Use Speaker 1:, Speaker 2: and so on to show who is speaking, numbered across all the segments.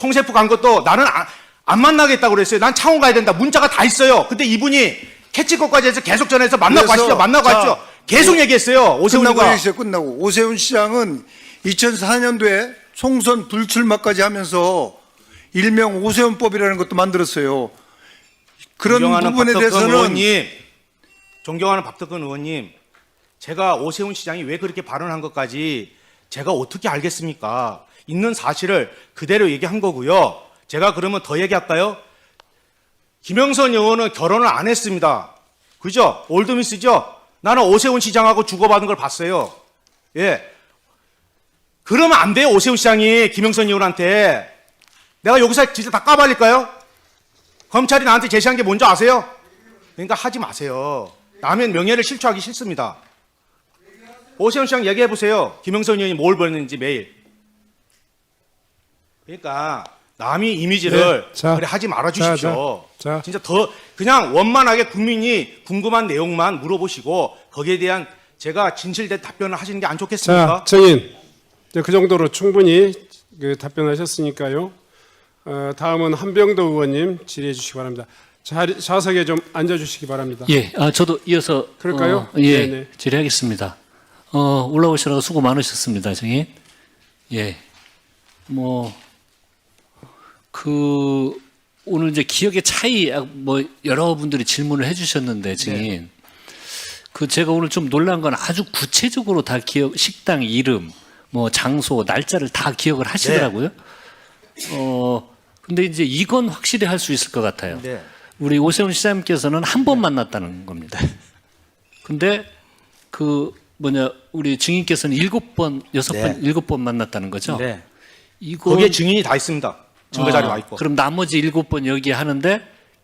Speaker 1: 통세포 간 것도 나는 안 만나겠다고 그랬어요. 난 창원 가야 된다. 문자가 다 있어요. 근데 이분이 캐치컷까지 해서 계속 전해서 만나고 가시죠. 만나고 가시죠. 계속 얘기했어요. 오세훈이가.
Speaker 2: 끝나고 오세훈 시장은 2004년도에 총선 불출마까지 하면서 일명 오세훈법이라는 것도 만들었어요. 그런 부분에 대해서는
Speaker 1: 존경하는 박덕근 의원님, 제가 오세훈 시장이 왜 그렇게 발언한 것까지 제가 어떻게 알겠습니까? 있는 사실을 그대로 얘기한 거고요. 제가 그러면 더 얘기할까요? 김영선 의원은 결혼을 안 했습니다. 그죠? 올드미스죠? 나는 오세훈 시장하고 주고받은 걸 봤어요. 예. 그러면 안 돼요, 오세훈 시장이 김영선 의원한테. 내가 여기서 진짜 다 까발릴까요? 검찰이 나한테 제시한 게 뭔지 아세요? 그러니까 하지 마세요. 남의 명예를 실추하기 싫습니다. 오세훈 시장 얘기해 보세요. 김영선 의원이 뭘 벌는지 매일. 그러니까 남이 이미지를 그래 하지 말아 주십시오. 진짜 더 그냥 원만하게 국민이 궁금한 내용만 물어보시고 거기에 대한 제가 진실된 답변을 하시는 게 안 좋겠습니까?
Speaker 3: 자, 증인. 그 정도로 충분히 답변하셨으니까요. 다음은 한병도 의원님 질의해 주시기 바랍니다. 좌석에 좀 앉아주시기 바랍니다.
Speaker 4: 예, 저도 이어서
Speaker 3: 그럴까요?
Speaker 4: 예,
Speaker 3: 네네.
Speaker 4: 질의하겠습니다. 올라오시라고 수고 많으셨습니다, 증인. 예, 오늘 이제 기억의 차이, 여러분들이 질문을 해주셨는데, 증인. 제가 오늘 좀 놀란 건 아주 구체적으로 다 식당 이름, 장소, 날짜를 다 기억을 하시더라고요. 근데 이제 이건 확실히 할 수 있을 것 같아요.
Speaker 1: 네.
Speaker 4: 우리 오세훈 시장님께서는 한 번 만났다는 겁니다. 근데 우리 증인께서는 7번, 6번, 7번 만났다는 거죠?
Speaker 1: 네.
Speaker 4: 이거
Speaker 1: 거기에 증인이 다 있습니다. 증거 자료가 있고.
Speaker 4: 그럼 나머지 7번 여기 하는데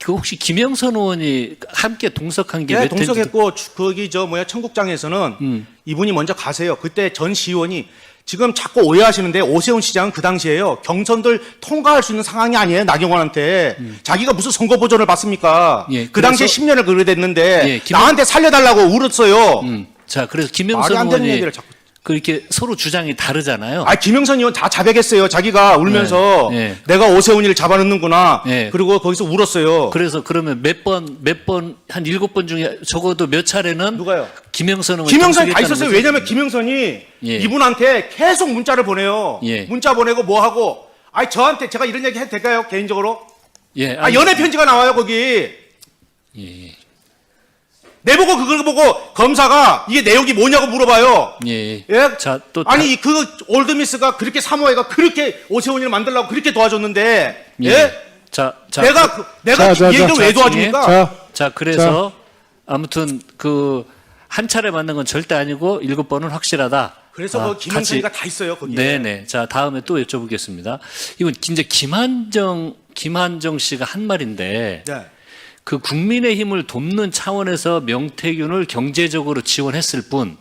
Speaker 4: 혹시 김영선 의원이 함께 동석한 게 몇 회인지?
Speaker 1: 동석했고 거기 청국장에서는 이분이 먼저 가세요. 그때 전 시의원이 지금 자꾸 오해하시는데 오세훈 시장은 그 당시에요. 경선들 통과할 수 있는 상황이 아니에요. 나경원한테. 자기가 무슨 선거 보전을 받습니까?
Speaker 4: 예,
Speaker 1: 그 당시에 10년을 그래 됐는데
Speaker 4: 예,
Speaker 1: 나한테 살려달라고 울었어요.
Speaker 4: 자, 그래서
Speaker 1: 말이
Speaker 4: 김영선
Speaker 1: 안 되는
Speaker 4: 의원이
Speaker 1: 얘기를 자꾸.
Speaker 4: 그렇게 서로 주장이 다르잖아요.
Speaker 1: 김영선 의원 다 자백했어요. 자기가 울면서
Speaker 4: 네.
Speaker 1: 내가 오세훈이를 잡아넣는구나.
Speaker 4: 네.
Speaker 1: 그리고 거기서 울었어요.
Speaker 4: 그래서 그러면 몇 번, 한 7번 중에 적어도 몇 차례는
Speaker 1: 누가요?
Speaker 4: 김영선 의원이
Speaker 1: 김영선이 다
Speaker 4: 동석했다는
Speaker 1: 있었어요.
Speaker 4: 거죠?
Speaker 1: 왜냐면 김영선이
Speaker 4: 예.
Speaker 1: 이분한테 계속 문자를 보내요.
Speaker 4: 예.
Speaker 1: 문자 보내고 뭐 하고. 저한테 제가 이런 얘기 해도 될까요? 개인적으로?
Speaker 4: 예,
Speaker 1: 연애 편지가 나와요, 거기.
Speaker 4: 예,
Speaker 1: 내보고 그걸 보고 검사가 이게 내용이 뭐냐고 물어봐요.
Speaker 4: 예.
Speaker 1: 예?
Speaker 4: 자, 또
Speaker 1: 올드미스가 그렇게 사모해가 그렇게 오세훈이를 만들려고 그렇게 도와줬는데, 예?
Speaker 4: 자,
Speaker 1: 내가 이 얘기를 왜 도와줍니까?
Speaker 4: 자, 그래서 아무튼 한 차례 만난 건 절대 아니고 7번은 확실하다.
Speaker 1: 그래서 김영선이가 다 있어요, 거기에.
Speaker 4: 네네. 자, 다음에 또 여쭤보겠습니다. 이건 이제 김한정 씨가 한 말인데,
Speaker 1: 네.
Speaker 4: 국민의힘을 돕는 차원에서 명태균을 경제적으로 지원했을 뿐,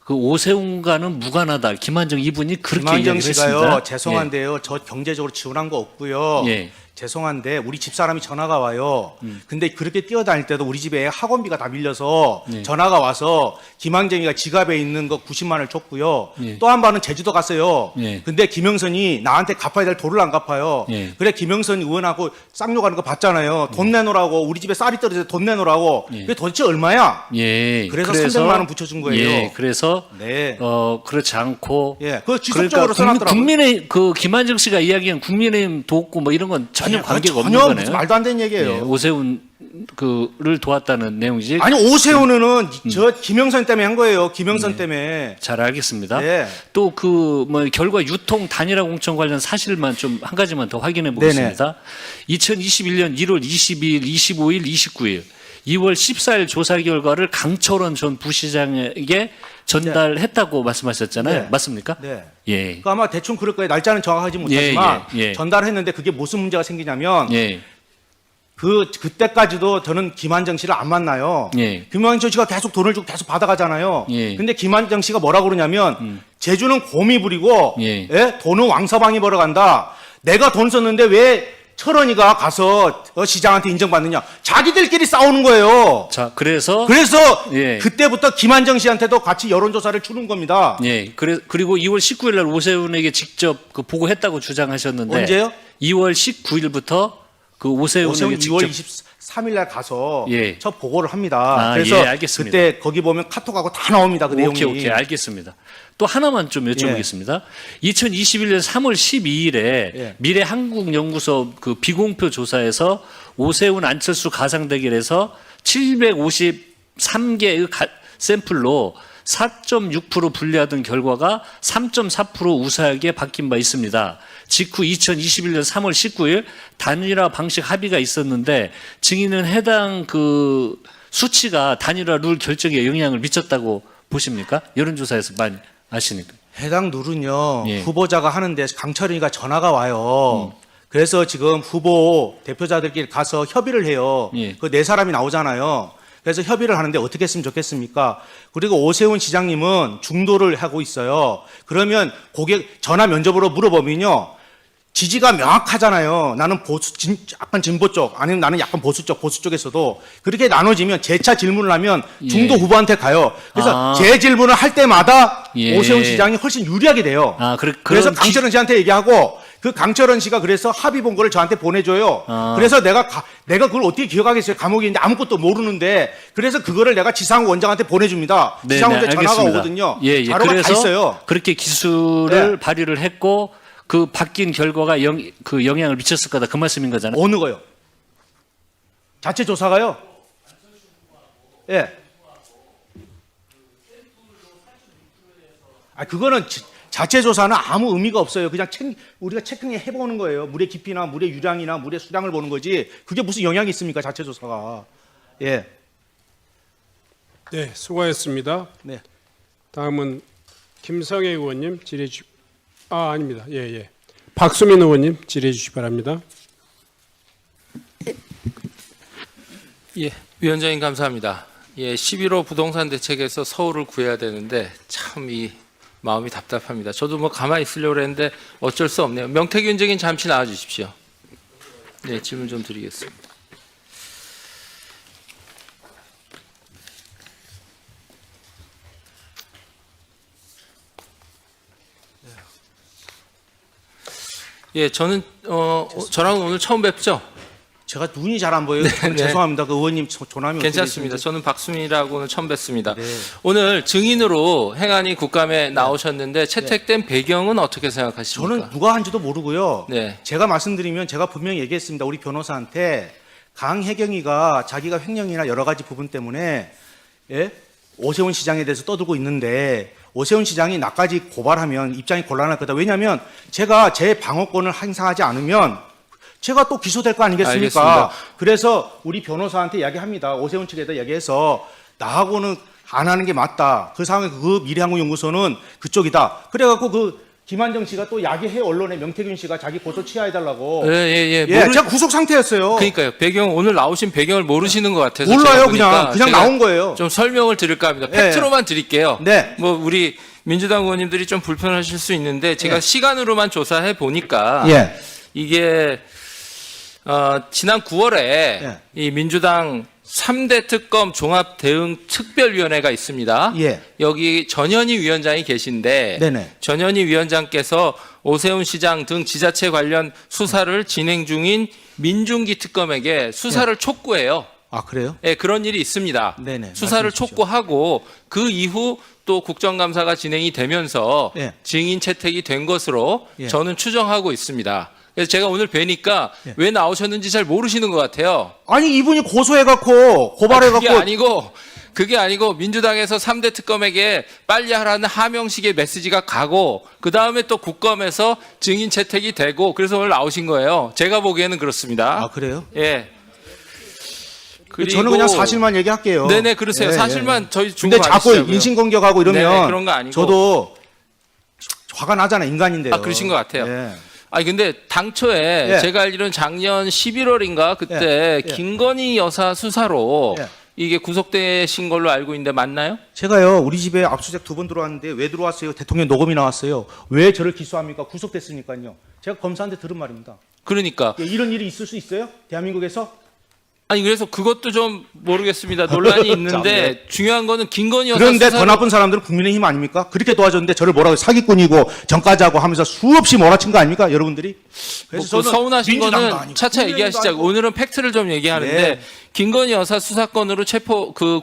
Speaker 4: 오세훈과는 무관하다. 김한정 이분이 그렇게
Speaker 1: 김한정
Speaker 4: 이야기를
Speaker 1: 씨가요,
Speaker 4: 했습니다.
Speaker 1: 죄송한데요. 저 경제적으로 지원한 거 없고요.
Speaker 4: 예.
Speaker 1: 죄송한데 우리 집사람이 전화가 와요. 근데 그렇게 뛰어다닐 때도 우리 집에 학원비가 다 밀려서
Speaker 4: 예.
Speaker 1: 전화가 와서 김한정이가 지갑에 있는 거 90만 원을 줬고요.
Speaker 4: 예.
Speaker 1: 또 한 번은 제주도 갔어요.
Speaker 4: 예.
Speaker 1: 근데 김영선이 나한테 갚아야 될 돈을 안 갚아요.
Speaker 4: 예.
Speaker 1: 그래 김영선 의원하고 쌍욕 하는 거 봤잖아요. 돈 내놓으라고 우리 집에 쌀이 떨어져서 돈 내놓으라고.
Speaker 4: 예.
Speaker 1: 그게 도대체 얼마야?
Speaker 4: 예.
Speaker 1: 그래서 300만 원 붙여준 거예요.
Speaker 4: 예. 그래서
Speaker 1: 네.
Speaker 4: 그렇지 않고
Speaker 1: 예. 그거 지속적으로 써놨더라고요.
Speaker 4: 국민의 김한정 씨가 이야기한 국민의힘 돕고 이런 건 전혀 관계가 없는
Speaker 1: 전혀
Speaker 4: 거네요.
Speaker 1: 무슨 말도 안 되는 얘기예요.
Speaker 4: 예, 오세훈 를 도왔다는 내용이지.
Speaker 1: 아니 오세훈은 저 김영선 때문에 한 거예요. 김영선 때문에.
Speaker 4: 잘 알겠습니다.
Speaker 1: 네.
Speaker 4: 또 결과 유통 단일화 공천 관련 사실만 좀 한 가지만 더 확인해 보겠습니다. 2021년 1월 22일, 25일, 29일, 2월 14일 조사 결과를 강철원 전 부시장에게 전달했다고 말씀하셨잖아요.
Speaker 1: 네.
Speaker 4: 맞습니까?
Speaker 1: 네.
Speaker 4: 예.
Speaker 1: 그러니까 아마 대충 그럴 거예요. 날짜는 정확하지 못하지만
Speaker 4: 예.
Speaker 1: 전달했는데 그게 무슨 문제가 생기냐면
Speaker 4: 예.
Speaker 1: 그때까지도 저는 김한정 씨를 안 만나요.
Speaker 4: 예.
Speaker 1: 김한정 씨가 계속 돈을 주고 계속 받아가잖아요.
Speaker 4: 예.
Speaker 1: 근데 김한정 씨가 뭐라고 그러냐면 제주는 곰이 부리고
Speaker 4: 예.
Speaker 1: 돈은 왕서방이 벌어간다. 내가 돈 썼는데 왜 철원이가 가서 시장한테 인정받느냐? 자기들끼리 싸우는 거예요.
Speaker 4: 자, 그래서 예.
Speaker 1: 그때부터 김한정 씨한테도 같이 여론조사를 주는 겁니다.
Speaker 4: 예. 그리고 2월 19일 날 오세훈에게 직접 그 보고했다고 주장하셨는데
Speaker 1: 언제요?
Speaker 4: 2월 19일부터 그 오세훈에게 직접
Speaker 1: 2월 23일 날 가서
Speaker 4: 예.
Speaker 1: 첫 보고를 합니다.
Speaker 4: 아,
Speaker 1: 그래서
Speaker 4: 예, 알겠습니다.
Speaker 1: 그때 거기 보면 카톡하고 다 나옵니다. 그 내용이.
Speaker 4: 오케이, 알겠습니다. 또 하나만 좀 여쭤보겠습니다. 2021년 3월 12일에
Speaker 1: 예.
Speaker 4: 미래한국연구소 그 비공표 조사에서 오세훈 안철수 가상 대결에서 753개의 샘플로 4.6% 분리하던 결과가 3.4% 우세하게 바뀐 바 있습니다. 직후 2021년 3월 19일 단일화 방식 합의가 있었는데 증인은 해당 그 수치가 단일화 룰 결정에 영향을 미쳤다고 보십니까? 여론조사에서 많이 아시니까.
Speaker 1: 해당 룰은요.
Speaker 4: 예.
Speaker 1: 후보자가 하는데 강철이가 전화가 와요. 그래서 지금 후보 대표자들끼리 가서 협의를 해요.
Speaker 4: 예.
Speaker 1: 그 네 사람이 나오잖아요. 그래서 협의를 하는데 어떻게 했으면 좋겠습니까? 그리고 오세훈 시장님은 중도를 하고 있어요. 그러면 고객 전화 면접으로 물어보면요. 지지가 명확하잖아요. 나는 약간 진보 쪽, 아니면 나는 약간 보수 쪽에서도 그렇게 나눠지면 재차 질문을 하면 중도
Speaker 4: 예.
Speaker 1: 후보한테 가요. 그래서
Speaker 4: 아.
Speaker 1: 제 질문을 할 때마다
Speaker 4: 예.
Speaker 1: 오세훈 시장이 훨씬 유리하게 돼요.
Speaker 4: 아,
Speaker 1: 그래서
Speaker 4: 그런
Speaker 1: 강철원 씨한테 얘기하고 그 강철원 씨가 그래서 합의 본 거를 저한테 보내줘요.
Speaker 4: 아.
Speaker 1: 그래서 내가 그걸 어떻게 기억하겠어요? 감옥에 있는데 아무것도 모르는데 그래서 그거를 내가 지상우 원장한테 보내줍니다.
Speaker 4: 네,
Speaker 1: 지상우 원장
Speaker 4: 네,
Speaker 1: 전화가
Speaker 4: 알겠습니다.
Speaker 1: 오거든요.
Speaker 4: 예, 예.
Speaker 1: 자료가 다
Speaker 4: 그래서
Speaker 1: 있어요.
Speaker 4: 그렇게 기술을
Speaker 1: 네.
Speaker 4: 발휘를 했고 그 바뀐 결과가 그 영향을 미쳤을 거다 그 말씀인 거잖아요.
Speaker 1: 어느 거요? 자체 조사가요? 예. 그거는 자체 조사는 아무 의미가 없어요. 그냥 우리가 체크해 보는 거예요. 물의 깊이나 물의 유량이나 물의 수량을 보는 거지. 그게 무슨 영향이 있습니까? 자체 조사가. 예.
Speaker 3: 네, 수고하셨습니다.
Speaker 1: 네.
Speaker 3: 다음은 김성애 의원님 질의해 주시. 아닙니다. 예. 박수민 의원님 질의해 주시기 바랍니다.
Speaker 5: 예, 위원장님 감사합니다. 예, 11호 부동산 대책에서 서울을 구해야 되는데 참 이 마음이 답답합니다. 저도 뭐 가만히 있으려고 했는데 어쩔 수 없네요. 명태균 증인 잠시 나와 주십시오. 네, 질문 좀 드리겠습니다. 예, 저는 저랑 오늘 처음 뵙죠?
Speaker 1: 제가 눈이 잘 안 보여요.
Speaker 5: 네.
Speaker 1: 죄송합니다. 그 의원님 전화하면
Speaker 5: 괜찮습니다. 저는 박수민이라고는 처음 뵙습니다.
Speaker 1: 네.
Speaker 5: 오늘 증인으로 행안위 국감에 나오셨는데 채택된 배경은 어떻게 생각하십니까?
Speaker 1: 저는 누가 한지도 모르고요.
Speaker 5: 네.
Speaker 1: 제가 말씀드리면 제가 분명히 얘기했습니다. 우리 변호사한테 강혜경이가 자기가 횡령이나 여러 가지 부분 때문에 예? 오세훈 시장에 대해서 떠들고 있는데 오세훈 시장이 나까지 고발하면 입장이 곤란할 거다. 왜냐하면 제가 제 방어권을 행사하지 않으면 제가 또 기소될 거 아니겠습니까?
Speaker 5: 알겠습니다.
Speaker 1: 그래서 우리 변호사한테 이야기합니다. 오세훈 측에다 이야기해서 나하고는 안 하는 게 맞다. 그 상황에 그 미래한국연구소는 그쪽이다. 그래갖고 그 김한정 씨가 또 야기해 언론에 명태균 씨가 자기 고소 취하해달라고.
Speaker 5: 예.
Speaker 1: 제가 구속 상태였어요.
Speaker 5: 그러니까요. 배경 오늘 나오신 배경을 모르시는 것 같아서
Speaker 1: 몰라요.
Speaker 5: 제가 보니까
Speaker 1: 그냥
Speaker 5: 제가
Speaker 1: 나온 거예요.
Speaker 5: 좀 설명을 드릴까 합니다.
Speaker 1: 예.
Speaker 5: 팩트로만 드릴게요.
Speaker 1: 네.
Speaker 5: 뭐 우리 민주당 의원님들이 좀 불편하실 수 있는데 제가
Speaker 1: 예.
Speaker 5: 시간으로만 조사해 보니까
Speaker 1: 예.
Speaker 5: 이게 지난 9월에
Speaker 1: 예.
Speaker 5: 이 민주당 3대 특검 종합대응특별위원회가 있습니다.
Speaker 1: 예.
Speaker 5: 여기 전현희 위원장이 계신데
Speaker 1: 네네.
Speaker 5: 전현희 위원장께서 오세훈 시장 등 지자체 관련 수사를 진행 중인 민중기 특검에게 수사를 촉구해요.
Speaker 1: 아, 그래요?
Speaker 5: 예, 그런 일이 있습니다.
Speaker 1: 네네.
Speaker 5: 수사를
Speaker 1: 말씀해 주십시오.
Speaker 5: 촉구하고 그 이후 또 국정감사가 진행이 되면서
Speaker 1: 예.
Speaker 5: 증인 채택이 된 것으로
Speaker 1: 예.
Speaker 5: 저는 추정하고 있습니다. 그래서 제가 오늘 뵈니까
Speaker 1: 예.
Speaker 5: 왜 나오셨는지 잘 모르시는 것 같아요.
Speaker 1: 아니, 이분이 고소해갖고, 고발해갖고.
Speaker 5: 그게 아니고 민주당에서 3대 특검에게 빨리 하라는 하명식의 메시지가 가고 그 다음에 또 국감에서 증인 채택이 되고 그래서 오늘 나오신 거예요. 제가 보기에는 그렇습니다.
Speaker 1: 아, 그래요?
Speaker 5: 예.
Speaker 1: 저는 그냥 사실만 얘기할게요.
Speaker 5: 네네, 그러세요.
Speaker 1: 예,
Speaker 5: 사실만
Speaker 1: 예.
Speaker 5: 저희
Speaker 1: 근데 자꾸
Speaker 5: 주고받으시자고요.
Speaker 1: 인신공격하고 이러면
Speaker 5: 네네, 그런 거 아니고.
Speaker 1: 저도 화가 나잖아, 인간인데요.
Speaker 5: 아, 그러신 것 같아요.
Speaker 1: 예.
Speaker 5: 아니 근데 당초에
Speaker 1: 예.
Speaker 5: 제가 알기로는 작년 11월인가 그때
Speaker 1: 예.
Speaker 5: 김건희 여사 수사로
Speaker 1: 예.
Speaker 5: 이게 구속되신 걸로 알고 있는데 맞나요?
Speaker 1: 제가요, 우리 집에 압수수색 2번 들어왔는데 왜 들어왔어요? 대통령 녹음이 나왔어요. 왜 저를 기소합니까? 구속됐으니까요. 제가 검사한테 들은 말입니다.
Speaker 5: 그러니까
Speaker 1: 예, 이런 일이 있을 수 있어요? 대한민국에서?
Speaker 5: 아니 그래서 그것도 좀 모르겠습니다. 논란이 있는데 중요한 거는 김건희 여사
Speaker 1: 그런데
Speaker 5: 수사를
Speaker 1: 더 나쁜 사람들은 국민의힘 아닙니까? 그렇게 도와줬는데 저를 뭐라고 사기꾼이고 전과자고 하면서 수없이 몰아친 거 아닙니까? 여러분들이?
Speaker 5: 뭐 그 서운하신
Speaker 1: 민주당도
Speaker 5: 거는
Speaker 1: 아니고
Speaker 5: 차차
Speaker 1: 국민의힘도
Speaker 5: 얘기하시자고.
Speaker 1: 아니고.
Speaker 5: 오늘은 팩트를 좀 얘기하는데
Speaker 1: 네.
Speaker 5: 김건희 여사 수사건으로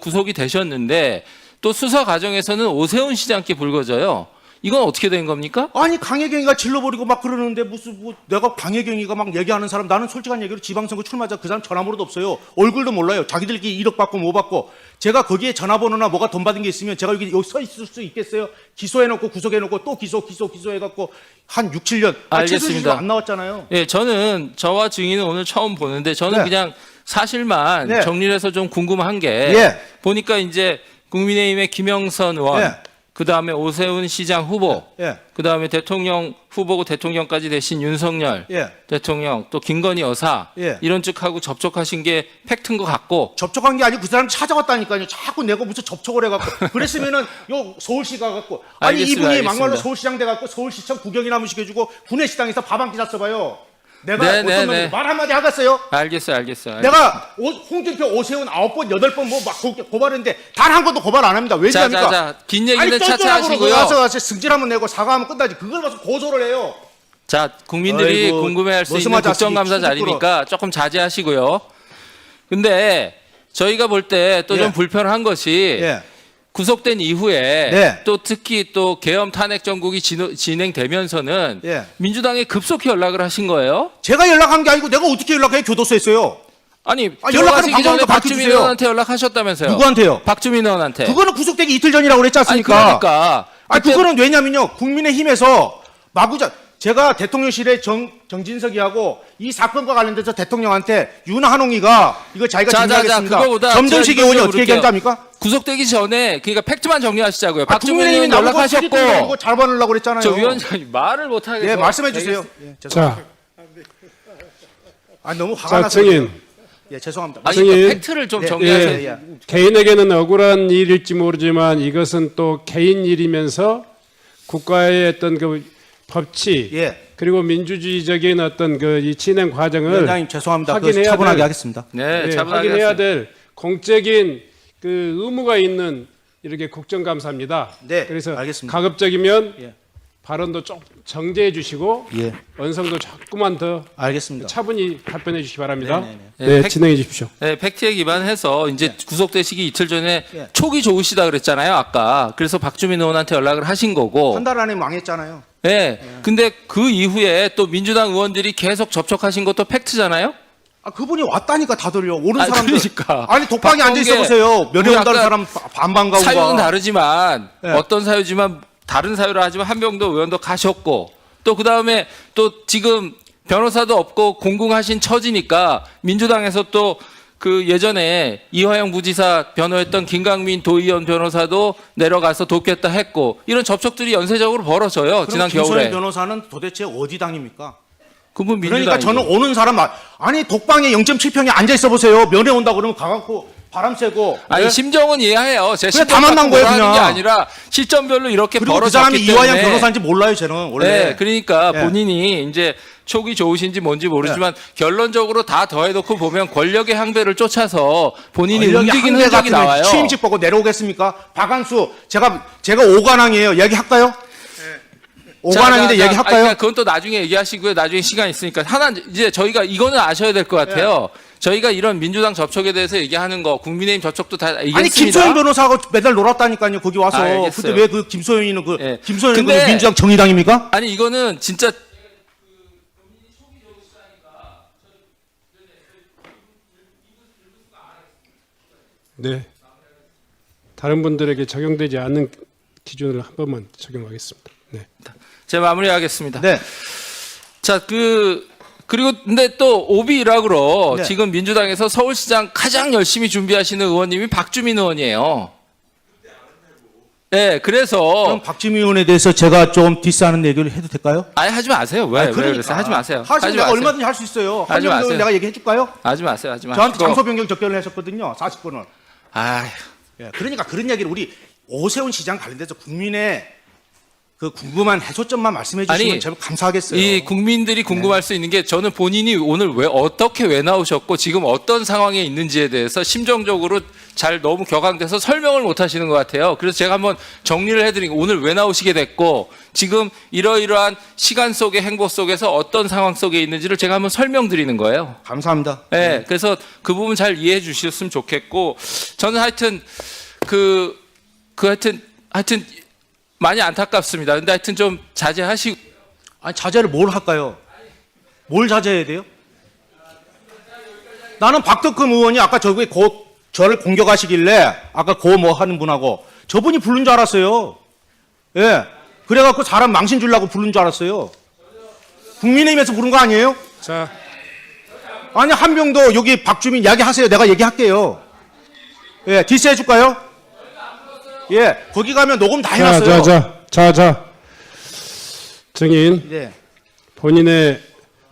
Speaker 5: 구속이 되셨는데 또 수사 과정에서는 오세훈 시장께 불거져요. 이건 어떻게 된 겁니까?
Speaker 1: 아니 강혜경이가 질러버리고 막 그러는데 무슨 뭐 내가 강혜경이가 막 얘기하는 사람 나는 솔직한 얘기로 지방선거 출마자 그 사람 전화번호도 없어요. 얼굴도 몰라요. 자기들끼리 1억 받고 뭐 받고 제가 거기에 전화번호나 뭐가 돈 받은 게 있으면 제가 여기 서 있을 수 있겠어요? 기소해놓고 구속해놓고 또 기소해갖고 한 6, 7년
Speaker 5: 알겠습니다.
Speaker 1: 안 나왔잖아요.
Speaker 5: 예, 저는 저와 증인은 오늘 처음 보는데 저는
Speaker 1: 네.
Speaker 5: 그냥 사실만
Speaker 1: 네.
Speaker 5: 정리를 해서 좀 궁금한 게
Speaker 1: 예.
Speaker 5: 보니까 이제 국민의힘의 김영선 의원
Speaker 1: 예.
Speaker 5: 그다음에 오세훈 시장 후보
Speaker 1: 예.
Speaker 5: 그다음에 대통령 후보고 대통령까지 되신 윤석열
Speaker 1: 예.
Speaker 5: 대통령 또 김건희 여사
Speaker 1: 예.
Speaker 5: 이런 쪽하고 접촉하신 게 팩트인 것 같고
Speaker 1: 접촉한 게 아니고 그 사람 찾아왔다니까요. 자꾸 내가 무슨 접촉을 해갖고 그랬으면은 요 서울시 가갖고 아니
Speaker 5: 알겠습니다,
Speaker 1: 이분이
Speaker 5: 알겠습니다.
Speaker 1: 막말로 서울시장 돼갖고 서울시청 구경이나 한번 시켜주고 구내식당에서 밥 한 끼 샀어봐요. 내가
Speaker 5: 네,
Speaker 1: 어떤
Speaker 5: 네,
Speaker 1: 놈이
Speaker 5: 네.
Speaker 1: 말 한마디 하겠어요?
Speaker 5: 알겠어요.
Speaker 1: 내가 홍준표, 오세훈 9번, 8번 뭐 막 고발했는데 단 한 번도 고발 안 합니다. 왜냐합니까?
Speaker 5: 자, 긴 얘기는 차차
Speaker 1: 쩔쩔하고
Speaker 5: 하시고요.
Speaker 1: 가서 승질 한번 내고 사과하면 끝나지. 그걸 봐서 고소를 해요.
Speaker 5: 자, 국민들이
Speaker 1: 아이고,
Speaker 5: 궁금해할 수 있는
Speaker 1: 머슴아 자식이
Speaker 5: 국정감사
Speaker 1: 추죽
Speaker 5: 자리니까 조금 자제하시고요. 근데 저희가 볼 때 또 좀
Speaker 1: 예.
Speaker 5: 불편한 것이
Speaker 1: 예.
Speaker 5: 구속된 이후에
Speaker 1: 네.
Speaker 5: 또 특히 또 계엄 탄핵 정국이 진행되면서는
Speaker 1: 예.
Speaker 5: 민주당에 급속히 연락을 하신 거예요.
Speaker 1: 제가 연락한 게 아니고 내가 어떻게 연락해? 교도소에 했어요.
Speaker 5: 아니,
Speaker 1: 연락하는
Speaker 5: 들어가시기 전에
Speaker 1: 방법도
Speaker 5: 박주민
Speaker 1: 밝혀주세요.
Speaker 5: 의원한테 연락하셨다면서요.
Speaker 1: 누구한테요?
Speaker 5: 박주민 의원한테.
Speaker 1: 그거는 구속되기 이틀 전이라고 그랬지
Speaker 5: 아니
Speaker 1: 않습니까?
Speaker 5: 그러니까.
Speaker 1: 아,
Speaker 5: 그때
Speaker 1: 그거는 왜냐면요. 국민의힘에서 마구자 제가 대통령실에 정진석이하고 이 사건과 관련돼서 대통령한테 윤한홍이가 이거 자기가
Speaker 5: 자,
Speaker 1: 정리하겠습니다.
Speaker 5: 그거보다
Speaker 1: 점점식
Speaker 5: 제가
Speaker 1: 의원이
Speaker 5: 이거
Speaker 1: 어떻게
Speaker 5: 물을게요.
Speaker 1: 얘기한지 압니까?
Speaker 5: 구속되기 전에 그러니까 팩트만 정리하시자고요.
Speaker 1: 아,
Speaker 5: 박주민
Speaker 1: 국민의힘이
Speaker 5: 의원
Speaker 1: 나보고
Speaker 5: 연락하셨고
Speaker 1: 사기꾼이라고 잘 받으려고 그랬잖아요.
Speaker 5: 저 위원장님 말을 못 하겠어요.
Speaker 1: 예, 말씀해 주세요. 예, 죄송합니다.
Speaker 3: 자,
Speaker 1: 아, 너무 화가
Speaker 3: 자
Speaker 1: 나서
Speaker 3: 증인.
Speaker 1: 예, 죄송합니다.
Speaker 5: 아니
Speaker 3: 증인.
Speaker 5: 그러니까 팩트를 좀
Speaker 1: 예,
Speaker 5: 정리하세요.
Speaker 1: 예, 예.
Speaker 3: 개인에게는 억울한 일일지 모르지만 이것은 또 개인 일이면서 국가의 어떤 그 법치
Speaker 1: 예.
Speaker 3: 그리고 민주주의적인 어떤 그 이 진행 과정을
Speaker 1: 위원장님 죄송합니다. 그
Speaker 3: 확인해야
Speaker 1: 차분하게
Speaker 3: 될-
Speaker 1: 하겠습니다.
Speaker 5: 네,
Speaker 3: 예,
Speaker 5: 차분하게
Speaker 3: 확인해야
Speaker 5: 하세요.
Speaker 3: 될 공적인 그 의무가 있는 이렇게 국정감사입니다.
Speaker 1: 네,
Speaker 3: 그래서
Speaker 1: 알겠습니다.
Speaker 3: 가급적이면
Speaker 1: 예.
Speaker 3: 발언도 좀 정제해 주시고
Speaker 1: 예,
Speaker 3: 언성도 자꾸만 더
Speaker 1: 알겠습니다.
Speaker 3: 차분히 답변해 주시기 바랍니다.
Speaker 1: 네네네.
Speaker 3: 네,
Speaker 5: 팩-
Speaker 3: 진행해 주십시오.
Speaker 5: 네, 팩트에 기반해서 이제 구속되시기 이틀 전에
Speaker 1: 예.
Speaker 5: 촉이 좋으시다 그랬잖아요, 아까. 그래서 박주민 의원한테 연락을 하신 거고.
Speaker 1: 한 달 안에 망했잖아요.
Speaker 5: 네. 근데 그 이후에 또 민주당 의원들이 계속 접촉하신 것도 팩트잖아요?
Speaker 1: 아, 그분이 왔다니까 다들요. 오는
Speaker 5: 아니,
Speaker 1: 사람들.
Speaker 5: 그러니까.
Speaker 1: 아니, 독방에 앉아 있어
Speaker 5: 박범계
Speaker 1: 보세요. 면회
Speaker 5: 우리
Speaker 1: 온다는
Speaker 5: 아까
Speaker 1: 사람 반반 가고.
Speaker 5: 사유는 다르지만
Speaker 1: 네.
Speaker 5: 어떤 사유지만 다른 사유를 하지만 한병도 의원도 가셨고 또 그다음에 또 지금 변호사도 없고 공공하신 처지니까 민주당에서 또 그 예전에 이화영 부지사 변호했던 김강민 도의원 변호사도 내려가서 돕겠다 했고 이런 접촉들이 연쇄적으로 벌어져요. 지난 겨울에.
Speaker 1: 김소연 변호사는 도대체 어디 당입니까?
Speaker 5: 그분
Speaker 1: 그러니까
Speaker 5: 민주당이죠.
Speaker 1: 저는 오는 사람 아니 독방에 0.7평에 앉아 있어 보세요. 면회 온다 그러면 가갖고 바람 쐬고.
Speaker 5: 아니
Speaker 1: 네?
Speaker 5: 심정은 이해해요. 제
Speaker 1: 그냥
Speaker 5: 심정
Speaker 1: 다 만난
Speaker 5: 갖고
Speaker 1: 거예요,
Speaker 5: 뭐라 하는 게
Speaker 1: 그냥.
Speaker 5: 아니라 시점별로 이렇게
Speaker 1: 그리고 그 사람이
Speaker 5: 벌어졌기
Speaker 1: 이화영
Speaker 5: 때문에.
Speaker 1: 변호사인지 몰라요, 저는 원래.
Speaker 5: 네, 그러니까
Speaker 1: 예.
Speaker 5: 본인이 이제 촉이 좋으신지 뭔지 모르지만 결론적으로 다 더해놓고 보면 권력의 향배를 쫓아서 본인이
Speaker 1: 권력의
Speaker 5: 움직이는
Speaker 1: 한계
Speaker 5: 흔적이
Speaker 1: 같으면
Speaker 5: 나와요.
Speaker 1: 취임식 보고 내려오겠습니까? 박한수 제가 오관왕이에요. 얘기할까요? 오관왕인데
Speaker 5: 자,
Speaker 1: 얘기할까요?
Speaker 5: 그러니까 그건 또 나중에 얘기하시고요. 나중에 시간 있으니까 하나 이제 저희가 이거는 아셔야 될 것 같아요. 저희가 이런 민주당 접촉에 대해서 얘기하는 거, 국민의힘 접촉도 다 얘기했습니다.
Speaker 1: 아니 김소연 변호사하고 매달 놀았다니까요. 거기 와서.
Speaker 5: 알겠어요.
Speaker 1: 근데 왜 그 김소연이는 그
Speaker 5: 예.
Speaker 1: 김소연이 그
Speaker 5: 근데-
Speaker 1: 민주당 정의당입니까?
Speaker 5: 아니 이거는 진짜
Speaker 3: 네. 다른 분들에게 적용되지 않는 기준을 한 번만 적용하겠습니다. 네.
Speaker 5: 제가 마무리하겠습니다.
Speaker 1: 네.
Speaker 5: 자, 그리고 근데 또 오비 일학으로
Speaker 1: 네.
Speaker 5: 지금 민주당에서 서울시장 가장 열심히 준비하시는 의원님이 박주민 의원이에요. 네, 그래서
Speaker 1: 그럼 박지민 의원에 대해서 제가 좀 디스하는 얘기를 해도 될까요?
Speaker 5: 아예 하지 마세요. 왜?
Speaker 1: 아니,
Speaker 5: 왜
Speaker 1: 그러니까.
Speaker 5: 그러세요? 하지 마세요.
Speaker 1: 하시면
Speaker 5: 하지
Speaker 1: 내가
Speaker 5: 마세요.
Speaker 1: 얼마든지 할 수 있어요.
Speaker 5: 하지
Speaker 1: 한정도
Speaker 5: 마세요.
Speaker 1: 내가 얘기해 줄까요?
Speaker 5: 하지 마세요. 하지 마세요.
Speaker 1: 저한테 장소 변경 접견을 하셨거든요. 40분을.
Speaker 5: 아휴.
Speaker 1: 예, 그러니까 그런 얘기를 우리 오세훈 시장 관련돼서 국민의 그 궁금한 해소점만 말씀해 주시면
Speaker 5: 아니,
Speaker 1: 제가 감사하겠어요.
Speaker 5: 이 국민들이 궁금할 수 있는 게 저는 본인이 오늘 왜 나오셨고 지금 어떤 상황에 있는지에 대해서 심정적으로 잘 너무 격앙돼서 설명을 못 하시는 것 같아요. 그래서 제가 한번 정리를 해드리고 오늘 왜 나오시게 됐고 지금 이러이러한 시간 속의 행보 속에서 어떤 상황 속에 있는지를 제가 한번 설명드리는 거예요.
Speaker 1: 감사합니다.
Speaker 5: 네, 그래서 그 부분 잘 이해해 주셨으면 좋겠고 저는 하여튼 하여튼 많이 안타깝습니다. 근데 하여튼 좀 자제하시고.
Speaker 1: 아니 자제를 뭘 할까요? 뭘 자제해야 돼요? 나는 박덕흠 의원이 아까 저를 공격하시길래 아까 뭐 하는 분하고 저분이 부른 줄 알았어요. 예. 그래갖고 사람 망신 주려고 부른 줄 알았어요. 국민의힘에서 부른 거 아니에요?
Speaker 3: 자,
Speaker 1: 아니 한명도 여기 박주민 이야기하세요. 내가 얘기할게요. 예, 디스 해줄까요? 예, 거기 가면 녹음 다 해놨어요.
Speaker 3: 자. 증인,
Speaker 1: 네.
Speaker 3: 본인의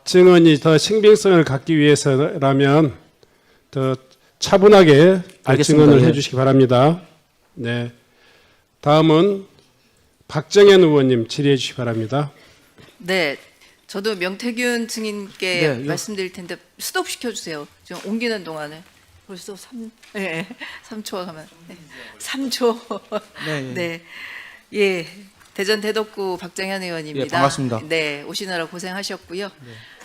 Speaker 3: 증언이 더 신빙성을 갖기 위해서라면 더 차분하게
Speaker 1: 알겠습니다.
Speaker 3: 증언을
Speaker 1: 예.
Speaker 3: 해주시기 바랍니다. 네. 다음은 박정현 의원님 질의해 주시기 바랍니다.
Speaker 6: 네, 저도 명태균 증인께
Speaker 1: 네,
Speaker 6: 말씀드릴 텐데 스톱 시켜주세요. 지금 옮기는 동안에 벌써 3초가 가면 3초.
Speaker 1: 네, 예.
Speaker 6: 예, 대전 대덕구 박정현 의원입니다.
Speaker 1: 예, 반갑습니다.
Speaker 6: 네, 오시느라 고생하셨고요.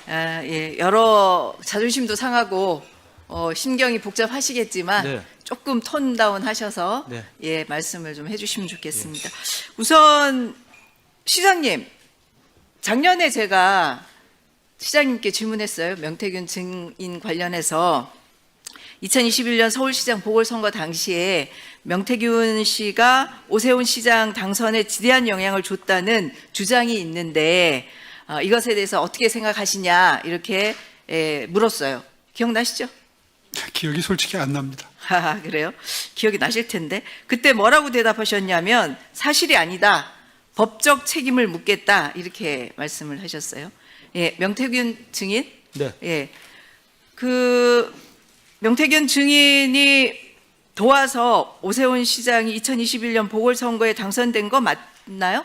Speaker 6: 아, 예, 여러 자존심도 상하고 심경이 복잡하시겠지만
Speaker 1: 네.
Speaker 6: 조금 톤 다운 하셔서
Speaker 1: 네.
Speaker 6: 예, 말씀을 좀 해주시면 좋겠습니다. 우선 시장님, 작년에 제가 시장님께 질문했어요. 명태균 증인 관련해서 2021년 서울시장 보궐선거 당시에 명태균 씨가 오세훈 시장 당선에 지대한 영향을 줬다는 주장이 있는데 이것에 대해서 어떻게 생각하시냐 이렇게 물었어요. 기억나시죠?
Speaker 2: 기억이 솔직히 안 납니다.
Speaker 6: 아, 그래요? 기억이 나실 텐데 그때 뭐라고 대답하셨냐면 사실이 아니다. 법적 책임을 묻겠다 이렇게 말씀을 하셨어요. 예, 명태균 증인.
Speaker 1: 네.
Speaker 6: 예, 그 명태균 증인이 도와서 오세훈 시장이 2021년 보궐선거에 당선된 거 맞나요?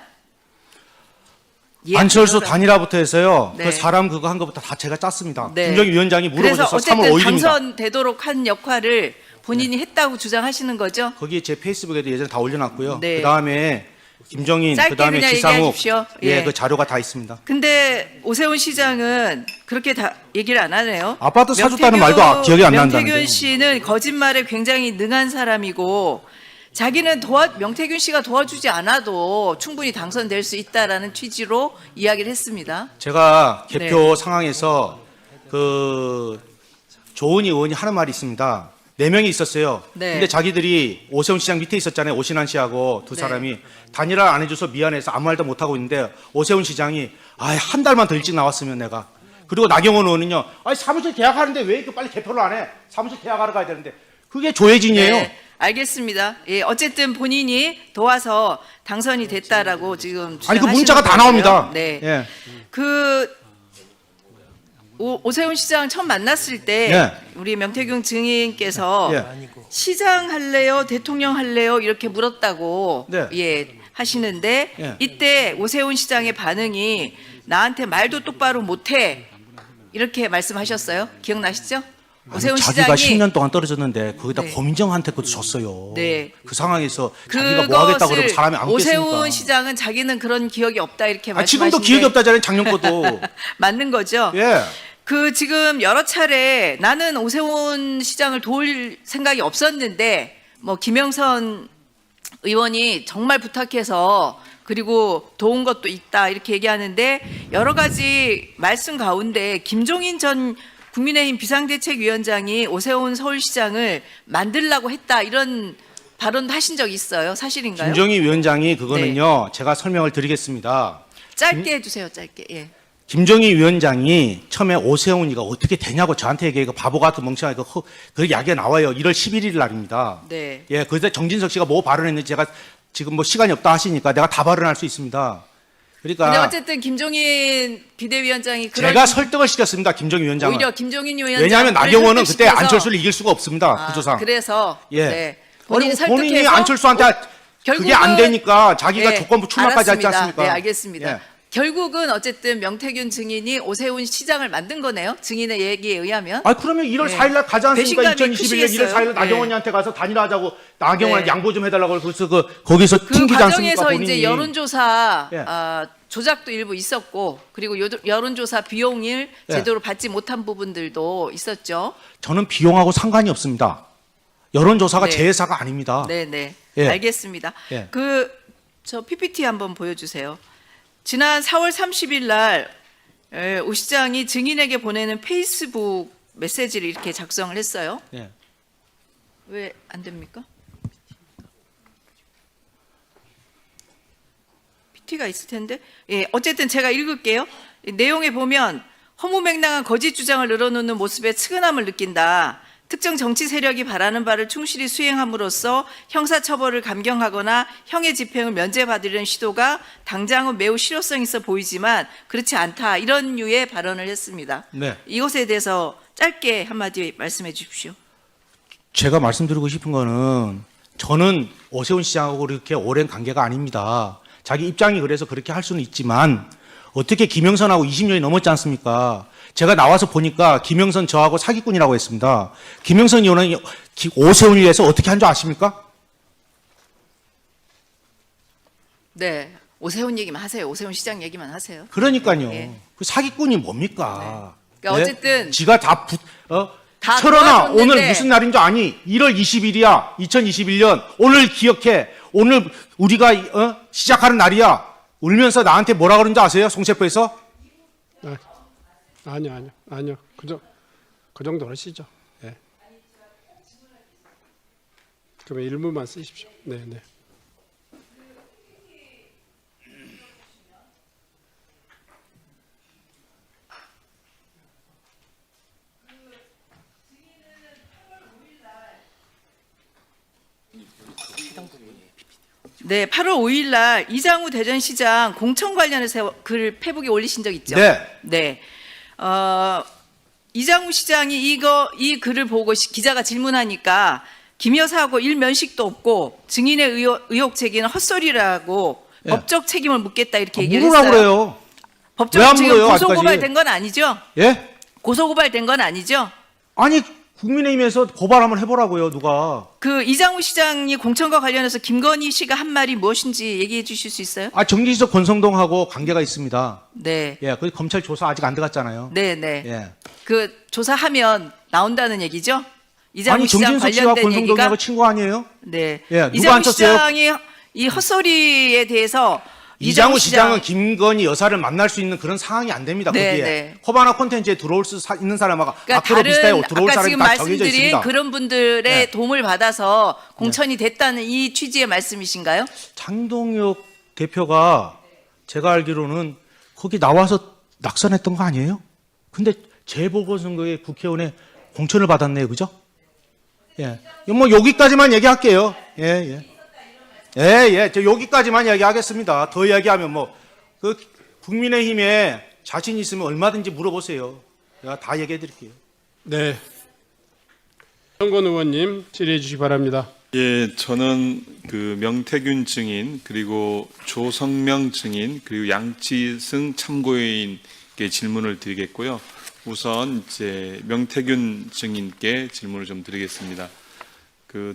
Speaker 6: 예,
Speaker 1: 안철수
Speaker 6: 그러다-
Speaker 1: 단일화부터 해서요.
Speaker 6: 네.
Speaker 1: 그 사람 그거 한 것부터 다 제가 짰습니다.
Speaker 6: 네.
Speaker 1: 김정희 위원장이
Speaker 6: 그래서
Speaker 1: 물어보셔서 3월
Speaker 6: 어쨌든
Speaker 1: 5일입니다.
Speaker 6: 당선되도록 한 역할을 본인이 했다고 주장하시는 거죠?
Speaker 1: 거기에 제 페이스북에도 예전에 다 올려놨고요.
Speaker 6: 네.
Speaker 1: 그 다음에 김정인,
Speaker 6: 짧게
Speaker 1: 그 다음에
Speaker 6: 그냥
Speaker 1: 지상욱,
Speaker 6: 얘기하십시오.
Speaker 1: 예,
Speaker 6: 예.
Speaker 1: 그 자료가 다 있습니다.
Speaker 6: 근데 오세훈 시장은 그렇게 다 얘기를 안 하네요.
Speaker 1: 아파트 사줬다는 말도 기억이 안 난다는데요.
Speaker 6: 명태균 씨는 거짓말에 굉장히 능한 사람이고 자기는 명태균 씨가 도와주지 않아도 충분히 당선될 수 있다라는 취지로 이야기를 했습니다.
Speaker 1: 제가
Speaker 6: 네.
Speaker 1: 개표 상황에서 그 조은희 의원이 하는 말이 있습니다. 4명이 있었어요.
Speaker 6: 네.
Speaker 1: 근데 자기들이 오세훈 시장 밑에 있었잖아요. 오신환 씨하고 두
Speaker 6: 네.
Speaker 1: 사람이 단일화 안 해줘서 미안해서 아무 말도 못 하고 있는데 오세훈 시장이 한 달만 더 일찍 나왔으면 내가. 그리고 나경원 의원은요. 사무실 계약하는데 왜 이렇게 빨리 개표를 안 해? 사무실 계약하러 가야 되는데 그게 조혜진이에요.
Speaker 6: 네, 알겠습니다. 예, 어쨌든 본인이 도와서 당선이 됐다라고 지금
Speaker 1: 아니 그
Speaker 6: 주장하시는
Speaker 1: 문자가 다
Speaker 6: 거고요.
Speaker 1: 나옵니다.
Speaker 6: 네.
Speaker 1: 예.
Speaker 6: 그 오세훈 시장 처음 만났을 때
Speaker 1: 예.
Speaker 6: 우리 명태균 증인께서
Speaker 1: 예.
Speaker 6: 시장 할래요, 대통령 할래요 이렇게 물었다고
Speaker 1: 네.
Speaker 6: 예 하시는데
Speaker 1: 예.
Speaker 6: 이때 오세훈 시장의 반응이 나한테 말도 똑바로 못해 이렇게 말씀하셨어요. 기억나시죠? 오세훈
Speaker 1: 자기가
Speaker 6: 시장이
Speaker 1: 10년 동안 떨어졌는데 거기다
Speaker 6: 네.
Speaker 1: 고민정한테 것도 줬어요.
Speaker 6: 네.
Speaker 1: 그 상황에서 자기가 뭐 하겠다 그러면 사람이 안
Speaker 6: 오세훈
Speaker 1: 겠습니까?
Speaker 6: 시장은 자기는 그런 기억이 없다 이렇게
Speaker 1: 지금도
Speaker 6: 말씀하시는데
Speaker 1: 기억이 없다잖아요. 작년 것도.
Speaker 6: 맞는 거죠?
Speaker 1: 예.
Speaker 6: 그 지금 여러 차례 나는 오세훈 시장을 도울 생각이 없었는데 뭐 김영선 의원이 정말 부탁해서 그리고 도운 것도 있다 이렇게 얘기하는데 여러 가지 말씀 가운데 김종인 전 국민의힘 비상대책위원장이 오세훈 서울시장을 만들라고 했다 이런 발언도 하신 적 있어요. 사실인가요?
Speaker 1: 김정희 위원장이 그거는요. 제가 설명을 드리겠습니다.
Speaker 6: 짧게 해주세요. 짧게. 예.
Speaker 1: 김정희 위원장이 처음에 오세훈이가 어떻게 되냐고 저한테 얘기해. 바보 같은 멍청한 그 이야기가 나와요. 1월 11일 날입니다.
Speaker 6: 네.
Speaker 1: 예, 그때 정진석 씨가 뭐 발언했는지 제가 지금 뭐 시간이 없다 하시니까 내가 다 발언할 수 있습니다.
Speaker 6: 근데
Speaker 1: 그러니까
Speaker 6: 어쨌든 김종인 비대위원장이 그런
Speaker 1: 제가 설득을 시켰습니다. 김정희 위원장을.
Speaker 6: 오히려 김종인 위원장
Speaker 1: 왜냐하면 나경원은 그때 안철수를 이길 수가 없습니다. 구조상.
Speaker 6: 그래서
Speaker 1: 예.
Speaker 6: 네. 본인이
Speaker 1: 본인이
Speaker 6: 설득해서
Speaker 1: 안철수한테 그게 안 되니까 자기가
Speaker 6: 예,
Speaker 1: 조건부 출마까지 하지
Speaker 6: 알았습니다.
Speaker 1: 않습니까?
Speaker 6: 네, 알겠습니다.
Speaker 1: 예.
Speaker 6: 결국은 어쨌든 명태균 증인이 오세훈 시장을 만든 거네요. 증인의 얘기에 의하면.
Speaker 1: 아 그러면 1월
Speaker 6: 네.
Speaker 1: 4일 날 가지 않습니까?
Speaker 6: 배신감이
Speaker 1: 2021년 1월 4일 날
Speaker 6: 크시겠어요.
Speaker 1: 나경원이한테 가서 단일화하자고 나경원한테
Speaker 6: 네.
Speaker 1: 양보 좀 해달라고 그래서 거기서
Speaker 6: 그
Speaker 1: 튕기지 않습니까?
Speaker 6: 과정에서
Speaker 1: 본인이.
Speaker 6: 이제 여론조사
Speaker 1: 예.
Speaker 6: 조작도 일부 있었고 그리고 여론조사 비용을
Speaker 1: 예.
Speaker 6: 제대로 받지 못한 부분들도 있었죠.
Speaker 1: 저는 비용하고 상관이 없습니다. 여론조사가
Speaker 6: 네.
Speaker 1: 제 회사가 아닙니다.
Speaker 6: 네네.
Speaker 1: 예.
Speaker 6: 알겠습니다.
Speaker 1: 예.
Speaker 6: 저 PPT 한번 보여주세요. 지난 4월 30일 날 오 시장이 증인에게 보내는 페이스북 메시지를 이렇게 작성을 했어요.
Speaker 1: 예.
Speaker 6: 왜 안 됩니까? PT가 있을 텐데. 예, 어쨌든 제가 읽을게요. 내용에 보면 허무맹랑한 거짓 주장을 늘어놓는 모습에 측은함을 느낀다. 특정 정치 세력이 바라는 바를 충실히 수행함으로써 형사처벌을 감경하거나 형의 집행을 면제받으려는 시도가 당장은 매우 실효성 있어 보이지만 그렇지 않다. 이런 류의 발언을 했습니다.
Speaker 1: 네.
Speaker 6: 이것에 대해서 짧게 한마디 말씀해 주십시오.
Speaker 1: 제가 말씀드리고 싶은 거는 저는 오세훈 시장하고 그렇게 오랜 관계가 아닙니다. 자기 입장이 그래서 그렇게 할 수는 있지만 어떻게 김영선하고 20년이 넘었지 않습니까? 제가 나와서 보니까 김영선 저하고 사기꾼이라고 했습니다. 김영선 의원은 오세훈을 위해서 어떻게 한 줄 아십니까?
Speaker 6: 네. 오세훈 얘기만 하세요. 오세훈 시장 얘기만 하세요.
Speaker 1: 그러니까요.
Speaker 6: 예.
Speaker 1: 그 사기꾼이 뭡니까?
Speaker 6: 그러니까 어쨌든
Speaker 1: 지가 다
Speaker 6: 다
Speaker 1: 철원아
Speaker 6: 도와줬는데.
Speaker 1: 오늘 무슨 날인 줄 아니? 1월 20일이야. 2021년. 오늘 기억해. 오늘 우리가 시작하는 날이야. 울면서 나한테 뭐라 그러는지 아세요? 송세포에서?
Speaker 3: 아니요. 그 정도 하시죠. 예. 그러면 일문만 쓰십시오. 네.
Speaker 6: 네, 8월 5일 날 이장우 대전시장 공천 관련해서 글 페북에 올리신 적 있죠?
Speaker 1: 네.
Speaker 6: 네. 이장우 시장이 이 글을 보고 기자가 질문하니까 김 여사하고 일면식도 없고 증인의 의혹 제기는 헛소리라고
Speaker 1: 예.
Speaker 6: 법적 책임을 묻겠다 이렇게 얘기를
Speaker 1: 물으라고
Speaker 6: 했어요.
Speaker 1: 그래요. 왜안
Speaker 6: 법적 지금
Speaker 1: 물어요,
Speaker 6: 고소고발된 건 아니죠?
Speaker 1: 예?
Speaker 6: 고소고발된 건 아니죠?
Speaker 1: 아니 국민의힘에서 고발 한번 해보라고요. 누가.
Speaker 6: 그 이장우 시장이 공천과 관련해서 김건희 씨가 한 말이 무엇인지 얘기해 주실 수 있어요?
Speaker 1: 정진석 권성동하고 관계가 있습니다.
Speaker 6: 네.
Speaker 1: 예, 그 검찰 조사 아직 안 들어갔잖아요.
Speaker 6: 네.
Speaker 1: 예.
Speaker 6: 그 조사하면 나온다는 얘기죠? 이장우 시장
Speaker 1: 정진석 씨와
Speaker 6: 관련된 얘기가
Speaker 1: 권성동하고 친구 아니에요?
Speaker 6: 네.
Speaker 1: 예, 누가
Speaker 6: 이장우
Speaker 1: 안 쳤어요?
Speaker 6: 시장이 이 헛소리에 대해서
Speaker 1: 이장우 시장은 김건희 여사를 만날 수 있는 그런 상황이 안 됩니다.
Speaker 6: 네,
Speaker 1: 거기에
Speaker 6: 네.
Speaker 1: 코바나 콘텐츠에 들어올 수 있는 사람하고
Speaker 6: 그러니까
Speaker 1: 앞으로 비슷하게 들어올
Speaker 6: 아까
Speaker 1: 사람이
Speaker 6: 지금
Speaker 1: 다 정해져
Speaker 6: 말씀드린
Speaker 1: 있습니다.
Speaker 6: 그런 분들의
Speaker 1: 네.
Speaker 6: 도움을 받아서 공천이 됐다는 이 취지의 말씀이신가요?
Speaker 1: 장동혁 대표가 제가 알기로는 거기 나와서 낙선했던 거 아니에요? 근데 재보궐선거에 국회의원에 공천을 받았네요. 그죠? 예. 뭐 여기까지만 얘기할게요. 예. 저 여기까지만 얘기하겠습니다. 더 얘기하면 그 국민의힘에 자신 있으면 얼마든지 물어보세요. 제가 다 얘기해 드릴게요.
Speaker 3: 네. 정건 의원님 질의해 주시기 바랍니다.
Speaker 7: 예, 저는 그 명태균 증인 그리고 조성명 증인 그리고 양치승 참고인께 질문을 드리겠고요. 우선 이제 명태균 증인께 질문을 좀 드리겠습니다. 그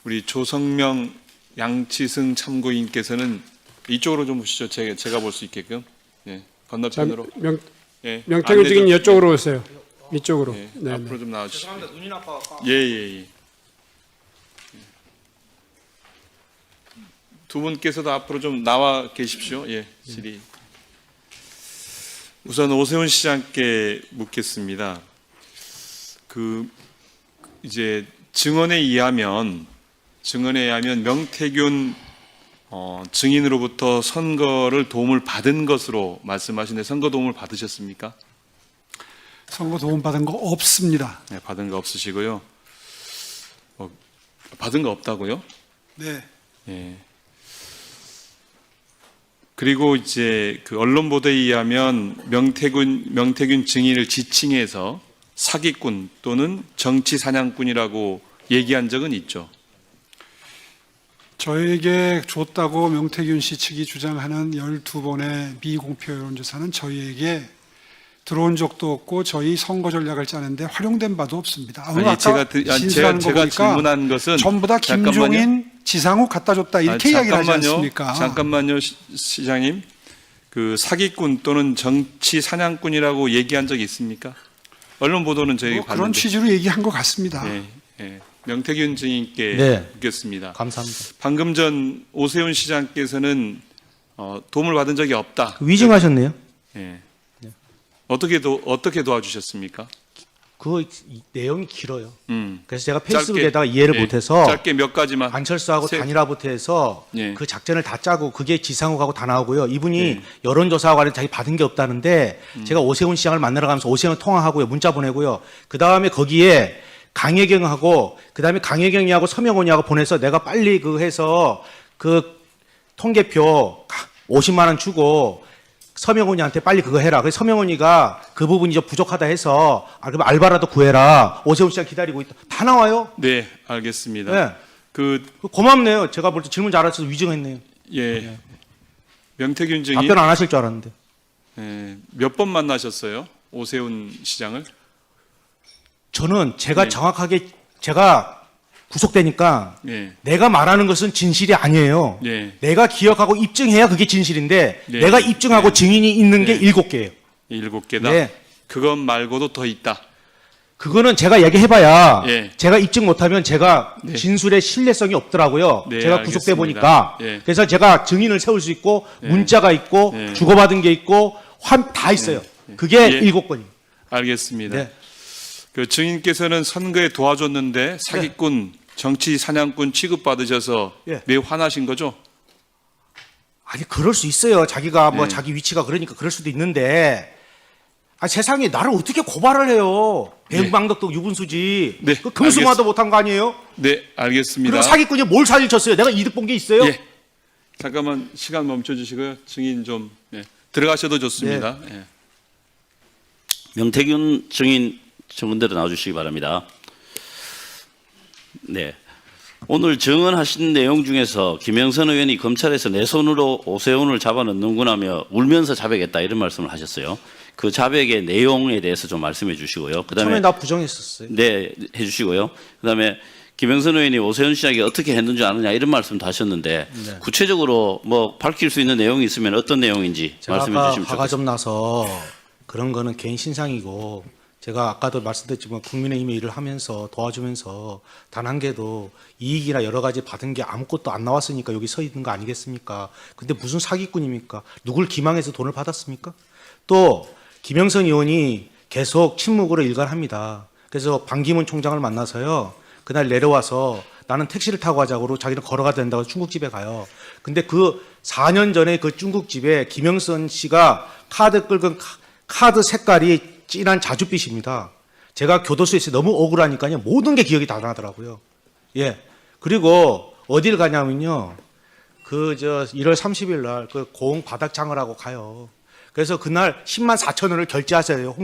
Speaker 7: 우리 조성명 양치승 참고인께서는 이쪽으로 좀 보시죠. 제가 볼 수 있게끔. 예, 건너편으로. 예,
Speaker 3: 명태균
Speaker 7: 안내
Speaker 3: 증인
Speaker 7: 좀-
Speaker 3: 이쪽으로 오세요. 이쪽으로.
Speaker 7: 예,
Speaker 3: 네.
Speaker 7: 앞으로 좀 나와주시죠.
Speaker 1: 눈이 나빠.
Speaker 7: 예. 두 분께서도 앞으로 좀 나와 계십시오. 예, 질의. 우선 오세훈 시장께 묻겠습니다. 그 이제 증언에 의하면 명태균 증인으로부터 선거를 도움을 받은 것으로 말씀하시는데 선거 도움을 받으셨습니까?
Speaker 2: 선거 도움 받은 거 없습니다.
Speaker 7: 네, 받은 거 없으시고요. 받은 거 없다고요?
Speaker 2: 네.
Speaker 7: 예. 그리고 이제 그 언론 보도에 의하면 명태균 증인을 지칭해서 사기꾼 또는 정치 사냥꾼이라고 얘기한 적은 있죠.
Speaker 2: 저에게 줬다고 명태균 씨 측이 주장하는 12번의 미공표 여론조사는 저희에게 들어온 적도 없고 저희 선거 전략을 짜는데 활용된 바도 없습니다.
Speaker 7: 아니,
Speaker 2: 아까 진술하는 거
Speaker 7: 제가
Speaker 2: 보니까
Speaker 7: 질문한 것은
Speaker 2: 전부 다 김종인, 지상욱 갖다 줬다 이렇게 이야기를 하지 않습니까?
Speaker 7: 잠깐만요, 시장님. 그 사기꾼 또는 정치 사냥꾼이라고 얘기한 적이 있습니까? 언론 보도는 저희가
Speaker 2: 뭐 그런
Speaker 7: 봤는데.
Speaker 2: 취지로 얘기한 것 같습니다.
Speaker 7: 예, 예. 명태균 증인께
Speaker 1: 네.
Speaker 7: 묻겠습니다.
Speaker 1: 감사합니다.
Speaker 7: 방금 전 오세훈 시장께서는 도움을 받은 적이 없다.
Speaker 1: 위증하셨네요.
Speaker 7: 예. 어떻게 도와주셨습니까?
Speaker 1: 그 내용이 길어요. 그래서 제가
Speaker 7: 짧게,
Speaker 1: 페이스북에다가 이해를
Speaker 7: 예,
Speaker 1: 못해서
Speaker 7: 짧게 몇 가지만.
Speaker 1: 안철수하고 단일화부터 해서
Speaker 7: 예.
Speaker 1: 그 작전을 다 짜고 그게 지상욱하고 다 나오고요. 이분이
Speaker 7: 예.
Speaker 1: 여론조사와 관련 자기 받은 게 없다는데 제가 오세훈 시장을 만나러 가면서 오세훈 통화하고요. 문자 보내고요. 그 다음에 거기에 강혜경하고 그 다음에 강혜경이하고 서명원이하고 보내서 내가 빨리 그 해서 그 통계표 50만 원 주고 서명훈이한테 빨리 그거 해라. 그래서 서명훈이가 그 부분이 좀 부족하다 해서 그럼 알바라도 구해라. 오세훈 시장 기다리고 있다. 다 나와요.
Speaker 7: 네, 알겠습니다.
Speaker 1: 네.
Speaker 7: 그
Speaker 1: 고맙네요. 제가 볼 때 질문 잘하셔서 위증했네요.
Speaker 7: 예. 명태균 증인
Speaker 1: 답변 안 하실 줄 알았는데.
Speaker 7: 몇 번 만나셨어요? 오세훈 시장을?
Speaker 1: 저는 제가
Speaker 7: 네.
Speaker 1: 정확하게 제가 구속되니까
Speaker 7: 예.
Speaker 1: 내가 말하는 것은 진실이 아니에요.
Speaker 7: 예.
Speaker 1: 내가 기억하고 입증해야 그게 진실인데
Speaker 7: 네.
Speaker 1: 내가 입증하고
Speaker 7: 네.
Speaker 1: 증인이 있는 게
Speaker 7: 네.
Speaker 1: 7개예요.
Speaker 7: 7개다.
Speaker 1: 네.
Speaker 7: 그것 말고도 더 있다.
Speaker 1: 그거는 제가 얘기해봐야
Speaker 7: 예.
Speaker 1: 제가 입증 못하면 제가
Speaker 7: 네.
Speaker 1: 진술의 신뢰성이 없더라고요.
Speaker 7: 네,
Speaker 1: 제가
Speaker 7: 알겠습니다.
Speaker 1: 구속돼 보니까.
Speaker 7: 예.
Speaker 1: 그래서 제가 증인을 세울 수 있고
Speaker 7: 예.
Speaker 1: 문자가 있고
Speaker 7: 예.
Speaker 1: 주고받은 게 있고 다 있어요. 그게
Speaker 7: 예.
Speaker 1: 7건이에요.
Speaker 7: 알겠습니다.
Speaker 1: 네.
Speaker 7: 그 증인께서는 선거에 도와줬는데 사기꾼, 정치 사냥꾼 취급받으셔서
Speaker 1: 예.
Speaker 7: 매우 화나신 거죠?
Speaker 1: 아니 그럴 수 있어요. 자기가 뭐
Speaker 7: 네.
Speaker 1: 자기 위치가 그러니까 그럴 수도 있는데 세상에 나를 어떻게 고발을 해요? 배은망덕도 유분수지.
Speaker 7: 네,
Speaker 1: 그 금수마도 못한 거 아니에요?
Speaker 7: 네, 알겠습니다.
Speaker 1: 그리고 사기꾼이 뭘 사기를 쳤어요? 내가 이득 본 게 있어요?
Speaker 7: 예. 잠깐만 시간 멈춰 주시고요. 증인 좀 들어가셔도 좋습니다. 예.
Speaker 8: 명태균 증인 정문대로 나와주시기 바랍니다. 네. 오늘 증언하신 내용 중에서 김영선 의원이 검찰에서 내 손으로 오세훈을 잡아넣는구나며 울면서 자백했다 이런 말씀을 하셨어요. 그 자백의 내용에 대해서 좀 말씀해 주시고요. 그다음에
Speaker 1: 처음에 나 부정했었어요.
Speaker 8: 네, 해주시고요. 그다음에 김영선 의원이 오세훈 시장이 어떻게 했는지 아느냐 이런 말씀도 하셨는데
Speaker 1: 네.
Speaker 8: 구체적으로 뭐 밝힐 수 있는 내용이 있으면 어떤 내용인지
Speaker 1: 제가
Speaker 8: 말씀해
Speaker 1: 아까
Speaker 8: 주시면
Speaker 1: 화가
Speaker 8: 좋겠습니다.
Speaker 1: 좀 나서 그런 거는 개인 신상이고 제가 아까도 말씀드렸지만 국민의힘의 일을 하면서 도와주면서 단 한 개도 이익이나 여러 가지 받은 게 아무것도 안 나왔으니까 여기 서 있는 거 아니겠습니까? 근데 무슨 사기꾼입니까? 누굴 기망해서 돈을 받았습니까? 또 김영선 의원이 계속 침묵으로 일관합니다. 그래서 반기문 총장을 만나서요. 그날 내려와서 나는 택시를 타고 가자고 자기는 걸어가야 된다고 중국집에 가요. 근데 그 4년 전에 그 중국집에 김영선 씨가 카드 긁은 카드 색깔이 진한 자줏빛입니다. 제가 교도소에서 너무 억울하니까요. 모든 게 기억이 다 나더라고요. 예. 그리고 어딜 가냐면요. 1월 30일 날 그 고흥 바닥장을 하고 가요. 그래서 그날 10만 4천 원을 결제하셔요.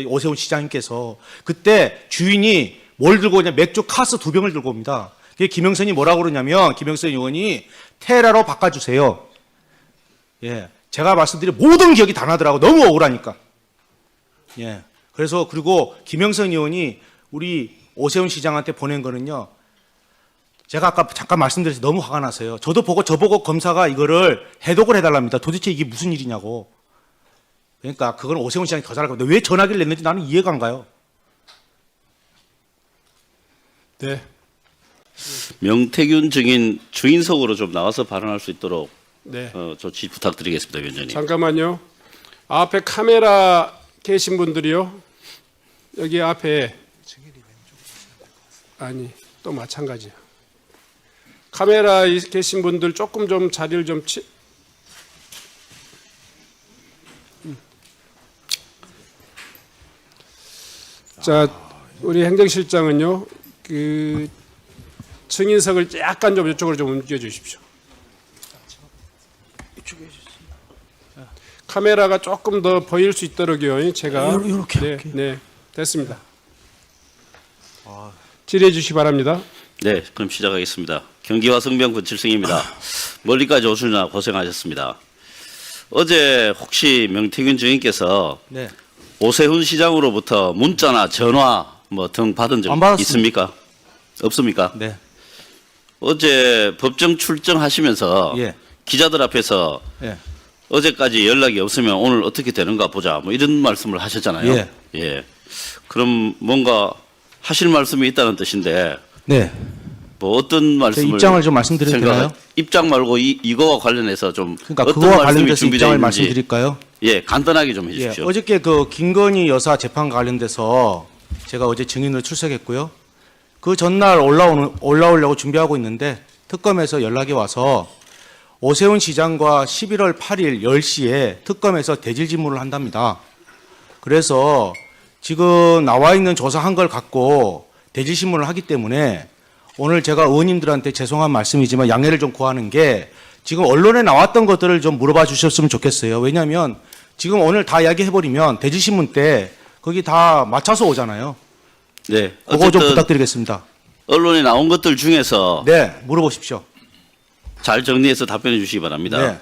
Speaker 1: 오세훈 시장님께서. 그때 주인이 뭘 들고 오냐. 맥주 카스 2병을 들고 옵니다. 그게 김영선이 뭐라고 그러냐면 김영선 의원이 테라로 바꿔주세요. 예. 제가 말씀드린 모든 기억이 다 나더라고. 너무 억울하니까. 예. 그래서 그리고 김영선 의원이 우리 오세훈 시장한테 보낸 거는요. 제가 아까 잠깐 말씀드려서 너무 화가 나서요. 저보고 검사가 이거를 해독을 해달랍니다. 도대체 이게 무슨 일이냐고. 그러니까 그건 오세훈 시장이 더 잘할 겁니다. 왜 전화기를 냈는지 나는 이해가 안 가요.
Speaker 3: 네.
Speaker 8: 명태균 증인 주인석으로 좀 나와서 발언할 수 있도록
Speaker 3: 네.
Speaker 8: 조치 부탁드리겠습니다, 위원장님.
Speaker 3: 잠깐만요. 앞에 카메라 계신 분들이요. 여기 앞에 아니 또 마찬가지야. 카메라에 계신 분들 조금 좀 자리를 좀 자, 우리 행정실장은요. 그 증인석을 약간 좀 이쪽으로 좀 옮겨 주십시오. 카메라가 조금 더 보일 수 있도록요. 제가
Speaker 1: 이렇게
Speaker 3: 네, 네, 됐습니다. 질의해 주시기 바랍니다.
Speaker 8: 네, 그럼 시작하겠습니다. 경기와 성병군 칠성입니다. 멀리까지 오시느라 고생하셨습니다. 어제 혹시 명태균 증인께서
Speaker 1: 네.
Speaker 8: 오세훈 시장으로부터 문자나 전화 뭐 등 받은 적
Speaker 1: 안 받았습니다.
Speaker 8: 있습니까? 없습니까?
Speaker 1: 네.
Speaker 8: 어제 법정 출정하시면서
Speaker 1: 예.
Speaker 8: 기자들 앞에서
Speaker 1: 예.
Speaker 8: 어제까지 연락이 없으면 오늘 어떻게 되는가 보자 뭐 이런 말씀을 하셨잖아요.
Speaker 1: 예.
Speaker 8: 예. 그럼 뭔가 하실 말씀이 있다는 뜻인데
Speaker 1: 네.
Speaker 8: 뭐 어떤
Speaker 1: 제
Speaker 8: 말씀을
Speaker 1: 입장을 좀 말씀드려도
Speaker 8: 생각-
Speaker 1: 되나요?
Speaker 8: 입장 말고 이거와 관련해서 좀
Speaker 1: 그러니까
Speaker 8: 어떤
Speaker 1: 그거와
Speaker 8: 말씀이
Speaker 1: 관련돼서
Speaker 8: 준비되어
Speaker 1: 입장을
Speaker 8: 있는지
Speaker 1: 말씀드릴까요?
Speaker 8: 예, 간단하게 좀
Speaker 1: 예,
Speaker 8: 해주십시오.
Speaker 1: 어저께 그 김건희 여사 재판 관련돼서 제가 어제 증인으로 출석했고요. 그 전날 올라오려고 준비하고 있는데 특검에서 연락이 와서 오세훈 시장과 11월 8일 10시에 특검에서 대질 질문을 한답니다. 그래서 지금 나와 있는 조사한 걸 갖고 대질 신문을 하기 때문에 오늘 제가 의원님들한테 죄송한 말씀이지만 양해를 좀 구하는 게 지금 언론에 나왔던 것들을 좀 물어봐 주셨으면 좋겠어요. 왜냐하면 지금 오늘 다 이야기해버리면 대질신문 때 거기 다 맞춰서 오잖아요.
Speaker 8: 네,
Speaker 1: 그거 좀
Speaker 8: 어쨌든
Speaker 1: 부탁드리겠습니다.
Speaker 8: 언론에 나온 것들 중에서
Speaker 1: 네, 물어보십시오.
Speaker 8: 잘 정리해서 답변해 주시기 바랍니다.
Speaker 1: 네.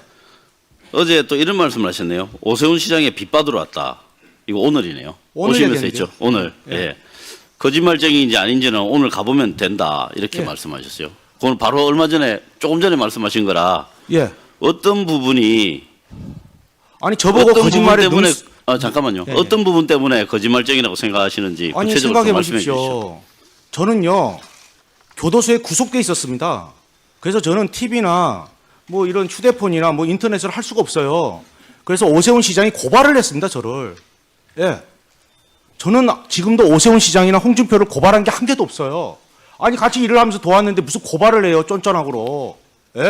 Speaker 8: 어제 또 이런 말씀을 하셨네요. 오세훈 시장에 빚받으러 왔다. 이거 오늘이네요.
Speaker 1: 오늘
Speaker 8: 오시면서
Speaker 1: 얘기했는데요.
Speaker 8: 했죠. 오늘.
Speaker 1: 네.
Speaker 8: 예. 거짓말쟁이인지 아닌지는 오늘 가보면 된다. 이렇게
Speaker 1: 예.
Speaker 8: 말씀하셨어요. 그건 바로 얼마 전에 조금 전에 말씀하신 거라
Speaker 1: 예.
Speaker 8: 어떤 부분이
Speaker 1: 아니 저보고
Speaker 8: 어떤
Speaker 1: 거짓말에
Speaker 8: 부분 때문에
Speaker 1: 눈
Speaker 8: 잠깐만요.
Speaker 1: 예, 예.
Speaker 8: 어떤 부분 때문에 거짓말쟁이라고 생각하시는지
Speaker 1: 아니
Speaker 8: 구체적으로
Speaker 1: 생각해
Speaker 8: 좀 말씀해 주십시오.
Speaker 1: 보십시오. 저는요 교도소에 구속돼 있었습니다. 그래서 저는 TV나 뭐 이런 휴대폰이나 뭐 인터넷을 할 수가 없어요. 그래서 오세훈 시장이 고발을 했습니다. 저를. 예. 저는 지금도 오세훈 시장이나 홍준표를 고발한 게 한 개도 없어요. 아니 같이 일을 하면서 도왔는데 무슨 고발을 해요 쫀쫀하고로. 예?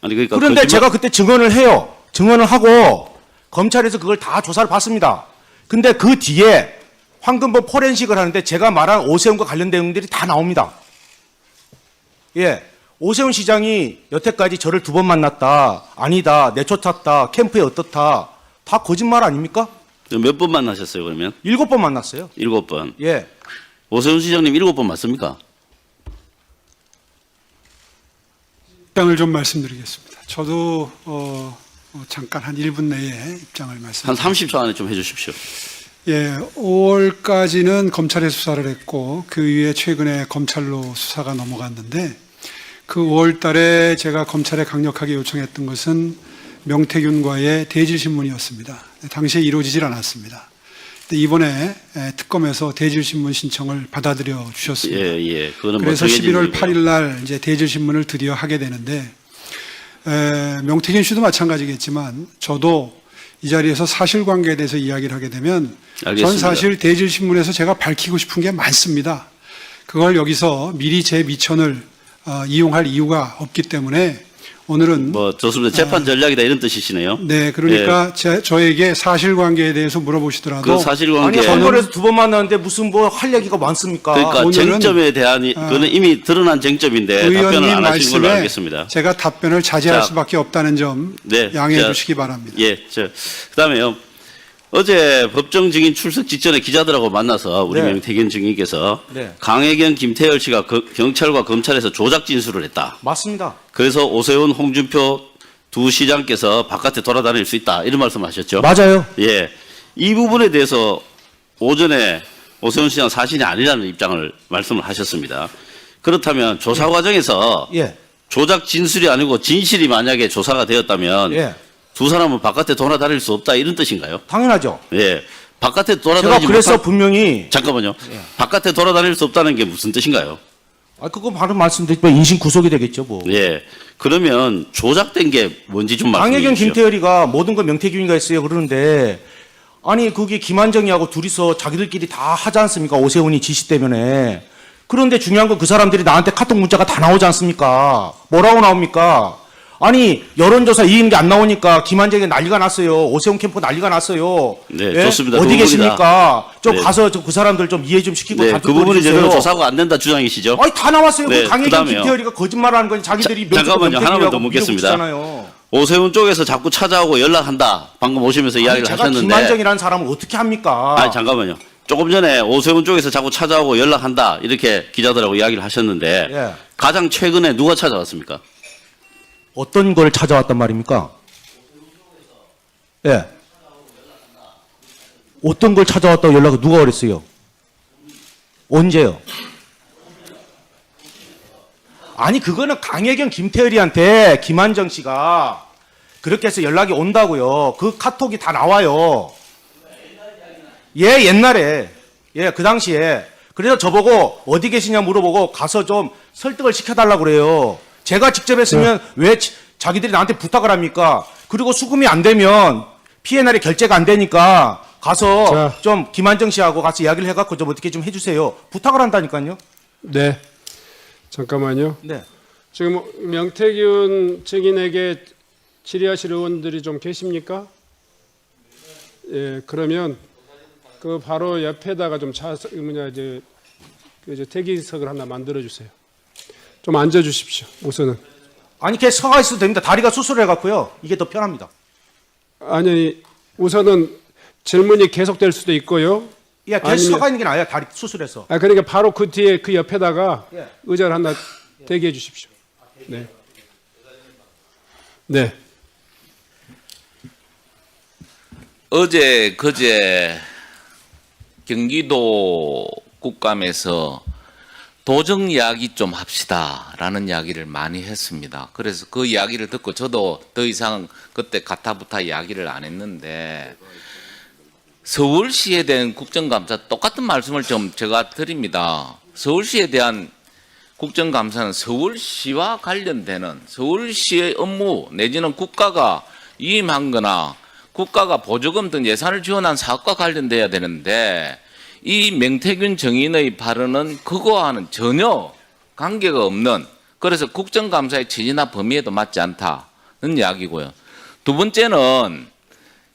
Speaker 8: 아니 그러니까
Speaker 1: 그런데
Speaker 8: 거짓말-
Speaker 1: 제가 그때 증언을 해요. 증언을 하고 검찰에서 그걸 다 조사를 받습니다. 근데 그 뒤에 황금범 포렌식을 하는데 제가 말한 오세훈과 관련된 내용들이 다 나옵니다. 예. 오세훈 시장이 여태까지 저를 2번 만났다. 아니다. 내쫓았다. 캠프에 어떻다. 다 거짓말 아닙니까?
Speaker 8: 몇 번 만나셨어요 그러면?
Speaker 1: 7번 만났어요.
Speaker 8: 7번.
Speaker 1: 예.
Speaker 8: 오세훈 시장님 7번 맞습니까?
Speaker 2: 입장을 좀 말씀드리겠습니다. 저도 잠깐 한 1분 내에 입장을
Speaker 8: 한
Speaker 2: 말씀드립니다.
Speaker 8: 30초 안에 좀 해주십시오.
Speaker 2: 예, 5월까지는 검찰에 수사를 했고 그 이후에 최근에 검찰로 수사가 넘어갔는데 그 5월 달에 제가 검찰에 강력하게 요청했던 것은 명태균과의 대질신문이었습니다. 당시에 이루어지질 않았습니다. 근데 이번에 특검에서 대질신문 신청을 받아들여 주셨습니다.
Speaker 8: 예, 예. 그거는 뭐
Speaker 2: 그래서
Speaker 8: 정해진
Speaker 2: 11월
Speaker 8: 일이고요.
Speaker 2: 8일 날 이제 대질신문을 드디어 하게 되는데 명태균 씨도 마찬가지겠지만 저도 이 자리에서 사실관계에 대해서 이야기를 하게 되면 전
Speaker 8: 알겠습니다.
Speaker 2: 사실 대질신문에서 제가 밝히고 싶은 게 많습니다. 그걸 여기서 미리 제 미천을 이용할 이유가 없기 때문에 오늘은
Speaker 8: 뭐 좋습니다. 재판 전략이다 이런 뜻이시네요.
Speaker 2: 네, 그러니까 저에게 사실관계에 대해서 물어보시더라도
Speaker 8: 그 사실관계
Speaker 1: 아니 선거에서 2번 만났는데 무슨 뭐 할 얘기가 많습니까?
Speaker 8: 그러니까
Speaker 2: 오늘은
Speaker 8: 쟁점에 대한 그거는 이미 드러난 쟁점인데 답변을
Speaker 2: 의원님
Speaker 8: 안 하신 걸로
Speaker 2: 말씀에
Speaker 8: 알겠습니다.
Speaker 2: 제가 답변을 자제할
Speaker 8: 자,
Speaker 2: 수밖에 없다는 점
Speaker 8: 네,
Speaker 2: 양해해
Speaker 8: 자,
Speaker 2: 주시기 바랍니다.
Speaker 8: 예, 그다음에요. 어제 법정 증인 출석 직전에 기자들하고 만나서 우리
Speaker 1: 네.
Speaker 8: 명태균 증인께서
Speaker 1: 네.
Speaker 8: 강혜경, 김태열 씨가 경찰과 검찰에서 조작 진술을 했다.
Speaker 1: 맞습니다.
Speaker 8: 그래서 오세훈, 홍준표 두 시장께서 바깥에 돌아다닐 수 있다 이런 말씀을 하셨죠.
Speaker 1: 맞아요.
Speaker 8: 예, 이 부분에 대해서 오전에 오세훈 시장 사실이 아니라는 입장을 말씀을 하셨습니다. 그렇다면 조사 과정에서
Speaker 1: 예.
Speaker 8: 조작 진술이 아니고 진실이 만약에 조사가 되었다면
Speaker 1: 예.
Speaker 8: 두 사람은 바깥에 돌아다닐 수 없다 이런 뜻인가요?
Speaker 1: 당연하죠.
Speaker 8: 예, 바깥에
Speaker 1: 제가
Speaker 8: 돌아다니지
Speaker 1: 그래서
Speaker 8: 못한
Speaker 1: 분명히
Speaker 8: 잠깐만요. 바깥에 돌아다닐 수 없다는 게 무슨 뜻인가요?
Speaker 1: 그거 바로 말씀드리면 인신 구속이 되겠죠, 뭐.
Speaker 8: 예, 그러면 조작된 게 뭔지 좀 말씀해
Speaker 1: 강혜경,
Speaker 8: 주십시오.
Speaker 1: 김태열이가 모든 걸 명태균이가 했어요. 그러는데 아니 그게 김한정이하고 둘이서 자기들끼리 다 하지 않습니까? 오세훈이 지시 때문에. 그런데 중요한 건 그 사람들이 나한테 카톡 문자가 다 나오지 않습니까? 뭐라고 나옵니까? 아니 여론조사 이긴 게 안 나오니까 김한정이 난리가 났어요. 오세훈 캠프 난리가 났어요.
Speaker 8: 네,
Speaker 1: 예?
Speaker 8: 좋습니다.
Speaker 1: 어디
Speaker 8: 그
Speaker 1: 계십니까? 좀
Speaker 8: 네.
Speaker 1: 가서 그 사람들 좀 이해 좀 시키고
Speaker 8: 네,
Speaker 1: 다
Speaker 8: 그 부분이
Speaker 1: 듣고
Speaker 8: 제대로
Speaker 1: 해주세요.
Speaker 8: 조사가 안 된다 주장이시죠?
Speaker 1: 아니 다 나왔어요.
Speaker 8: 네,
Speaker 1: 그 강혜경,
Speaker 8: 그다음에요.
Speaker 1: 김태열이가 거짓말하는 건 자기들이
Speaker 8: 잠깐만요. 하나만 더 묻겠습니다.
Speaker 1: 묻겠습니다.
Speaker 8: 오세훈 쪽에서 자꾸 찾아오고 연락한다. 방금 오시면서 이야기를
Speaker 1: 제가
Speaker 8: 하셨는데.
Speaker 1: 김한정이라는 사람을 어떻게 합니까?
Speaker 8: 아니 잠깐만요. 조금 전에 오세훈 쪽에서 자꾸 찾아오고 연락한다 이렇게 기자들하고 이야기를 하셨는데
Speaker 1: 예.
Speaker 8: 가장 최근에 누가 찾아왔습니까?
Speaker 1: 어떤 걸 찾아왔단 말입니까? 예. 어떤 걸 찾아왔다고 연락을 누가 그랬어요? 언제요? 아니 그거는 강혜경, 김태열이한테 김한정 씨가 그렇게 해서 연락이 온다고요. 그 카톡이 다 나와요. 예, 옛날에. 예, 그 당시에. 그래서 저보고 어디 계시냐 물어보고 가서 좀 설득을 시켜달라고 그래요. 제가 직접 했으면 왜 자기들이 나한테 부탁을 합니까? 그리고 수금이 안 되면 P&L이 결제가 안 되니까 가서
Speaker 3: 자.
Speaker 1: 좀 김한정 씨하고 같이 이야기를 해갖고 좀 어떻게 좀 해주세요. 부탁을 한다니까요.
Speaker 3: 네. 잠깐만요.
Speaker 1: 네.
Speaker 3: 지금 명태균 증인에게 질의하실 의원들이 좀 계십니까? 예, 그러면 그 바로 옆에다가 좀 대기석을 하나 만들어 주세요. 좀 앉아 주십시오. 우선은.
Speaker 1: 아니, 걔 서가 있어도 됩니다. 다리가 수술해갖고요. 이게 더 편합니다.
Speaker 3: 아니, 우선은 질문이 계속될 수도 있고요.
Speaker 1: 예, 걔
Speaker 3: 아니면-
Speaker 1: 서가 있는 게 나아요. 다리 수술해서.
Speaker 3: 아, 그러니까 바로 그 뒤에 그 옆에다가
Speaker 1: 예.
Speaker 3: 의자를 하나 대기해 주십시오. 네. 네.
Speaker 9: 어제 그제 경기도 국감에서 도정 이야기 좀 합시다라는 이야기를 많이 했습니다. 그래서 그 이야기를 듣고 저도 더 이상 그때 가타부타 이야기를 안 했는데 서울시에 대한 국정감사 똑같은 말씀을 좀 제가 드립니다. 서울시에 대한 국정감사는 서울시와 관련되는 서울시의 업무 내지는 국가가 위임한 거나 국가가 보조금 등 예산을 지원한 사업과 관련돼야 되는데 이 명태균 정인의 발언은 그거와는 전혀 관계가 없는, 그래서 국정감사의 취지나 범위에도 맞지 않다는 이야기고요. 두 번째는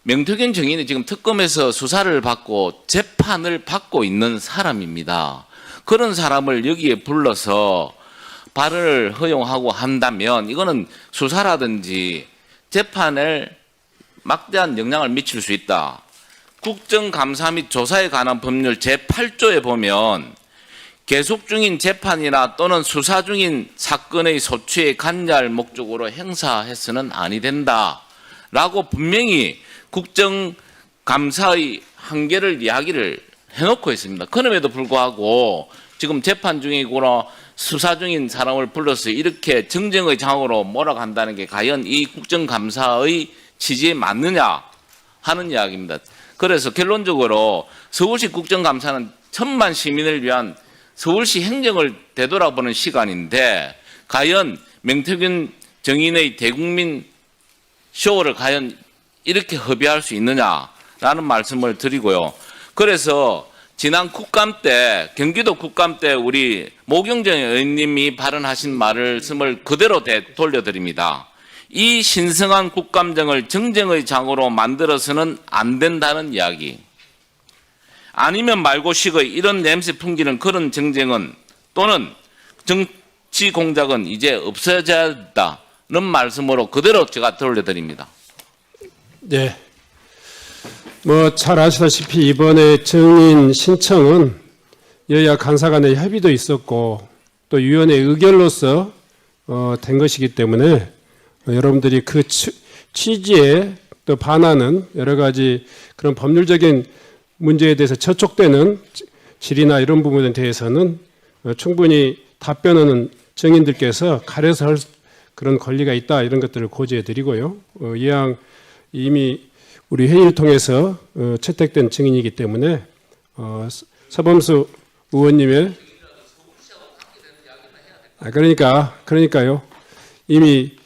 Speaker 9: 명태균 정인이 지금 특검에서 수사를 받고 재판을 받고 있는 사람입니다. 그런 사람을 여기에 불러서 발언을 허용하고 한다면 이거는 수사라든지 재판을 막대한 영향을 미칠 수 있다. 국정감사 및 조사에 관한 법률 제8조에 보면 계속 중인 재판이나 또는 수사 중인 사건의 소추에 관여할 목적으로 행사해서는 아니 된다 라고 분명히 국정감사의 한계를 이야기를 해놓고 있습니다. 그럼에도 불구하고 지금 재판 중이거나 수사 중인 사람을 불러서 이렇게 정쟁의 장으로 몰아간다는 게 과연 이 국정감사의 취지에 맞느냐 하는 이야기입니다. 그래서 결론적으로 서울시 국정감사는 천만 시민을 위한 서울시 행정을 되돌아보는 시간인데 과연 명태균 정인의 대국민 쇼를 과연 이렇게 허비할 수 있느냐라는 말씀을 드리고요. 그래서 지난 국감 때, 경기도 국감 때 우리 모경정 의원님이 발언하신 말씀을 그대로 돌려드립니다. 이 신성한 국감정을 정쟁의 장으로 만들어서는 안 된다는 이야기. 아니면 말고식의 이런 냄새 풍기는 그런 정쟁은 또는 정치 공작은 이제 없어져야 한다는 말씀으로 그대로 제가 돌려드립니다.
Speaker 3: 네. 뭐 잘 아시다시피 이번에 증인 신청은 여야 간사 간의 협의도 있었고 또 위원회 의결로서 된 것이기 때문에 여러분들이 그 취지에 또 반하는 여러 가지 그런 법률적인 문제에 대해서 저촉되는 질의나 이런 부분에 대해서는 충분히 답변하는 증인들께서 가려서 할 그런 권리가 있다 이런 것들을 고지해 드리고요. 이왕 이미 우리 회의를 통해서 채택된 증인이기 때문에 서범수 의원님의 그러니까요. 이미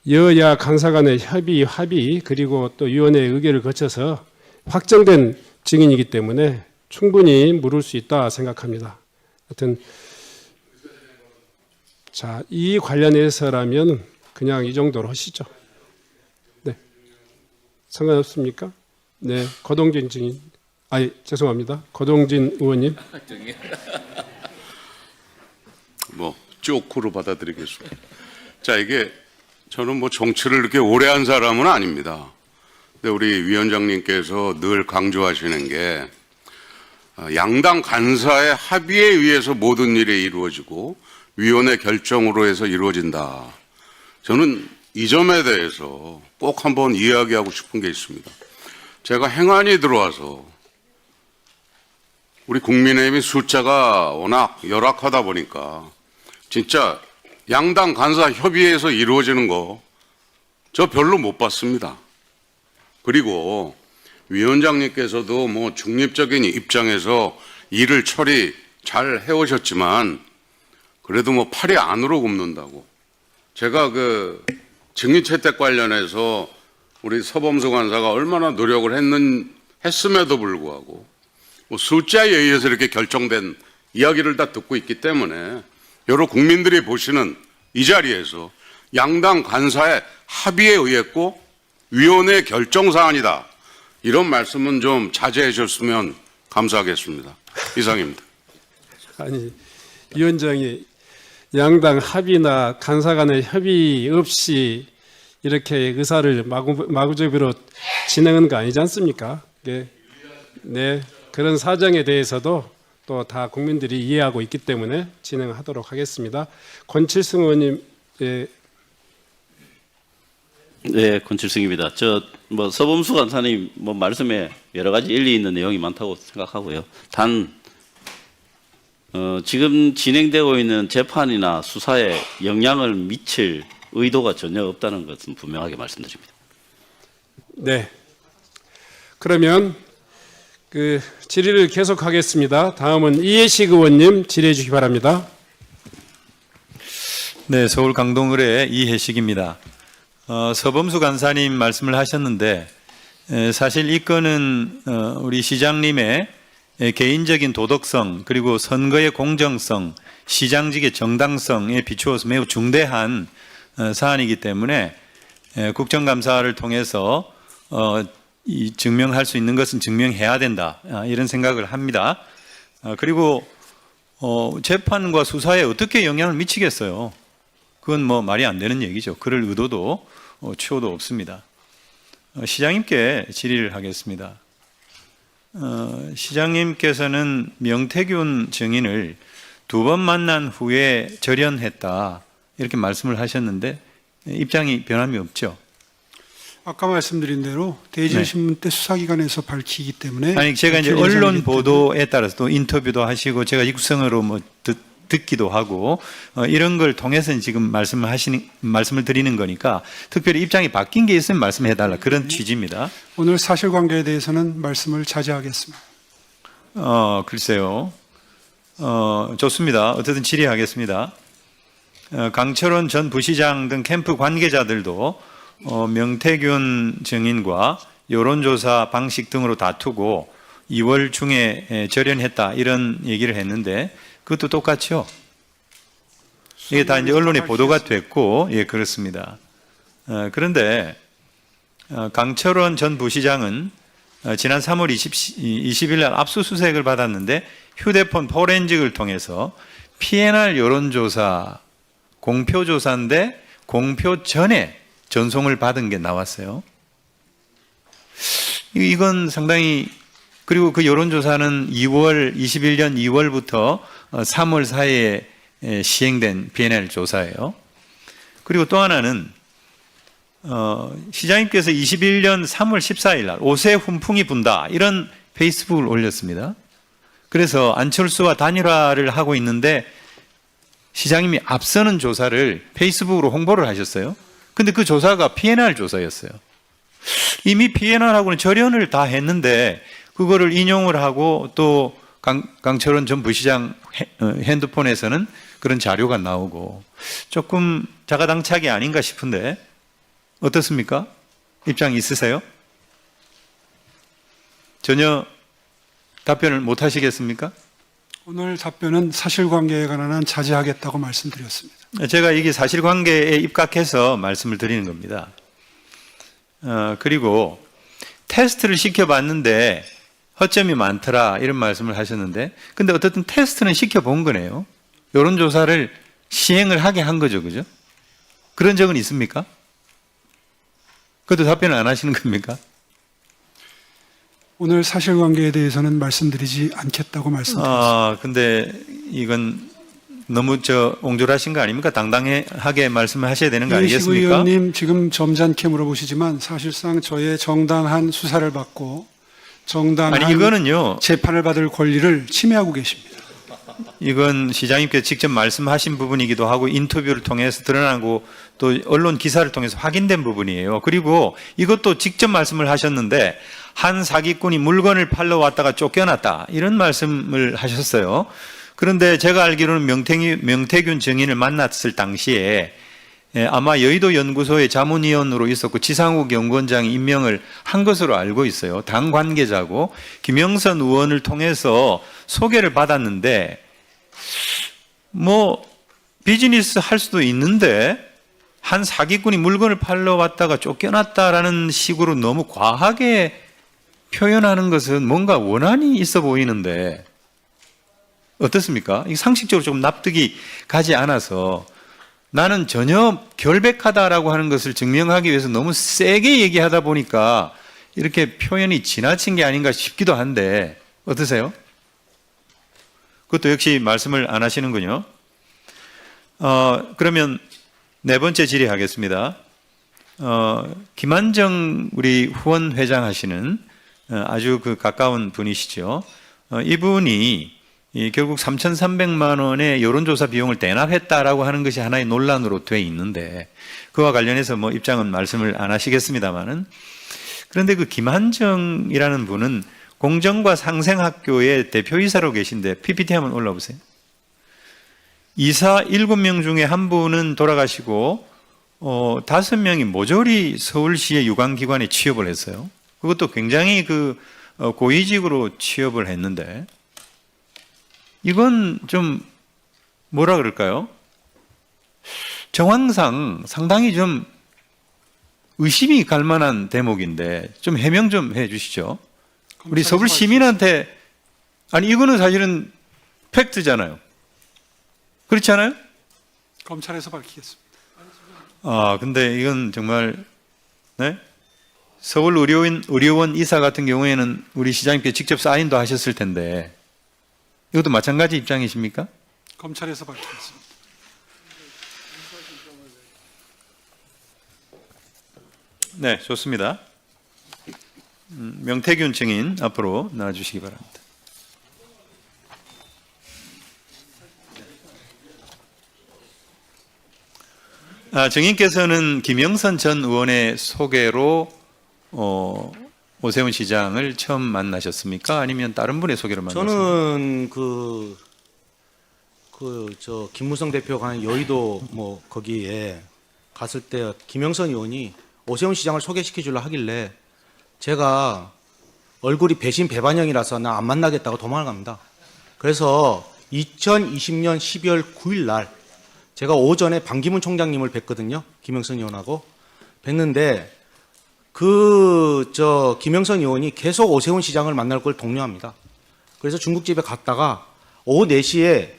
Speaker 3: 여야 간사 간의 합의 그리고 또 위원회 의결을 거쳐서 확정된 증인이기 때문에 충분히 물을 수 있다 생각합니다. 하여튼 자, 이 관련해서라면 그냥 이 정도로 하시죠. 네. 상관없습니까? 네. 거동진 증인. 죄송합니다. 거동진 의원님.
Speaker 10: 쪼크로 받아들이겠습니다. 자, 이게 저는 정치를 이렇게 오래 한 사람은 아닙니다. 근데 우리 위원장님께서 늘 강조하시는 게 양당 간사의 합의에 의해서 모든 일이 이루어지고 위원회 결정으로 해서 이루어진다. 저는 이 점에 대해서 꼭 한번 이야기하고 싶은 게 있습니다. 제가 행안위 들어와서 우리 국민의힘이 숫자가 워낙 열악하다 보니까 진짜 양당 간사 협의해서 이루어지는 거 저 별로 못 봤습니다. 그리고 위원장님께서도 뭐 중립적인 입장에서 일을 처리 잘 해오셨지만 그래도 뭐 팔이 안으로 굽는다고. 제가 그 증인 채택 관련해서 우리 서범수 간사가 얼마나 노력을 했음에도 불구하고 뭐 숫자에 의해서 이렇게 결정된 이야기를 다 듣고 있기 때문에 여러 국민들이 보시는 이 자리에서 양당 간사의 합의에 의했고 위원회 결정 사안이다. 이런 말씀은 좀 자제해 주셨으면 감사하겠습니다. 이상입니다.
Speaker 3: 아니, 위원장이 양당 합의나 간사 간의 협의 없이 이렇게 의사를 마구잡이로 진행한 거 아니지 않습니까? 네, 그런 사정에 대해서도 또 다 국민들이 이해하고 있기 때문에 진행하도록 하겠습니다. 권칠승 의원님,
Speaker 8: 네, 권칠승입니다. 뭐 서범수 간사님 뭐 말씀에 여러 가지 일리 있는 내용이 많다고 생각하고요. 단 지금 진행되고 있는 재판이나 수사에 영향을 미칠 의도가 전혀 없다는 것은 분명하게 말씀드립니다.
Speaker 3: 네. 그러면 그 질의를 계속하겠습니다. 다음은 이해식 의원님 질의해 주시기 바랍니다.
Speaker 11: 네, 서울 강동을의 이해식입니다. 서범수 간사님 말씀을 하셨는데 사실 이 건은 우리 시장님의 개인적인 도덕성 그리고 선거의 공정성, 시장직의 정당성에 비추어서 매우 중대한 사안이기 때문에 국정감사를 통해서 증명할 수 있는 것은 증명해야 된다 이런 생각을 합니다. 그리고 재판과 수사에 어떻게 영향을 미치겠어요? 그건 뭐 말이 안 되는 얘기죠. 그럴 의도도 추호도 없습니다. 시장님께 질의를 하겠습니다. 시장님께서는 명태균 증인을 2번 만난 후에 절연했다 이렇게 말씀을 하셨는데 입장이 변함이 없죠.
Speaker 2: 아까 말씀드린 대로 대질신문 때 수사기관에서 밝히기 때문에
Speaker 11: 아니 제가 이제 언론 보도에 따라서 또 인터뷰도 하시고 제가 육성으로 뭐 듣기도 하고 이런 걸 통해서 지금 말씀을 드리는 거니까 특별히 입장이 바뀐 게 있으면 말씀해달라 그런 취지입니다.
Speaker 2: 오늘 사실관계에 대해서는 말씀을 자제하겠습니다.
Speaker 11: 글쎄요. 좋습니다. 어쨌든 질의하겠습니다. 강철원 전 부시장 등 캠프 관계자들도 명태균 증인과 여론조사 방식 등으로 다투고 2월 중에 절연했다 이런 얘기를 했는데 그것도 똑같죠. 이게 다 이제 언론에 보도가 됐고 예 그렇습니다. 그런데 강철원 전 부시장은 지난 3월 20일 날 압수수색을 받았는데 휴대폰 포렌직을 통해서 PNR 여론조사 공표조사인데 공표 전에 전송을 받은 게 나왔어요. 이건 상당히 그리고 그 여론조사는 21년 2월부터 3월 사이에 시행된 PNL 조사예요. 그리고 또 하나는 시장님께서 21년 3월 14일 날 옷에 훈풍이 분다 이런 페이스북을 올렸습니다. 그래서 안철수와 단일화를 하고 있는데 시장님이 앞서는 조사를 페이스북으로 홍보를 하셨어요. 근데 그 조사가 PNR 조사였어요. 이미 PNR하고는 절연을 다 했는데 그거를 인용을 하고 또 강철원 전 부시장 핸드폰에서는 그런 자료가 나오고 조금 자가당착이 아닌가 싶은데 어떻습니까? 입장 있으세요? 전혀 답변을 못 하시겠습니까?
Speaker 2: 오늘 답변은 사실관계에 관한 한 자제하겠다고 말씀드렸습니다.
Speaker 11: 제가 이게 사실관계에 입각해서 말씀을 드리는 겁니다. 그리고 테스트를 시켜봤는데 허점이 많더라 이런 말씀을 하셨는데 근데 어쨌든 테스트는 시켜본 거네요. 여론조사를 시행을 하게 한 거죠. 그죠? 그런 적은 있습니까? 그것도 답변을 안 하시는 겁니까?
Speaker 2: 오늘 사실관계에 대해서는 말씀드리지 않겠다고 말씀드렸습니다.
Speaker 11: 근데 이건 너무 옹졸하신 거 아닙니까? 당당하게 말씀하셔야 되는 거
Speaker 2: 이해식
Speaker 11: 아니겠습니까?
Speaker 2: 의원님 지금 점잖게 물어보시지만 사실상 저의 정당한 수사를 받고 정당한
Speaker 11: 아니 이거는요.
Speaker 2: 재판을 받을 권리를 침해하고 계십니다.
Speaker 11: 이건 시장님께서 직접 말씀하신 부분이기도 하고 인터뷰를 통해서 드러나고 또 언론 기사를 통해서 확인된 부분이에요. 그리고 이것도 직접 말씀을 하셨는데 한 사기꾼이 물건을 팔러 왔다가 쫓겨났다 이런 말씀을 하셨어요. 그런데 제가 알기로는 명태균 증인을 만났을 당시에 아마 여의도 연구소의 자문위원으로 있었고 지상욱 연구원장이 임명을 한 것으로 알고 있어요. 당 관계자고 김영선 의원을 통해서 소개를 받았는데 뭐 비즈니스 할 수도 있는데 한 사기꾼이 물건을 팔러 왔다가 쫓겨났다라는 식으로 너무 과하게 표현하는 것은 뭔가 원한이 있어 보이는데 어떻습니까? 이 상식적으로 조금 납득이 가지 않아서 나는 전혀 결백하다라고 하는 것을 증명하기 위해서 너무 세게 얘기하다 보니까 이렇게 표현이 지나친 게 아닌가 싶기도 한데 어떠세요? 그것도 역시 말씀을 안 하시는군요. 그러면 네 번째 질의하겠습니다. 김한정 우리 후원 회장 하시는 아주 그 가까운 분이시죠. 이분이 결국 3,300만 원의 여론조사 비용을 대납했다라고 하는 것이 하나의 논란으로 돼 있는데 그와 관련해서 뭐 입장은 말씀을 안 하시겠습니다만은 그런데 그 김한정이라는 분은 공정과 상생학교의 대표이사로 계신데 PPT 한번 올라보세요. 이사 7명 중에 한 분은 돌아가시고 5명이 모조리 서울시의 유관기관에 취업을 했어요. 그것도 굉장히 그 고위직으로 취업을 했는데 이건 좀 뭐라 그럴까요? 정황상 상당히 좀 의심이 갈 만한 대목인데 좀 해명 좀 해 주시죠. 우리 서울 시민한테 아니 이거는 사실은 팩트잖아요. 그렇지 않아요?
Speaker 2: 검찰에서 밝히겠습니다.
Speaker 11: 근데 이건 정말 네? 서울 의료원 이사 같은 경우에는 우리 시장님께 직접 사인도 하셨을 텐데 이것도 마찬가지 입장이십니까?
Speaker 2: 검찰에서 밝히겠습니다.
Speaker 11: 네, 좋습니다. 명태균 증인 앞으로 나와주시기 바랍니다. 증인께서는 김영선 전 의원의 소개로 오세훈 시장을 처음 만나셨습니까? 아니면 다른 분의 소개로 만나셨습니까?
Speaker 1: 저는 김무성 대표가 한 여의도 뭐 거기에 갔을 때 김영선 의원이 오세훈 시장을 소개시켜 주려 하길래 제가 얼굴이 배신 배반형이라서 나 안 만나겠다고 도망을 갑니다. 그래서 2020년 12월 9일 날 제가 오전에 반기문 총장님을 뵀거든요. 김영선 의원하고 뵀는데 김영선 의원이 계속 오세훈 시장을 만날 걸 독려합니다. 그래서 중국집에 갔다가 오후 4시에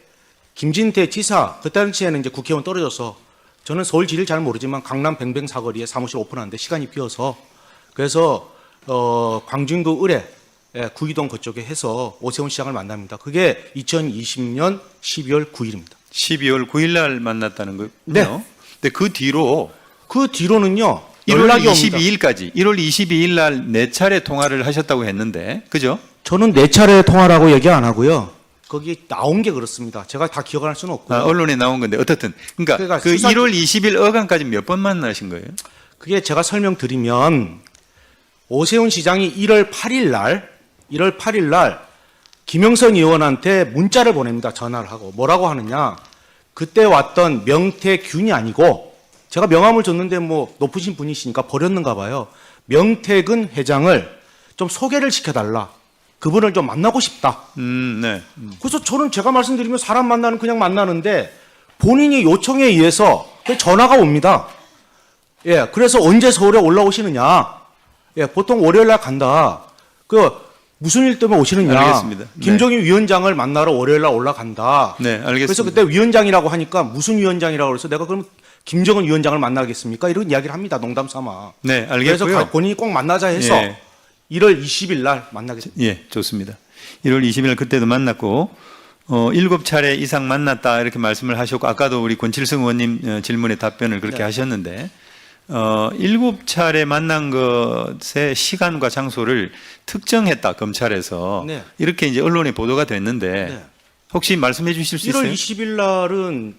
Speaker 1: 김진태 지사, 그 당시에는 이제 국회의원 떨어져서 저는 서울 지리를 잘 모르지만 강남 뱅뱅 사거리에 사무실 오픈하는데 시간이 비어서 그래서 광진구 의뢰 구이동 그쪽에 해서 오세훈 시장을 만납니다. 그게 2020년 12월 9일입니다.
Speaker 11: 12월 9일 날 만났다는 거요?
Speaker 1: 네.
Speaker 11: 근데 그 뒤로는요.
Speaker 1: 1월
Speaker 11: 연락이
Speaker 1: 22일까지
Speaker 11: 1월 22일 날 4차례 통화를 하셨다고 했는데 그죠?
Speaker 1: 저는 4차례 통화라고 얘기 안 하고요. 거기 나온 게 그렇습니다. 제가 다 기억을 할 수는 없고요.
Speaker 11: 언론에 나온 건데 어떻든 그러니까 그
Speaker 1: 수사...
Speaker 11: 1월 20일 어간까지 몇 번 만나신 거예요?
Speaker 1: 그게 제가 설명드리면 오세훈 시장이 1월 8일 날 김영선 의원한테 문자를 보냅니다. 전화를 하고 뭐라고 하느냐? 그때 왔던 명태균이 아니고 제가 명함을 줬는데 뭐 높으신 분이시니까 버렸는가 봐요. 명태근 회장을 좀 소개를 시켜달라. 그분을 좀 만나고 싶다.
Speaker 11: 네.
Speaker 1: 그래서 저는 제가 말씀드리면 사람 만나는 그냥 만나는데 본인이 요청에 의해서 전화가 옵니다. 예, 그래서 언제 서울에 올라오시느냐? 예, 보통 월요일 날 간다. 무슨 일 때문에 오시느냐?
Speaker 11: 알겠습니다. 네.
Speaker 1: 김종인 위원장을 만나러 월요일 날 올라간다.
Speaker 11: 네, 알겠습니다.
Speaker 1: 그래서 그때 위원장이라고 하니까 무슨 위원장이라고 그래서 내가 그럼 김정은 위원장을 만나겠습니까? 이런 이야기를 합니다. 농담 삼아.
Speaker 11: 네, 알겠고요.
Speaker 1: 그래서 본인이 꼭 만나자 해서
Speaker 11: 예.
Speaker 1: 1월 20일 날 만나겠습니다.
Speaker 11: 예, 좋습니다. 1월 20일 그때도 만났고 7차례 이상 만났다 이렇게 말씀을 하셨고 아까도 우리 권칠성 의원님 질문에 답변을 그렇게
Speaker 1: 네.
Speaker 11: 하셨는데 7차례 만난 것의 시간과 장소를 특정했다 검찰에서
Speaker 1: 네.
Speaker 11: 이렇게 이제 언론에 보도가 됐는데
Speaker 1: 네.
Speaker 11: 혹시 말씀해 주실 수
Speaker 1: 1월
Speaker 11: 있어요?
Speaker 1: 20일 날은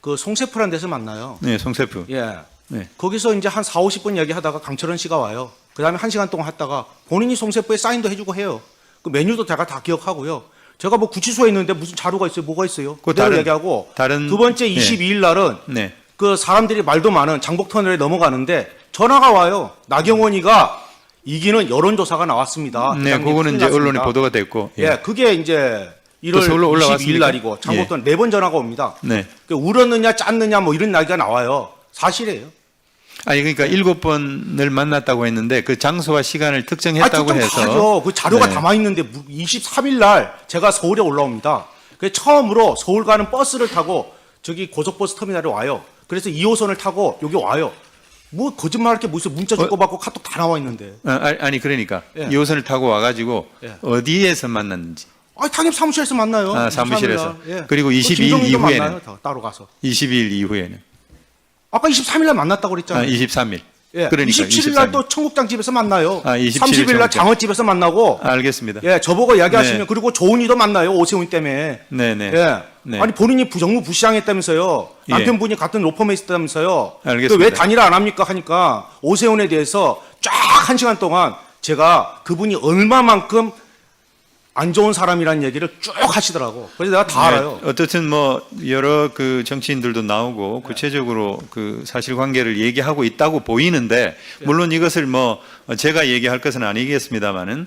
Speaker 1: 그 송세프란 데서 만나요.
Speaker 11: 네, 송세프.
Speaker 1: 예.
Speaker 11: 네.
Speaker 1: 거기서 이제 한 4, 50분 얘기하다가 강철원 씨가 와요. 그 다음에 1시간 동안 하다가 본인이 송세프에 사인도 해주고 해요. 그 메뉴도 제가 다 기억하고요. 제가 뭐 구치소에 있는데 무슨 자료가 있어요? 뭐가 있어요?
Speaker 11: 그
Speaker 1: 그대로
Speaker 11: 다른-
Speaker 1: 얘기하고
Speaker 11: 다른-
Speaker 1: 두 번째
Speaker 11: 네.
Speaker 1: 22일 날은
Speaker 11: 네.
Speaker 1: 그 사람들이 말도 많은 장복터널에 넘어가는데 전화가 와요. 나경원이가 이기는 여론조사가 나왔습니다.
Speaker 11: 네,
Speaker 1: 회장님
Speaker 11: 그거는
Speaker 1: 큰일
Speaker 11: 이제
Speaker 1: 났습니다.
Speaker 11: 언론에 보도가 됐고.
Speaker 1: 예, 그게 이제 1월
Speaker 11: 서울로
Speaker 1: 22일
Speaker 11: 올라왔습니까?
Speaker 1: 날이고 장복터널 4번 전화가 옵니다.
Speaker 11: 네.
Speaker 1: 그 울었느냐 짰느냐 뭐 이런 이야기가 나와요. 사실이에요.
Speaker 11: 아니 그러니까 7번을 만났다고 했는데 그 장소와 시간을 특정했다고 해서
Speaker 1: 하죠. 그 자료가
Speaker 11: 네.
Speaker 1: 담아 있는데 23일 날 제가 서울에 올라옵니다. 그래서 처음으로 서울 가는 버스를 타고 저기 고속버스 터미널에 와요. 그래서 2호선을 타고 여기 와요. 뭐 거짓말할 게 무슨 문자 주고받고 카톡 다 나와 있는데.
Speaker 11: 아니 그러니까
Speaker 1: 예.
Speaker 11: 2호선을 타고 와가지고
Speaker 1: 예.
Speaker 11: 어디에서 만났는지
Speaker 1: 당연히 사무실에서 만나요.
Speaker 11: 아, 사무실에서.
Speaker 1: 23일 날. 예.
Speaker 11: 그리고
Speaker 1: 그
Speaker 11: 22일
Speaker 1: 김종인도
Speaker 11: 이후에는?
Speaker 1: 만나요, 따로 가서.
Speaker 11: 20일 이후에는
Speaker 1: 아까 23일 날 만났다고 그랬잖아요.
Speaker 11: 23일.
Speaker 1: 예.
Speaker 11: 그러니까
Speaker 1: 27일 날 또 청국장 집에서 만나요.
Speaker 11: 27일
Speaker 1: 30일 날
Speaker 11: 청국장.
Speaker 1: 장어집에서 만나고.
Speaker 11: 알겠습니다.
Speaker 1: 예, 저보고 이야기하시면
Speaker 11: 네.
Speaker 1: 그리고 조은이도 만나요. 오세훈 때문에.
Speaker 11: 네네.
Speaker 1: 예.
Speaker 11: 네.
Speaker 1: 아니 본인이 정무 부시장했다면서요.
Speaker 11: 예.
Speaker 1: 남편분이 같은 로펌에 있었다면서요.
Speaker 11: 알겠습니다.
Speaker 1: 왜 단일화 안 합니까 하니까 오세훈에 대해서 쫙 1시간 동안 제가 그분이 얼마만큼 안 좋은 사람이라는 얘기를 쭉 하시더라고. 그래서 내가 다 알아요.
Speaker 11: 네, 어떻든 뭐 여러 그 정치인들도 나오고 구체적으로 그 사실관계를 얘기하고 있다고 보이는데 물론 이것을 뭐 제가 얘기할 것은 아니겠습니다만은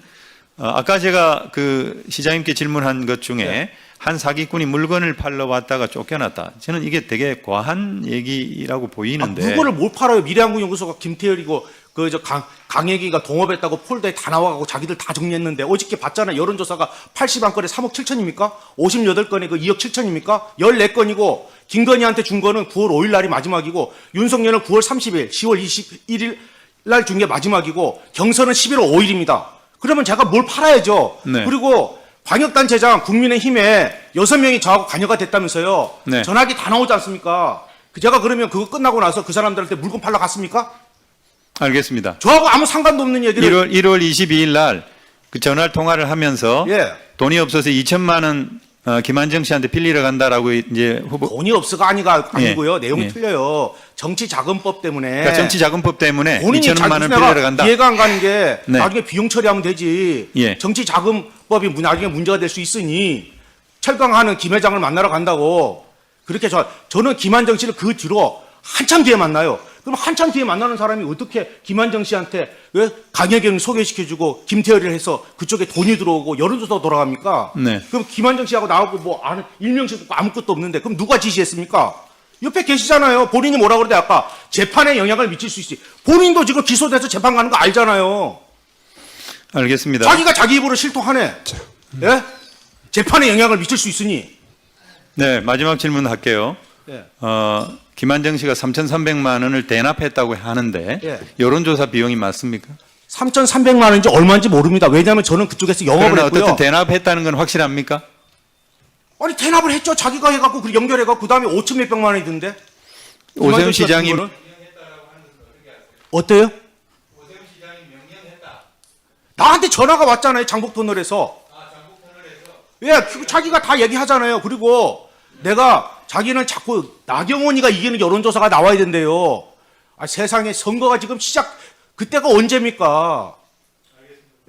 Speaker 11: 아까 제가 그 시장님께 질문한 것 중에
Speaker 1: 네.
Speaker 11: 한 사기꾼이 물건을 팔러 왔다가 쫓겨났다. 저는 이게 되게 과한 얘기라고 보이는데.
Speaker 1: 물건을 못 팔아요. 미래한국연구소가 김태열이고 그저 강혜기가 동업했다고 폴더에 다 나와가고 자기들 다 정리했는데 어저께 봤잖아요. 여론조사가 81건에 3억 7천입니까? 58건에 그 2억 7천입니까? 14건이고 김건희한테 준 거는 9월 5일 날이 마지막이고 윤석열은 9월 30일, 10월 21일 날 준 게 마지막이고 경선은 11월 5일입니다. 그러면 제가 뭘 팔아야죠.
Speaker 11: 네.
Speaker 1: 그리고 광역단체장 국민의힘에 6명이 저하고 관여가 됐다면서요.
Speaker 11: 네.
Speaker 1: 전화기 다 나오지 않습니까? 제가 그러면 그거 끝나고 나서 그 사람들한테 물건 팔러 갔습니까?
Speaker 11: 알겠습니다.
Speaker 1: 저하고 아무 상관도 없는 얘기를
Speaker 11: 1월 22일 날 그 전화 통화를 하면서
Speaker 1: 예.
Speaker 11: 돈이 없어서 2천만 원 김한정 씨한테 빌리러 간다라고 이제 후보
Speaker 1: 돈이 없어가 아니고요.
Speaker 11: 예.
Speaker 1: 내용이
Speaker 11: 예.
Speaker 1: 틀려요. 정치자금법 때문에
Speaker 11: 그러니까 정치자금법 때문에
Speaker 1: 본인이
Speaker 11: 2천만 원
Speaker 1: 내가
Speaker 11: 빌리러 간다.
Speaker 1: 이해가 안 가는 게
Speaker 11: 네.
Speaker 1: 나중에 비용 처리하면 되지.
Speaker 11: 예.
Speaker 1: 정치자금법이 나중에 문제가 될 수 있으니 철강하는 김 회장을 만나러 간다고 그렇게 저는 김한정 씨를 그 뒤로 한참 뒤에 만나요. 그럼 한참 뒤에 만나는 사람이 어떻게 김한정 씨한테 왜 강혜경을 소개시켜주고 김태열이를 해서 그쪽에 돈이 들어오고 여론조사가 돌아갑니까?
Speaker 11: 네.
Speaker 1: 그럼 김한정 씨하고 나하고 뭐 아는 일명식 아무것도 없는데 그럼 누가 지시했습니까? 옆에 계시잖아요. 본인이 뭐라 그러대 아까 재판에 영향을 미칠 수 있지. 본인도 지금 기소돼서 재판 가는 거 알잖아요.
Speaker 11: 알겠습니다.
Speaker 1: 자기가 자기 입으로 실토하네. 예? 재판에 영향을 미칠 수 있으니.
Speaker 11: 네, 마지막 질문 할게요.
Speaker 1: 예.
Speaker 11: 김한정 씨가 3,300만 원을 대납했다고 하는데
Speaker 1: 예.
Speaker 11: 여론조사 비용이 맞습니까?
Speaker 1: 3,300만 원인지 얼마인지 모릅니다. 왜냐하면 저는 그쪽에서 영업을
Speaker 11: 그러나
Speaker 1: 했고요.
Speaker 11: 어쨌든 대납했다는 건 확실합니까?
Speaker 1: 아니 대납을 했죠. 자기가 해갖고 그 연결해갖고 그 다음에 5천 몇백만 원이던데.
Speaker 11: 오세훈
Speaker 1: 김한정 씨가
Speaker 11: 시장이
Speaker 1: 준 거는? 어때요? 나한테 전화가 왔잖아요. 장복터널에서. 예, 자기가 다 얘기하잖아요. 그리고 내가 자기는 자꾸 나경원이가 이기는 여론조사가 나와야 된대요. 세상에 선거가 지금 그때가 언제입니까?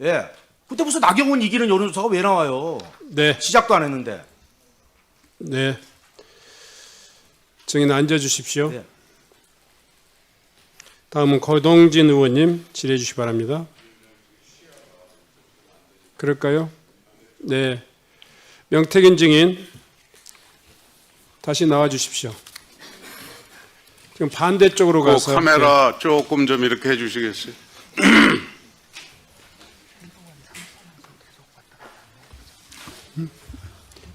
Speaker 1: 예. 그때 무슨 나경원 이기는 여론조사가 왜 나와요?
Speaker 3: 네,
Speaker 1: 시작도 안 했는데.
Speaker 3: 네. 증인 앉아 주십시오.
Speaker 1: 네.
Speaker 3: 다음은 고동진 의원님 질의해 주시기 바랍니다. 그럴까요? 네. 명태균 증인 다시 나와 주십시오. 지금 반대쪽으로
Speaker 10: 그
Speaker 3: 가서
Speaker 10: 카메라 조금 좀 이렇게 해주시겠어요?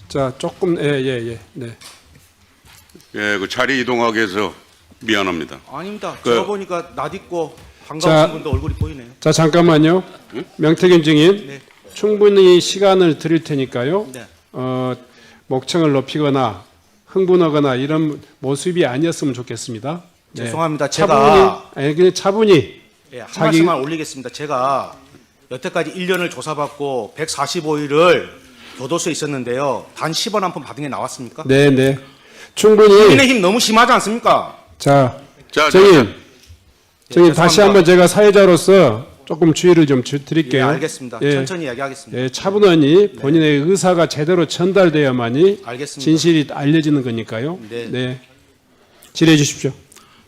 Speaker 3: 자, 조금 네.
Speaker 10: 예, 그 자리 이동하게 해서 미안합니다.
Speaker 1: 아닙니다.
Speaker 10: 그-
Speaker 1: 제가 보니까 낯익고 반가우신 분도 얼굴이 보이네요.
Speaker 3: 자, 잠깐만요. 명태균 증인.
Speaker 1: 네.
Speaker 3: 충분히 시간을 드릴 테니까요.
Speaker 1: 네.
Speaker 3: 목청을 높이거나 흥분하거나 이런 모습이 아니었으면 좋겠습니다. 네.
Speaker 1: 죄송합니다.
Speaker 3: 그냥 차분히
Speaker 1: 예, 한
Speaker 3: 자기-
Speaker 1: 말씀만 올리겠습니다. 제가 여태까지 1년을 조사받고 145일을 교도소에 있었는데요. 단 10원 한 푼 받은 게 나왔습니까?
Speaker 3: 네, 네. 충분히
Speaker 1: 국민의힘 너무 심하지 않습니까?
Speaker 3: 자,
Speaker 10: 자,
Speaker 3: 증인
Speaker 1: 죄송합니다.
Speaker 3: 다시 한번 제가 사회자로서 조금 주의를 좀
Speaker 1: 예,
Speaker 3: 드릴게요.
Speaker 1: 알겠습니다.
Speaker 3: 예.
Speaker 1: 천천히 이야기하겠습니다.
Speaker 3: 예, 차분하니 본인의 의사가 제대로 전달돼야만이
Speaker 1: 알겠습니다.
Speaker 3: 진실이 알려지는 거니까요.
Speaker 1: 네.
Speaker 3: 질의해 주십시오.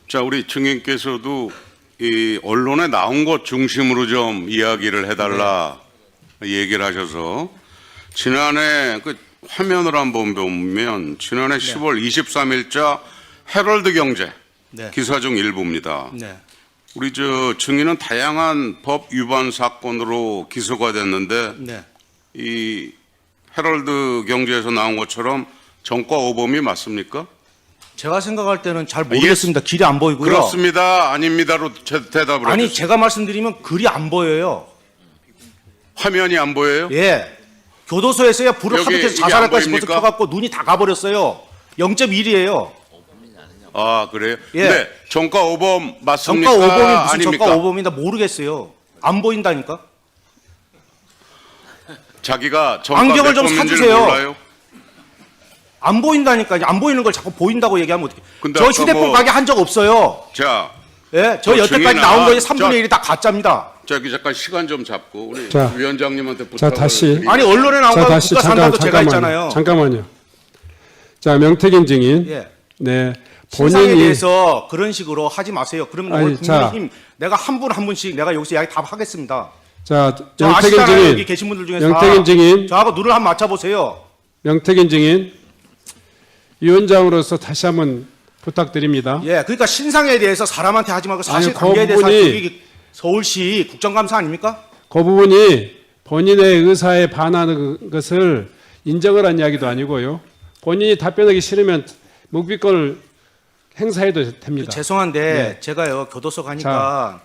Speaker 10: 자, 우리 증인께서도 이 언론에 나온 것 중심으로 좀 이야기를 해달라 얘기를 하셔서 지난해 그 화면을 한번 보면 지난해 10월 23일자 헤럴드 경제
Speaker 1: 네.
Speaker 10: 기사 중 일부입니다.
Speaker 1: 네.
Speaker 10: 우리 저 증인은 다양한 법 위반 사건으로 기소가 됐는데
Speaker 1: 네.
Speaker 10: 이 헤럴드 경제에서 나온 것처럼 정과 오범이 맞습니까?
Speaker 1: 제가 생각할 때는 잘 모르겠습니다. 길이 안 보이고요.
Speaker 10: 그렇습니다. 아닙니다로 대답을
Speaker 1: 아니
Speaker 10: 해주세요.
Speaker 1: 제가 말씀드리면 글이 안 보여요.
Speaker 10: 화면이 안 보여요?
Speaker 1: 예. 교도소에서야 불을
Speaker 10: 여기
Speaker 1: 하도 켜서
Speaker 10: 이게
Speaker 1: 자살할까
Speaker 10: 안
Speaker 1: 싶어서
Speaker 10: 보입니까?
Speaker 1: 켜갖고 눈이 다 가버렸어요. 0.1이에요.
Speaker 10: 아, 그래요?
Speaker 1: 예.
Speaker 10: 네. 정과 오범 맞습니까?
Speaker 1: 정가 5범이 무슨
Speaker 10: 아닙니까?
Speaker 1: 정가 5범이다 모르겠어요. 안 보인다니까.
Speaker 10: 자기가 정가
Speaker 1: 안경을 좀
Speaker 10: 몇 범인지를
Speaker 1: 사주세요.
Speaker 10: 몰라요?
Speaker 1: 안 보인다니까. 안 보이는 걸 자꾸 보인다고 얘기하면 어떡해.
Speaker 10: 근데
Speaker 1: 저
Speaker 10: 아까
Speaker 1: 휴대폰
Speaker 10: 뭐-
Speaker 1: 가게 한 적 없어요.
Speaker 10: 자,
Speaker 1: 예. 저
Speaker 10: 그
Speaker 1: 여태까지
Speaker 10: 증인아,
Speaker 1: 나온 거에 3분의
Speaker 10: 자-
Speaker 1: 1이 다 가짜입니다.
Speaker 10: 저기 잠깐 시간 좀 잡고 우리
Speaker 3: 자,
Speaker 10: 위원장님한테 부탁을
Speaker 3: 다시.
Speaker 10: 드리겠습니다.
Speaker 1: 아니 언론에 나온
Speaker 3: 자,
Speaker 1: 거
Speaker 3: 다시
Speaker 1: 국가 산다도 제가 했잖아요.
Speaker 3: 잠깐만요. 자, 명태균 증인.
Speaker 1: 예.
Speaker 3: 네.
Speaker 1: 신상에
Speaker 3: 본인이
Speaker 1: 대해서 그런 식으로 하지 마세요. 그러면
Speaker 3: 아니,
Speaker 1: 오늘
Speaker 3: 자.
Speaker 1: 국민의힘 내가 한 분 한 분씩 내가 여기서 이야기 다 하겠습니다.
Speaker 3: 자,
Speaker 1: 저
Speaker 3: 명태균
Speaker 1: 아시잖아요. 여기
Speaker 3: 증인.
Speaker 1: 계신 분들 중에서
Speaker 3: 명태균 증인.
Speaker 1: 저하고 눈을 한번 맞춰보세요.
Speaker 3: 명태균 증인. 위원장으로서 다시 한번 부탁드립니다.
Speaker 1: 예, 그러니까 신상에 대해서 사람한테 하지 말고 사실
Speaker 3: 아니, 그
Speaker 1: 관계에 대해서
Speaker 3: 부분이-
Speaker 1: 여기 서울시 국정감사 아닙니까?
Speaker 3: 그 부분이 본인의 의사에 반하는 것을 인정을 한 이야기도 아니고요. 본인이 답변하기 싫으면 묵비권을 행사해도 됩니다.
Speaker 1: 죄송한데
Speaker 3: 네.
Speaker 1: 제가요 교도소 가니까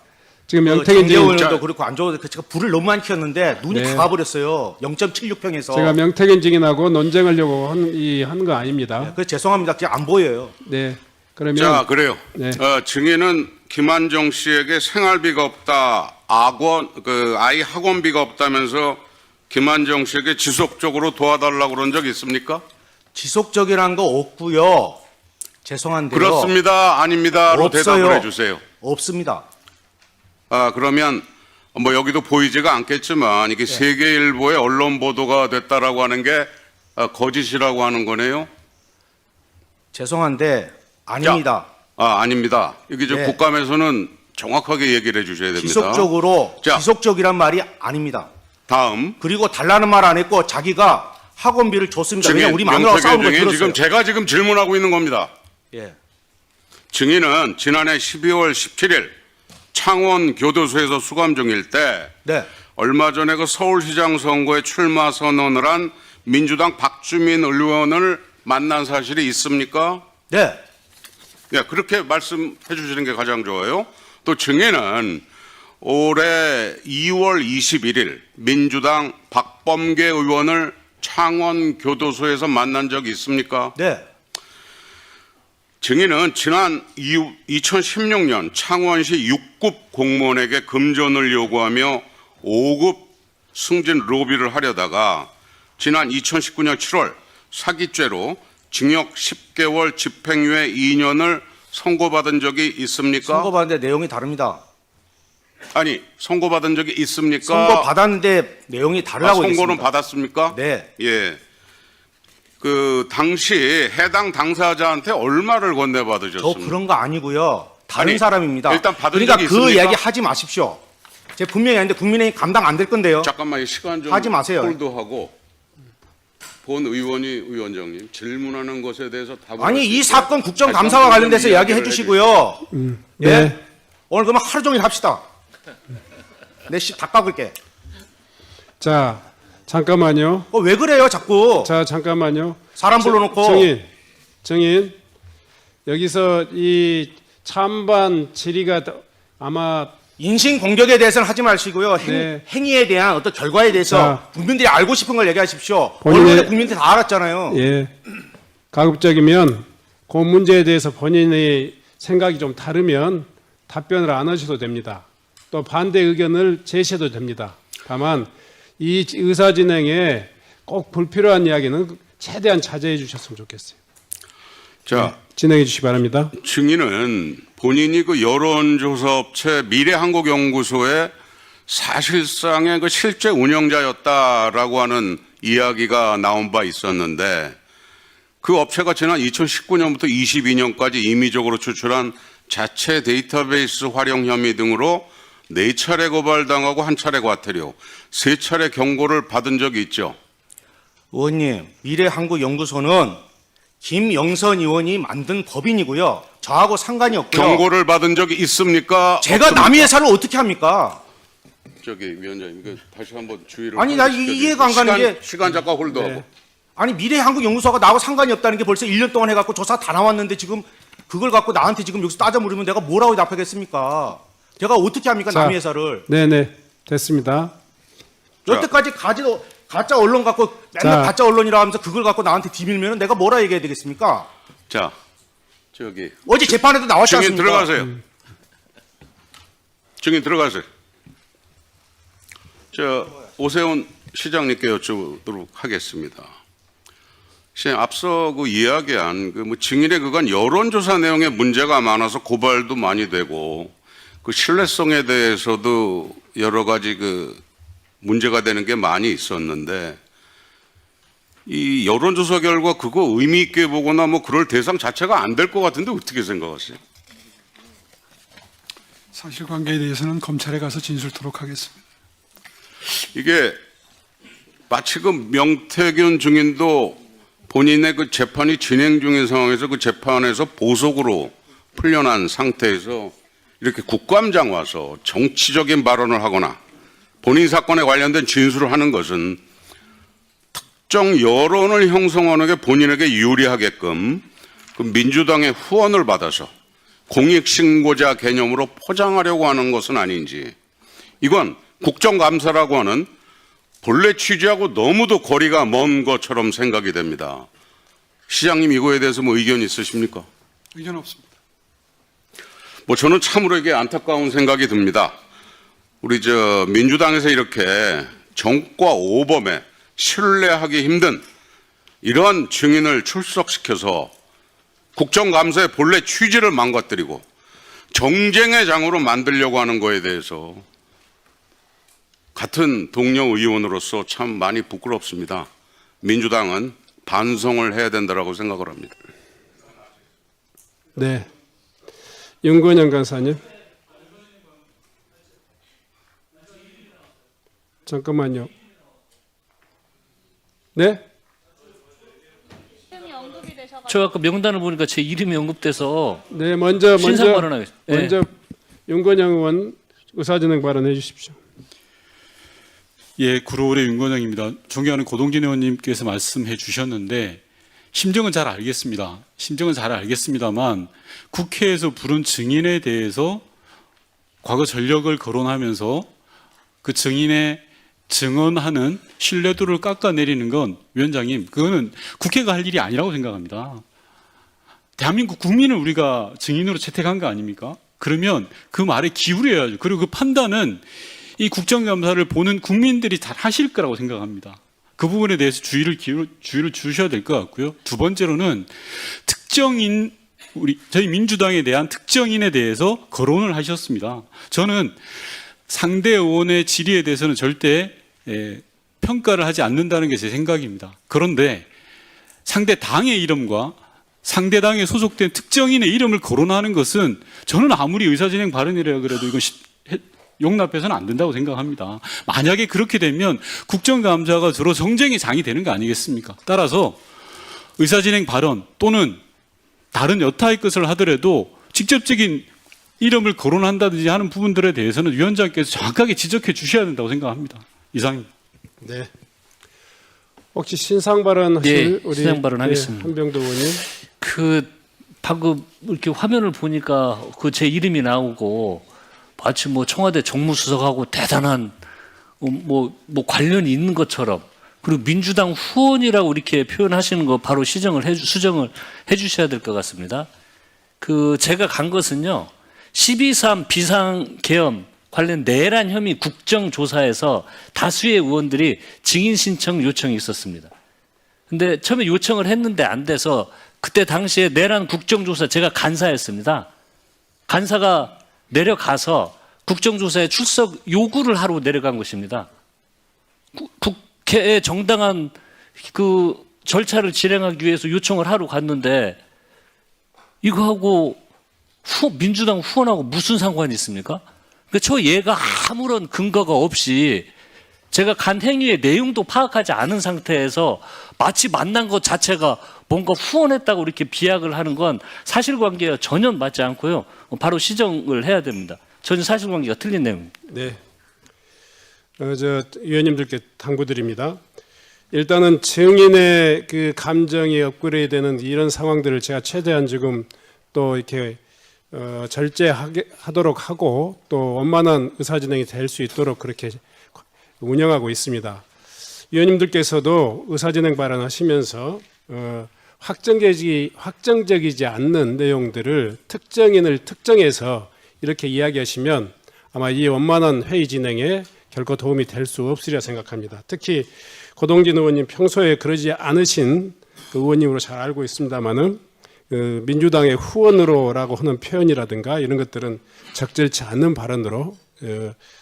Speaker 3: 지금
Speaker 1: 그
Speaker 3: 명태균 증인,
Speaker 1: 장재원도 그렇고 안 좋아도 제가 불을 너무 많이 켰는데 눈이
Speaker 3: 네.
Speaker 1: 다 가버렸어요. 0.76평에서.
Speaker 3: 제가 명태균 증인하고 논쟁하려고 하는 거 아닙니다.
Speaker 1: 그 죄송합니다. 그냥 안 보여요.
Speaker 3: 네. 그러면
Speaker 10: 자, 그래요.
Speaker 3: 네.
Speaker 10: 증인은 김한정 씨에게 생활비가 없다, 아이 학원비가 없다면서 김한정 씨에게 지속적으로 도와달라고 그런 적 있습니까?
Speaker 1: 지속적이라는 거 없고요. 죄송한데요.
Speaker 10: 그렇습니다, 아닙니다로
Speaker 1: 없어요.
Speaker 10: 대답을 해주세요.
Speaker 1: 없습니다.
Speaker 10: 그러면 뭐 여기도 보이지가 않겠지만 이게
Speaker 1: 네.
Speaker 10: 세계일보에 언론 보도가 됐다라고 하는 게 거짓이라고 하는 거네요.
Speaker 1: 죄송한데 아닙니다.
Speaker 10: 아닙니다. 여기 저
Speaker 1: 네.
Speaker 10: 국감에서는 정확하게 얘기를 해주셔야 됩니다.
Speaker 1: 지속적으로
Speaker 10: 자.
Speaker 1: 지속적이란 말이 아닙니다.
Speaker 10: 다음.
Speaker 1: 그리고 달라는 말 안 했고 자기가 학원비를 줬습니다. 왜냐 우리 마누라가
Speaker 10: 명태균
Speaker 1: 싸우는 거
Speaker 10: 증인,
Speaker 1: 들었어요.
Speaker 10: 제가 지금 질문하고 있는 겁니다.
Speaker 1: 예.
Speaker 10: 증인은 지난해 12월 17일 창원 교도소에서 수감 중일 때
Speaker 1: 네.
Speaker 10: 얼마 전에 그 서울시장 선거에 출마 선언을 한 민주당 박주민 의원을 만난 사실이 있습니까?
Speaker 1: 네.
Speaker 10: 예, 그렇게 말씀해 주시는 게 가장 좋아요. 또 증인은 올해 2월 21일 민주당 박범계 의원을 창원 교도소에서 만난 적이 있습니까?
Speaker 1: 네.
Speaker 10: 증인은 지난 2016년 창원시 6급 공무원에게 금전을 요구하며 5급 승진 로비를 하려다가 지난 2019년 7월 사기죄로 징역 10개월 집행유예 2년을 선고받은 적이 있습니까?
Speaker 1: 선고받는데 내용이 다릅니다.
Speaker 10: 아니, 선고받은 적이 있습니까?
Speaker 1: 선고받았는데 내용이 다르다고
Speaker 10: 선고는
Speaker 1: 했습니다.
Speaker 10: 받았습니까?
Speaker 1: 네.
Speaker 10: 예. 그 당시 해당 당사자한테 얼마를 건네받으셨습니까?
Speaker 1: 저 그런 거 아니고요. 다른
Speaker 10: 아니,
Speaker 1: 사람입니다.
Speaker 10: 일단 받은
Speaker 1: 그러니까
Speaker 10: 적이
Speaker 1: 그
Speaker 10: 있습니까?
Speaker 1: 이야기 하지 마십시오. 제가 분명히 하는데 국민의힘 감당 안 될 건데요.
Speaker 10: 잠깐만 시간 좀
Speaker 1: 하지 마세요.
Speaker 10: 홀드하고 본 의원이 위원장님 질문하는 것에 대해서 답을
Speaker 1: 아니
Speaker 10: 할수
Speaker 1: 이
Speaker 10: 있도록
Speaker 1: 사건 국정감사와
Speaker 10: 다시 한번
Speaker 1: 관련돼서
Speaker 10: 좀
Speaker 1: 이야기해
Speaker 10: 이야기를
Speaker 1: 주시고요. 예?
Speaker 3: 네.
Speaker 1: 오늘 그러면 하루 종일 합시다. 내 씨 다 깎을게.
Speaker 3: 자, 잠깐만요.
Speaker 1: 왜 그래요 자꾸.
Speaker 3: 자, 잠깐만요.
Speaker 1: 사람 불러놓고.
Speaker 3: 증인. 여기서 이 찬반 질의가 아마
Speaker 1: 인신 공격에 대해서는 하지 마시고요.
Speaker 3: 네.
Speaker 1: 행위에 대한 어떤 결과에 대해서
Speaker 3: 자.
Speaker 1: 국민들이 알고 싶은 걸 얘기하십시오.
Speaker 3: 본인의-
Speaker 1: 언론에 국민들이 다 알았잖아요.
Speaker 3: 예. 가급적이면 그 문제에 대해서 본인의 생각이 좀 다르면 답변을 안 하셔도 됩니다. 또 반대 의견을 제시해도 됩니다. 다만 이 의사 진행에 꼭 불필요한 이야기는 최대한 자제해 주셨으면 좋겠어요.
Speaker 10: 자,
Speaker 3: 진행해 주시기 바랍니다.
Speaker 10: 증인은 본인이 그 여론조사 업체 미래한국연구소의 사실상의 그 실제 운영자였다라고 하는 이야기가 나온 바 있었는데 그 업체가 지난 2019년부터 22년까지 임의적으로 추출한 자체 데이터베이스 활용 혐의 등으로 4차례 고발당하고 1차례 과태료, 3차례 경고를 받은 적이 있죠.
Speaker 1: 의원님, 미래한국연구소는 김영선 의원이 만든 법인이고요. 저하고 상관이 없고요.
Speaker 10: 경고를 받은 적이 있습니까?
Speaker 1: 제가
Speaker 10: 없습니까?
Speaker 1: 남의 회사를 어떻게 합니까?
Speaker 10: 저기 위원장님, 이거 다시 한번 주의를.
Speaker 1: 아니, 나 이해가 안 가는 게-
Speaker 10: 시간 잠깐 홀드하고.
Speaker 3: 네.
Speaker 1: 아니 미래한국연구소가 나하고 상관이 없다는 게 벌써 1년 동안 해갖고 조사 다 나왔는데 지금 그걸 갖고 나한테 지금 여기서 따져 물으면 내가 뭐라고 답하겠습니까? 제가 어떻게 합니까
Speaker 3: 자.
Speaker 1: 남의 회사를?
Speaker 3: 네네. 됐습니다.
Speaker 10: 자.
Speaker 1: 여태까지 가짜 언론 갖고 맨날
Speaker 3: 자.
Speaker 1: 가짜 언론이라 하면서 그걸 갖고 나한테 뒤밀면 내가 뭐라 얘기해야 되겠습니까?
Speaker 10: 자, 저기
Speaker 1: 어제 재판에도 나왔지
Speaker 10: 증인
Speaker 1: 않습니까?
Speaker 10: 들어가세요. 증인 들어가세요. 저 오세훈 시장님께 여쭤보도록 하겠습니다. 시장 앞서 그 이야기한 그 뭐 증인의 그간 여론조사 내용에 문제가 많아서 고발도 많이 되고 그 신뢰성에 대해서도 여러 가지 그 문제가 되는 게 많이 있었는데 이 여론조사 결과 그거 의미 있게 보거나 뭐 그럴 대상 자체가 안 될 것 같은데 어떻게 생각하세요?
Speaker 2: 사실관계에 대해서는 검찰에 가서 진술토록 하겠습니다.
Speaker 10: 이게 마치 그 명태균 증인도 본인의 그 재판이 진행 중인 상황에서 그 재판에서 보석으로 풀려난 상태에서 이렇게 국감장 와서 정치적인 발언을 하거나 본인 사건에 관련된 진술을 하는 것은 특정 여론을 형성하는 게 본인에게 유리하게끔 그 민주당의 후원을 받아서 공익신고자 개념으로 포장하려고 하는 것은 아닌지, 이건 국정감사라고 하는 본래 취지하고 너무도 거리가 먼 것처럼 생각이 됩니다. 시장님 이거에 대해서 뭐 의견 있으십니까?
Speaker 2: 의견 없습니다.
Speaker 10: 뭐 저는 참으로 이게 안타까운 생각이 듭니다. 우리 저 민주당에서 이렇게 정과 오범에 신뢰하기 힘든 이러한 증인을 출석시켜서 국정감사의 본래 취지를 망가뜨리고 정쟁의 장으로 만들려고 하는 거에 대해서 같은 동료 의원으로서 참 많이 부끄럽습니다. 민주당은 반성을 해야 된다고 생각을 합니다.
Speaker 3: 네. 윤건영 간사님. 잠깐만요. 네?
Speaker 4: 저 아까 명단을 보니까 제 이름이 언급돼서
Speaker 3: 네, 먼저
Speaker 4: 신상 발언하겠습니다. 네.
Speaker 3: 먼저 윤건영 의원 의사진행 발언해 주십시오.
Speaker 12: 예, 구로울의 윤건영입니다. 존경하는 고동진 의원님께서 말씀해 주셨는데 심정은 잘 알겠습니다. 심정은 잘 알겠습니다만 국회에서 부른 증인에 대해서 과거 전력을 거론하면서 그 증인의 증언하는 신뢰도를 깎아내리는 건 위원장님, 그거는 국회가 할 일이 아니라고 생각합니다. 대한민국 국민을 우리가 증인으로 채택한 거 아닙니까? 그러면 그 말에 기울여야죠. 그리고 그 판단은 이 국정감사를 보는 국민들이 잘 하실 거라고 생각합니다. 그 부분에 대해서 주의를 주셔야 될 것 같고요. 두 번째로는 특정인, 저희 민주당에 대한 특정인에 대해서 거론을 하셨습니다. 저는 상대 의원의 질의에 대해서는 절대 평가를 하지 않는다는 게 제 생각입니다. 그런데 상대 당의 이름과 상대 당에 소속된 특정인의 이름을 거론하는 것은 저는 아무리 의사진행 발언이라 그래도 이건 용납해서는 안 된다고 생각합니다. 만약에 그렇게 되면 국정감사가 주로 정쟁의 장이 되는 거 아니겠습니까? 따라서 의사진행 발언 또는 다른 여타의 것을 하더라도 직접적인 이름을 거론한다든지 하는 부분들에 대해서는 위원장께서 정확하게 지적해 주셔야 된다고 생각합니다. 이상입니다.
Speaker 3: 네. 혹시 신상 발언하실
Speaker 4: 네,
Speaker 3: 우리
Speaker 4: 신상 발언하겠습니다.
Speaker 3: 한병도 의원님.
Speaker 4: 그 방금 이렇게 화면을 보니까 그 제 이름이 나오고 마치 뭐 청와대 정무수석하고 대단한 뭐 관련이 있는 것처럼, 그리고 민주당 후원이라고 이렇게 표현하시는 거 바로 수정을 해주셔야 될 것 같습니다. 제가 간 것은요, 12.3 비상계엄 관련 내란 혐의 국정조사에서 다수의 의원들이 증인 신청 요청이 있었습니다. 근데 처음에 요청을 했는데 안 돼서 그때 당시에 내란 국정조사 제가 간사였습니다. 간사가 내려가서 국정조사에 출석 요구를 하러 내려간 것입니다. 국회의 정당한 절차를 진행하기 위해서 요청을 하러 갔는데 이거하고 민주당 후원하고 무슨 상관이 있습니까? 그러니까 저 얘가 아무런 근거가 없이 제가 간 행위의 내용도 파악하지 않은 상태에서 마치 만난 것 자체가 뭔가 후원했다고 이렇게 비약을 하는 건 사실관계와 전혀 맞지 않고요. 바로 시정을 해야 됩니다. 전혀 사실관계가 틀린 내용입니다.
Speaker 3: 네. 위원님들께 당부드립니다. 일단은 증인의 감정이 업그레이드되는 이런 상황들을 제가 최대한 지금 또 이렇게 절제하도록 하고 또 원만한 의사진행이 될 수 있도록 그렇게 운영하고 있습니다. 위원님들께서도 의사진행 발언하시면서 확정적이지 않는 내용들을 특정인을 특정해서 이렇게 이야기하시면 아마 이 원만한 회의 진행에 결코 도움이 될 수 없으리라 생각합니다. 특히 고동진 의원님 평소에 그러지 않으신 의원님으로 잘 알고 있습니다마는 민주당의 후원으로라고 하는 표현이라든가 이런 것들은 적절치 않는 발언으로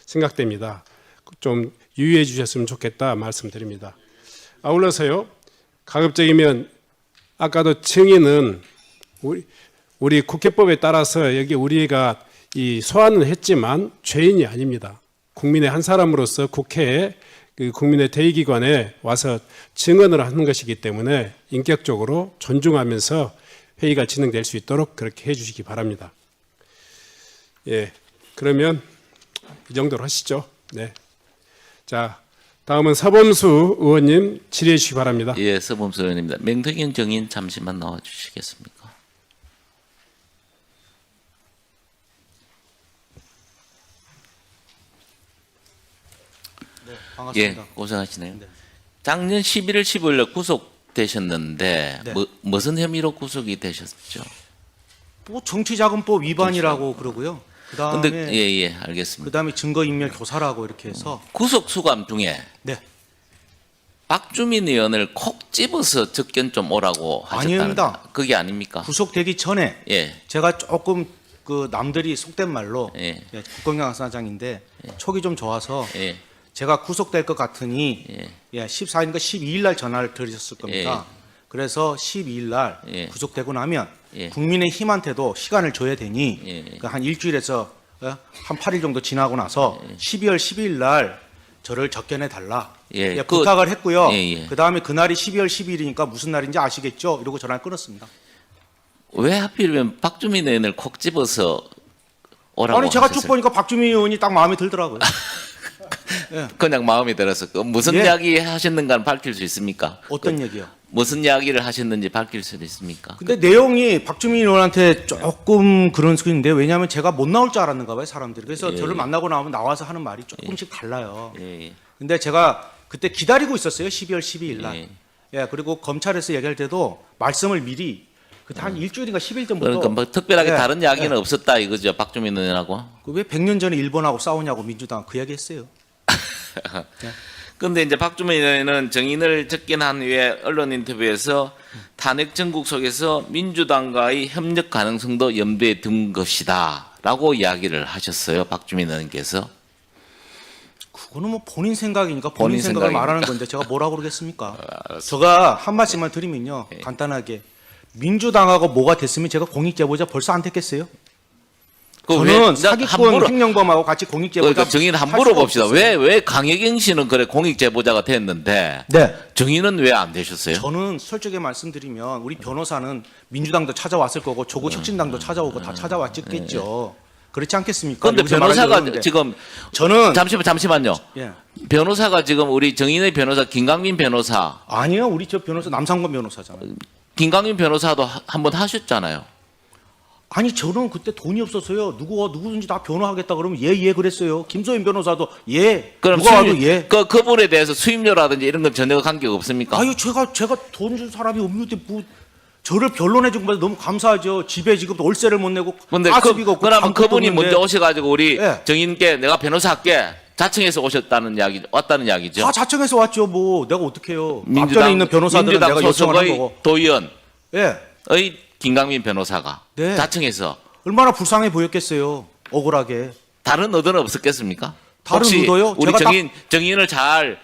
Speaker 3: 생각됩니다. 좀 유의해 주셨으면 좋겠다 말씀드립니다. 아울러서요, 가급적이면 아까도 증인은 우리 국회법에 따라서 여기 우리가 소환은 했지만 죄인이 아닙니다. 국민의 한 사람으로서 국회에 국민의 대의기관에 와서 증언을 하는 것이기 때문에 인격적으로 존중하면서 회의가 진행될 수 있도록 그렇게 해주시기 바랍니다. 예, 그러면 이 정도로 하시죠. 네. 자, 다음은 서범수 의원님 질의해 주시기 바랍니다.
Speaker 9: 예, 서범수 의원입니다. 명태균 정인 잠시만 나와 주시겠습니까?
Speaker 1: 네, 반갑습니다.
Speaker 9: 예, 고생하시네요.
Speaker 1: 네.
Speaker 9: 작년 11월 15일에 구속되셨는데
Speaker 1: 네.
Speaker 9: 무슨 혐의로 구속이 되셨죠?
Speaker 1: 뭐 정치자금법 위반이라고 그러고요.
Speaker 9: 근데
Speaker 1: 그다음에
Speaker 9: 예, 알겠습니다.
Speaker 1: 그다음에 증거인멸 교사라고 이렇게 해서
Speaker 9: 구속 수감 중에
Speaker 1: 네.
Speaker 9: 박주민 의원을 콕 집어서 접견 좀 오라고 하셨다는
Speaker 1: 아닙니다.
Speaker 9: 그게 아닙니까?
Speaker 1: 구속되기 전에
Speaker 9: 예.
Speaker 1: 제가 조금 남들이 속된 말로
Speaker 9: 예.
Speaker 1: 국정감사장인데 촉이 좀 좋아서
Speaker 9: 예.
Speaker 1: 제가 구속될 것 같으니 14일인가 12일 날 전화를 드렸을 겁니다. 그래서 12일 날 구속되고 나면 국민의힘한테도 시간을 줘야 되니 한 일주일에서 한 8일 정도 지나고 나서 12월 12일 날 저를 접견해 달라 부탁을 했고요. 그다음에 그날이 12월 12일이니까 무슨 날인지 아시겠죠? 이러고 전화를 끊었습니다.
Speaker 9: 왜 하필이면 박주민 의원을 콕 집어서 오라고
Speaker 1: 아니 제가
Speaker 9: 하셨어요?
Speaker 1: 쭉 보니까 박주민 의원이 딱 마음에 들더라고요.
Speaker 9: 그냥 마음에 들어서 무슨 이야기 하셨는가는 밝힐 수 있습니까?
Speaker 1: 어떤 얘기요?
Speaker 9: 무슨 이야기를 하셨는지 밝힐 수 있습니까?
Speaker 1: 근데 내용이 박주민 의원한테 조금 그런 소리인데 왜냐하면 제가 못 나올 줄 알았는가 봐요 사람들이. 그래서 저를 만나고 나오면 나와서 하는 말이 조금씩 달라요. 근데 제가 그때 기다리고 있었어요. 12월 12일 날. 그리고 검찰에서 얘기할 때도 말씀을 미리 그때 한 일주일인가 10일 전부터
Speaker 9: 그러니까 뭐 특별하게 다른 이야기는 없었다 이거죠, 박주민 의원하고.
Speaker 1: 왜 100년 전에 일본하고 싸우냐고 민주당 그 이야기 했어요.
Speaker 9: 그런데 이제 박주민 의원은 정인을 접견한 후에 언론 인터뷰에서 탄핵 정국 속에서 민주당과의 협력 가능성도 염두에 둔 것이다라고 이야기를 하셨어요, 박주민 의원께서.
Speaker 1: 그거는 뭐 본인 생각이니까 본인 생각을
Speaker 9: 생각이니까.
Speaker 1: 말하는 건데 제가 뭐라고 그러겠습니까? 제가 한 말씀만 드리면요. 간단하게 민주당하고 뭐가 됐으면 제가 공익제보자 벌써 안 됐겠어요? 저는 사기꾼 횡령범하고 같이 공익제보자.
Speaker 9: 그러니까 정인 함부로 봅시다. 왜 강혜경 씨는 그래 공익제보자가 됐는데 정인은 왜 안 되셨어요?
Speaker 1: 저는 솔직히 말씀드리면 우리 변호사는 민주당도 찾아왔을 거고 조국 혁신당도 찾아오고 다 찾아왔겠죠. 그렇지 않겠습니까?
Speaker 9: 그런데
Speaker 1: 여기서
Speaker 9: 변호사가
Speaker 1: 말하려고
Speaker 9: 지금
Speaker 1: 저는
Speaker 9: 잠시만요. 변호사가 지금 우리 정인의 변호사 김강민 변호사
Speaker 1: 아니요, 우리 저 변호사 남상권 변호사잖아요.
Speaker 9: 김강민 변호사도 한번 하셨잖아요.
Speaker 1: 아니 저는 그때 돈이 없었어요. 누구든지 다 변호하겠다 그러면 예 그랬어요. 김소연 변호사도 예.
Speaker 9: 그럼
Speaker 1: 누가 와도 예.
Speaker 9: 그분에 대해서 수임료라든지 이런 건 전혀 관계가 없습니까?
Speaker 1: 아유 제가 돈 준 사람이 없는데 뭐 저를 변론해 준 것에 너무 감사하죠. 집에 지금 월세를 못 내고
Speaker 9: 근데
Speaker 1: 가스비가 없고
Speaker 9: 그러면
Speaker 1: 방법도
Speaker 9: 그분이
Speaker 1: 없는데.
Speaker 9: 먼저 오셔가지고 우리
Speaker 1: 예.
Speaker 9: 정인께 내가 변호사 할게 자청해서 왔다는 이야기죠.
Speaker 1: 다 자청해서 왔죠. 뭐 내가 어떡해요. 앞전에 있는 변호사들은
Speaker 9: 민주당
Speaker 1: 내가 요청을 한
Speaker 9: 소속의
Speaker 1: 거고.
Speaker 9: 도의원의
Speaker 1: 예.
Speaker 9: 김강민 변호사가
Speaker 1: 네.
Speaker 9: 자청해서
Speaker 1: 얼마나 불쌍해 보였겠어요. 억울하게.
Speaker 9: 다른 의도는 없었겠습니까?
Speaker 1: 다른
Speaker 9: 혹시
Speaker 1: 의도요?
Speaker 9: 우리
Speaker 1: 제가
Speaker 9: 정인을 잘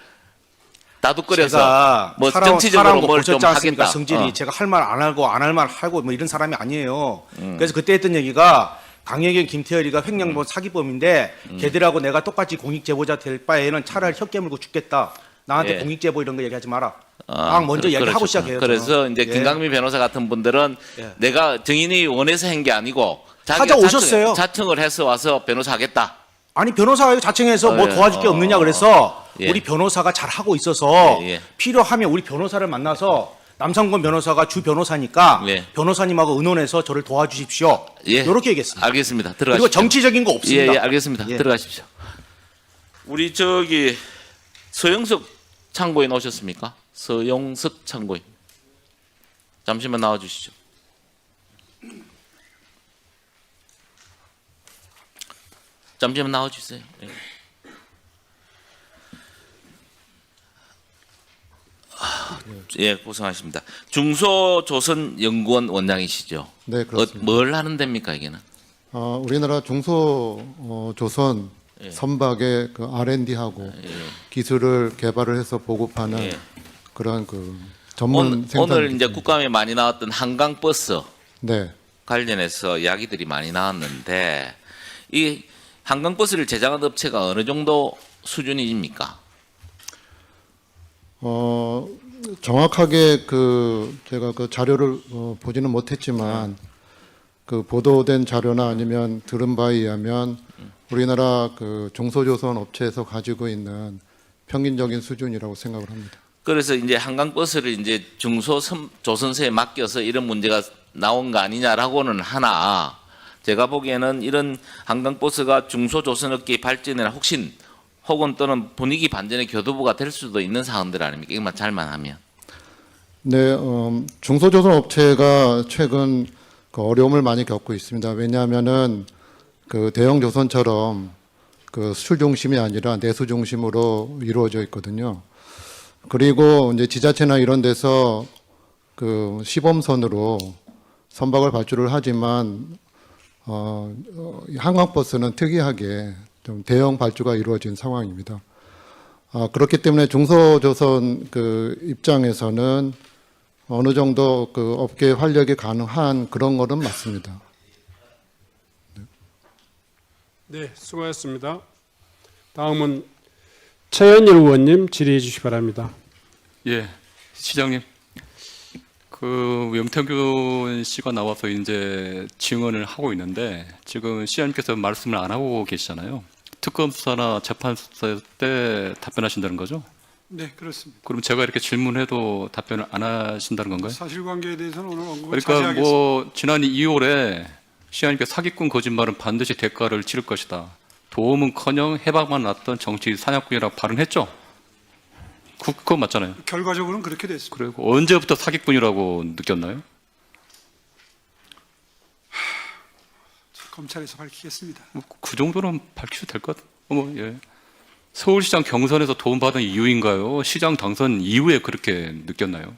Speaker 9: 다독거려서
Speaker 1: 제가
Speaker 9: 뭐
Speaker 1: 살아온
Speaker 9: 정치적으로
Speaker 1: 거
Speaker 9: 뭘 좀
Speaker 1: 보셨지 않습니까?
Speaker 9: 하겠다.
Speaker 1: 성질이 제가 할 말 안 하고 안 할 말 하고 뭐 이런 사람이 아니에요. 그래서 그때 했던 얘기가 강혜경, 김태열이가 횡령범 사기범인데 걔들하고 내가 똑같이 공익제보자 될 바에는 차라리 혀 깨물고 죽겠다. 나한테
Speaker 9: 예.
Speaker 1: 공익제보 이런 거 얘기하지 마라. 막 먼저 얘기하고
Speaker 9: 그렇죠.
Speaker 1: 시작해요.
Speaker 9: 그래서
Speaker 1: 저는.
Speaker 9: 이제
Speaker 1: 예.
Speaker 9: 김강민 변호사 같은 분들은
Speaker 1: 예.
Speaker 9: 내가 정인이 원해서 한 게 아니고 자기가
Speaker 1: 찾아오셨어요.
Speaker 9: 자청을 해서 와서 변호사 하겠다.
Speaker 1: 아니 변호사가 자청해서 뭐
Speaker 9: 예.
Speaker 1: 도와줄 게 없느냐 그래서
Speaker 9: 예.
Speaker 1: 우리 변호사가 잘 하고 있어서
Speaker 9: 예, 예.
Speaker 1: 필요하면 우리 변호사를 만나서 남성권 변호사가 주 변호사니까
Speaker 9: 예.
Speaker 1: 변호사님하고 의논해서 저를 도와주십시오.
Speaker 9: 예.
Speaker 1: 이렇게 얘기했습니다.
Speaker 9: 알겠습니다. 들어가십시오.
Speaker 1: 그리고 정치적인 거 없습니다.
Speaker 9: 예, 알겠습니다.
Speaker 1: 예.
Speaker 9: 들어가십시오. 우리 서영석 참고인 오셨습니까? 서영석 참고인. 잠시만 나와 주시죠. 잠시만 나와 주세요. 예. 예, 고생하십니다. 중소조선연구원 원장이시죠?
Speaker 13: 네, 그렇습니다.
Speaker 9: 뭘 하는 데입니까, 이게는?
Speaker 13: 우리나라 중소조선
Speaker 9: 예.
Speaker 13: 선박의 그 R&D하고 기술을 개발을 해서 보급하는
Speaker 9: 예.
Speaker 13: 그런 그 전문 생산.
Speaker 9: 오늘 이제 국감에 많이 나왔던 한강버스
Speaker 13: 네,
Speaker 9: 관련해서 이야기들이 많이 나왔는데 이 한강버스를 제작한 업체가 어느 정도 수준입니까?
Speaker 13: 정확하게 제가 그 자료를 보지는 못했지만 그 보도된 자료나 아니면 들은 바에 의하면 우리나라 그 중소조선 업체에서 가지고 있는 평균적인 수준이라고 생각을 합니다.
Speaker 9: 그래서 이제 한강버스를 이제 중소조선사에 맡겨서 이런 문제가 나온 거 아니냐라고는 하나 제가 보기에는 이런 한강버스가 중소조선업계의 발전이나 혹은 또는 분위기 반전의 교두보가 될 수도 있는 사항들 아닙니까? 이것만 잘만 하면.
Speaker 13: 네, 중소조선 업체가 최근 그 어려움을 많이 겪고 있습니다. 왜냐하면은 그 대형 조선처럼 그 수출 중심이 아니라 내수 중심으로 이루어져 있거든요. 그리고 이제 지자체나 이런 데서 그 시범선으로 선박을 발주를 하지만 한강버스는 특이하게 좀 대형 발주가 이루어진 상황입니다. 그렇기 때문에 중소조선 그 입장에서는 어느 정도 그 업계 활력이 가능한 그런 거는 맞습니다.
Speaker 3: 네, 수고하셨습니다. 다음은 최현일 의원님 질의해 주시기 바랍니다.
Speaker 7: 예, 시장님. 그 명태균 씨가 나와서 이제 증언을 하고 있는데 지금 시장님께서 말씀을 안 하고 계시잖아요. 특검 수사나 재판 수사 때 답변하신다는 거죠?
Speaker 2: 네, 그렇습니다.
Speaker 7: 그럼 제가 이렇게 질문해도 답변을 안 하신다는 건가요?
Speaker 2: 사실관계에 대해서는 오늘 언급을
Speaker 7: 그러니까
Speaker 2: 자제하겠습니다.
Speaker 7: 뭐 지난 2월에 시장님께서 사기꾼 거짓말은 반드시 대가를 치를 것이다. 도움은커녕 해방만 났던 정치 사냥꾼이라고 발언했죠. 그거 맞잖아요.
Speaker 2: 결과적으로는 그렇게 됐습니다.
Speaker 7: 그리고 언제부터 사기꾼이라고 느꼈나요?
Speaker 2: 검찰에서 밝히겠습니다.
Speaker 7: 그 정도는 밝히셔도 될 것 같아요. 예. 서울시장 경선에서 도움받은 이유인가요? 시장 당선 이후에 그렇게 느꼈나요?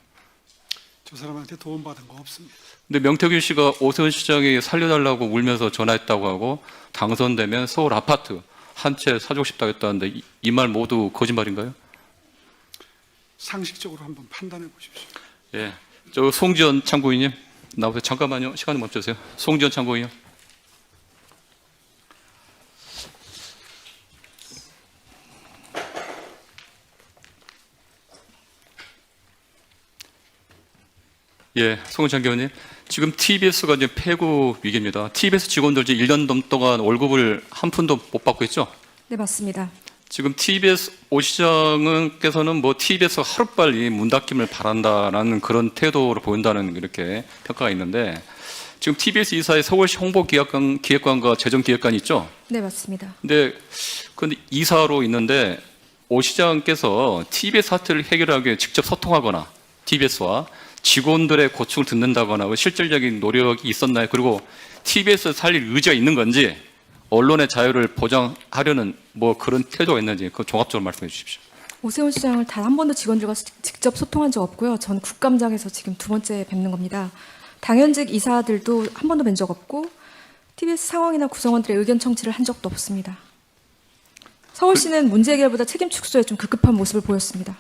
Speaker 2: 저 사람한테 도움받은 거 없습니다.
Speaker 7: 근데 명태균 씨가 오세훈 시장이 살려달라고 울면서 전화했다고 하고 당선되면 서울 아파트 한 채 사주고 싶다고 했다는데 이 말 모두 거짓말인가요?
Speaker 2: 상식적으로 한번 판단해 보십시오.
Speaker 7: 예. 저 송지연 참고인님 나오세요. 잠깐만요. 시간 멈춰주세요. 송지연 참고인요. 예, 송은찬 교원님. 지금 TBS가 이제 폐구 위기입니다. TBS 직원들 이제 1년 넘동안 월급을 한 푼도 못 받고 있죠?
Speaker 14: 네, 맞습니다.
Speaker 7: 지금 TBS 오 시장께서는 뭐 TBS가 하루빨리 문 닫힘을 바란다라는 그런 태도를 보인다는 이렇게 평가가 있는데 지금 TBS 이사의 서울시 홍보기획관과 재정기획관이 있죠?
Speaker 14: 네, 맞습니다.
Speaker 7: 근데 이사로 있는데 오 시장께서 TBS 사태를 해결하기 위해 직접 소통하거나 TBS와 직원들의 고충을 듣는다거나 실질적인 노력이 있었나요? 그리고 TBS 살릴 의지가 있는 건지 언론의 자유를 보장하려는 뭐 그런 태도가 있는지 그 종합적으로 말씀해 주십시오.
Speaker 14: 오세훈 시장을 단 한 번도 직원들과 직접 소통한 적 없고요. 전 국감장에서 지금 두 번째 뵙는 겁니다. 당연직 이사들도 한 번도 뵌 적 없고 TBS 상황이나 구성원들의 의견 청취를 한 적도 없습니다. 서울시는 문제 해결보다 책임 축소에 좀 급급한 모습을 보였습니다.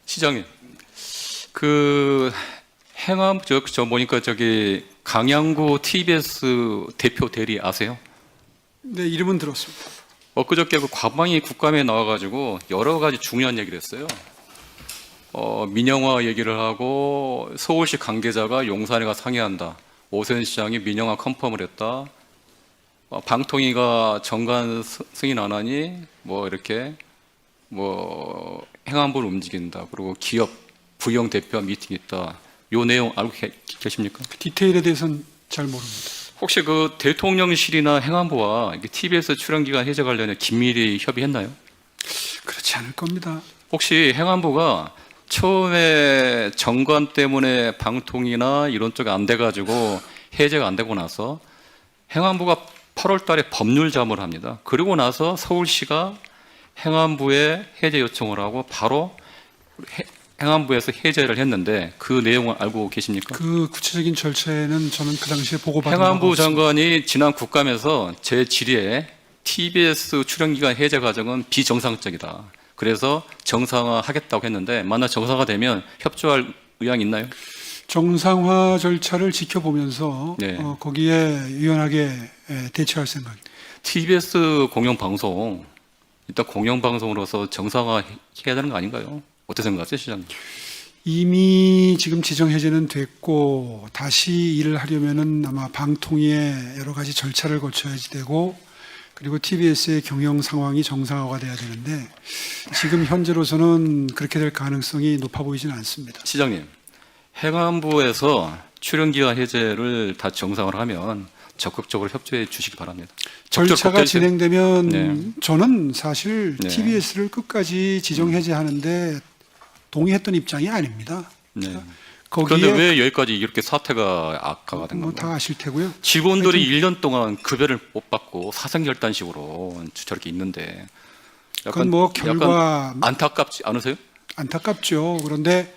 Speaker 7: 시장님, 그 행암 저 보니까 저기 강양구 TBS 대표 대리 아세요?
Speaker 2: 네, 이름은 들었습니다.
Speaker 7: 엊그저께 그 과방위 국감에 나와가지고 여러 가지 중요한 얘기를 했어요. 민영화 얘기를 하고 서울시 관계자가 용산에 가 상의한다. 오세훈 시장이 민영화 컨펌을 했다. 방통위가 정관 승인 안 하니 뭐 이렇게 뭐 행안부를 움직인다. 그리고 기업 부영 대표와 미팅이 있다. 요 내용 알고 계십니까?
Speaker 2: 디테일에 대해서는 잘 모릅니다.
Speaker 7: 혹시 그 대통령실이나 행안부와 TBS 출연 기간 해제 관련해 긴밀히 협의했나요?
Speaker 2: 그렇지 않을 겁니다.
Speaker 7: 혹시 행안부가 처음에 정관 때문에 방통이나 이런 쪽이 안 돼가지고 해제가 안 되고 나서 행안부가 8월 달에 법률 자문을 합니다. 그리고 나서 서울시가 행안부에 해제 요청을 하고 바로 행안부에서 해제를 했는데 그 내용을 알고 계십니까?
Speaker 2: 그 구체적인 절차에는 저는 그 당시에 보고받은
Speaker 7: 행안부
Speaker 2: 바가 없습니다.
Speaker 7: 장관이 지난 국감에서 제 질의에 TBS 출연기간 해제 과정은 비정상적이다. 그래서 정상화하겠다고 했는데 만약 정상화되면 협조할 의향이 있나요?
Speaker 2: 정상화 절차를 지켜보면서
Speaker 7: 네.
Speaker 2: 거기에 유연하게 대처할 생각입니다.
Speaker 7: TBS 공영방송 일단 공영방송으로서 정상화해야 되는 거 아닌가요? 어떻게 생각하세요, 시장님?
Speaker 2: 이미 지금 지정 해제는 됐고 다시 일을 하려면은 아마 방통위에 여러 가지 절차를 거쳐야지 되고 그리고 TBS의 경영 상황이 정상화가 돼야 되는데 지금 현재로서는 그렇게 될 가능성이 높아 보이지는 않습니다.
Speaker 7: 시장님, 행안부에서 출연기간 해제를 다 정상을 하면 적극적으로 협조해 주시기 바랍니다.
Speaker 2: 절차가 진행되면
Speaker 7: 네.
Speaker 2: 저는 사실
Speaker 7: 네.
Speaker 2: TBS를 끝까지 지정 해제하는데 동의했던 입장이 아닙니다.
Speaker 7: 네.
Speaker 2: 거기에
Speaker 7: 그런데 왜 여기까지 이렇게 사태가 악화가 된 건가요?
Speaker 2: 다 아실 테고요.
Speaker 7: 직원들이 1년 동안 급여를 못 받고 사생결단식으로 저렇게 있는데
Speaker 2: 그건 뭐 결과
Speaker 7: 약간 안타깝지 않으세요?
Speaker 2: 안타깝죠. 그런데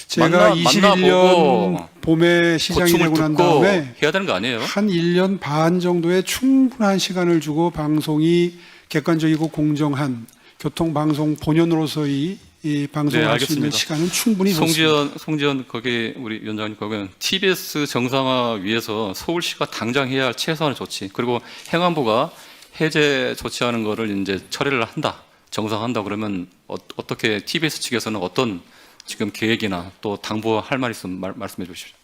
Speaker 2: 제가
Speaker 7: 만나보고
Speaker 2: 21년 봄에 시장이
Speaker 7: 고충을
Speaker 2: 되고 난
Speaker 7: 듣고
Speaker 2: 다음에
Speaker 7: 해야 되는 거 아니에요?
Speaker 2: 한 1년 반 정도의 충분한 시간을 주고 방송이 객관적이고 공정한 교통방송 본연으로서의 이 방송을 할 수 있는 시간은 충분히 줬습니다.
Speaker 7: 송지연 거기 우리 위원장님 거기는 TBS 정상화 위해서 서울시가 당장 해야 할 최소한의 조치 그리고 행안부가 해제 조치하는 거를 이제 처리를 한다 정상한다 그러면 어떻게 TBS 측에서는 어떤 지금 계획이나 또 당부할 말 있으면 말씀해 주십시오.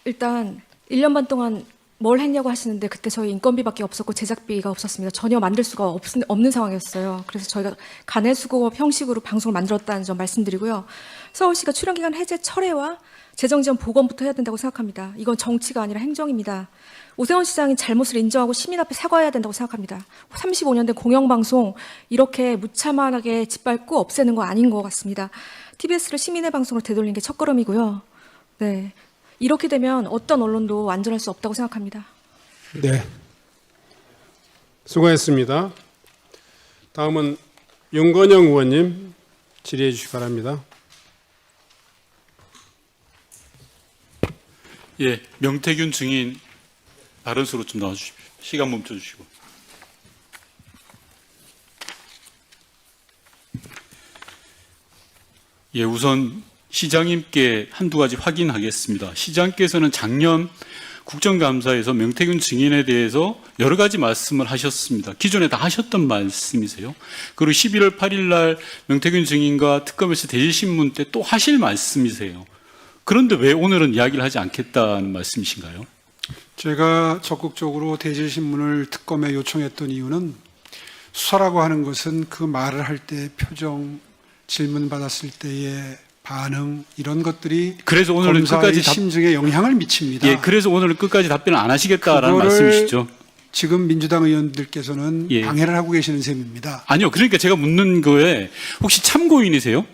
Speaker 14: 일단 1년 반 동안 뭘 했냐고 하시는데 그때 저희 인건비밖에 없었고 제작비가 없었습니다. 전혀 만들 수가 없는 상황이었어요. 그래서 저희가 간해수고 형식으로 방송을 만들었다는 점 말씀드리고요. 서울시가 출연기간 해제 철회와 재정지원 복원부터 해야 된다고 생각합니다. 이건 정치가 아니라 행정입니다. 오세훈 시장이 잘못을 인정하고 시민 앞에 사과해야 된다고 생각합니다. 35년 된 공영방송 이렇게 무참하게 짓밟고 없애는 거 아닌 것 같습니다. TBS를 시민의 방송으로 되돌리는 게 첫걸음이고요. 네. 이렇게 되면 어떤 언론도 완전할 수 없다고 생각합니다.
Speaker 3: 네. 수고했습니다. 다음은 윤건영 의원님 질의해 주시기 바랍니다.
Speaker 12: 예, 명태균 증인 발언수로 좀 나와주십시오. 시간 멈춰주시고. 예, 우선 시장님께 한두 가지 확인하겠습니다. 시장께서는 작년 국정감사에서 명태균 증인에 대해서 여러 가지 말씀을 하셨습니다. 기존에 다 하셨던 말씀이세요. 그리고 11월 8일 날 명태균 증인과 특검에서 대질신문 때 또 하실 말씀이세요. 그런데 왜 오늘은 이야기를 하지 않겠다는 말씀이신가요?
Speaker 2: 제가 적극적으로 대질신문을 특검에 요청했던 이유는 수사라고 하는 것은 그 말을 할 때 표정, 질문 받았을 때의 반응 이런 것들이
Speaker 12: 그래서 오늘은
Speaker 2: 검사의
Speaker 12: 끝까지
Speaker 2: 심증에 영향을 미칩니다.
Speaker 12: 예, 그래서 오늘은 끝까지 답변을 안 하시겠다라는
Speaker 2: 그거를
Speaker 12: 말씀이시죠?
Speaker 2: 지금 민주당 의원들께서는
Speaker 12: 예.
Speaker 2: 방해를 하고 계시는 셈입니다.
Speaker 12: 아니요. 그러니까 제가 묻는 거에 혹시 참고인이세요?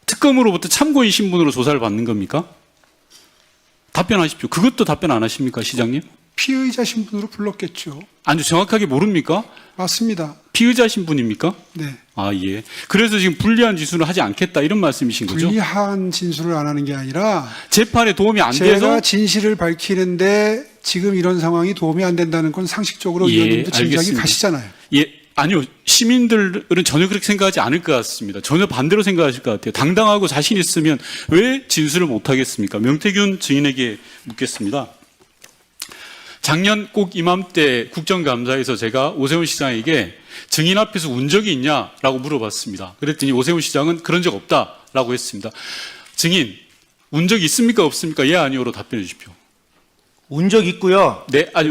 Speaker 12: 특검으로부터 참고인 신분으로 조사를 받는 겁니까? 답변하십시오. 그것도 답변 안 하십니까, 시장님?
Speaker 2: 피의자 신분으로 불렀겠죠.
Speaker 12: 아니요. 정확하게 모릅니까?
Speaker 2: 맞습니다.
Speaker 12: 피의자 신분입니까?
Speaker 2: 네.
Speaker 12: 아, 예. 그래서 지금 불리한 진술을 하지 않겠다 이런 말씀이신 거죠?
Speaker 2: 불리한 진술을 안 하는 게 아니라
Speaker 12: 재판에 도움이 안
Speaker 2: 제가
Speaker 12: 돼서
Speaker 2: 진실을 밝히는데 지금 이런 상황이 도움이 안 된다는 건 상식적으로
Speaker 12: 예,
Speaker 2: 의원님도 짐작이
Speaker 12: 알겠습니다.
Speaker 2: 가시잖아요.
Speaker 12: 예, 아니요. 시민들은 전혀 그렇게 생각하지 않을 것 같습니다. 전혀 반대로 생각하실 것 같아요. 당당하고 자신 있으면 왜 진술을 못 하겠습니까? 명태균 증인에게 묻겠습니다. 작년 꼭 이맘때 국정감사에서 제가 오세훈 시장에게 증인 앞에서 운 적이 있냐라고 물어봤습니다. 그랬더니 오세훈 시장은 그런 적 없다라고 했습니다. 증인, 운 적이 있습니까? 없습니까? 예, 아니오로 답변해 주십시오.
Speaker 1: 운 적 있고요.
Speaker 12: 네, 아주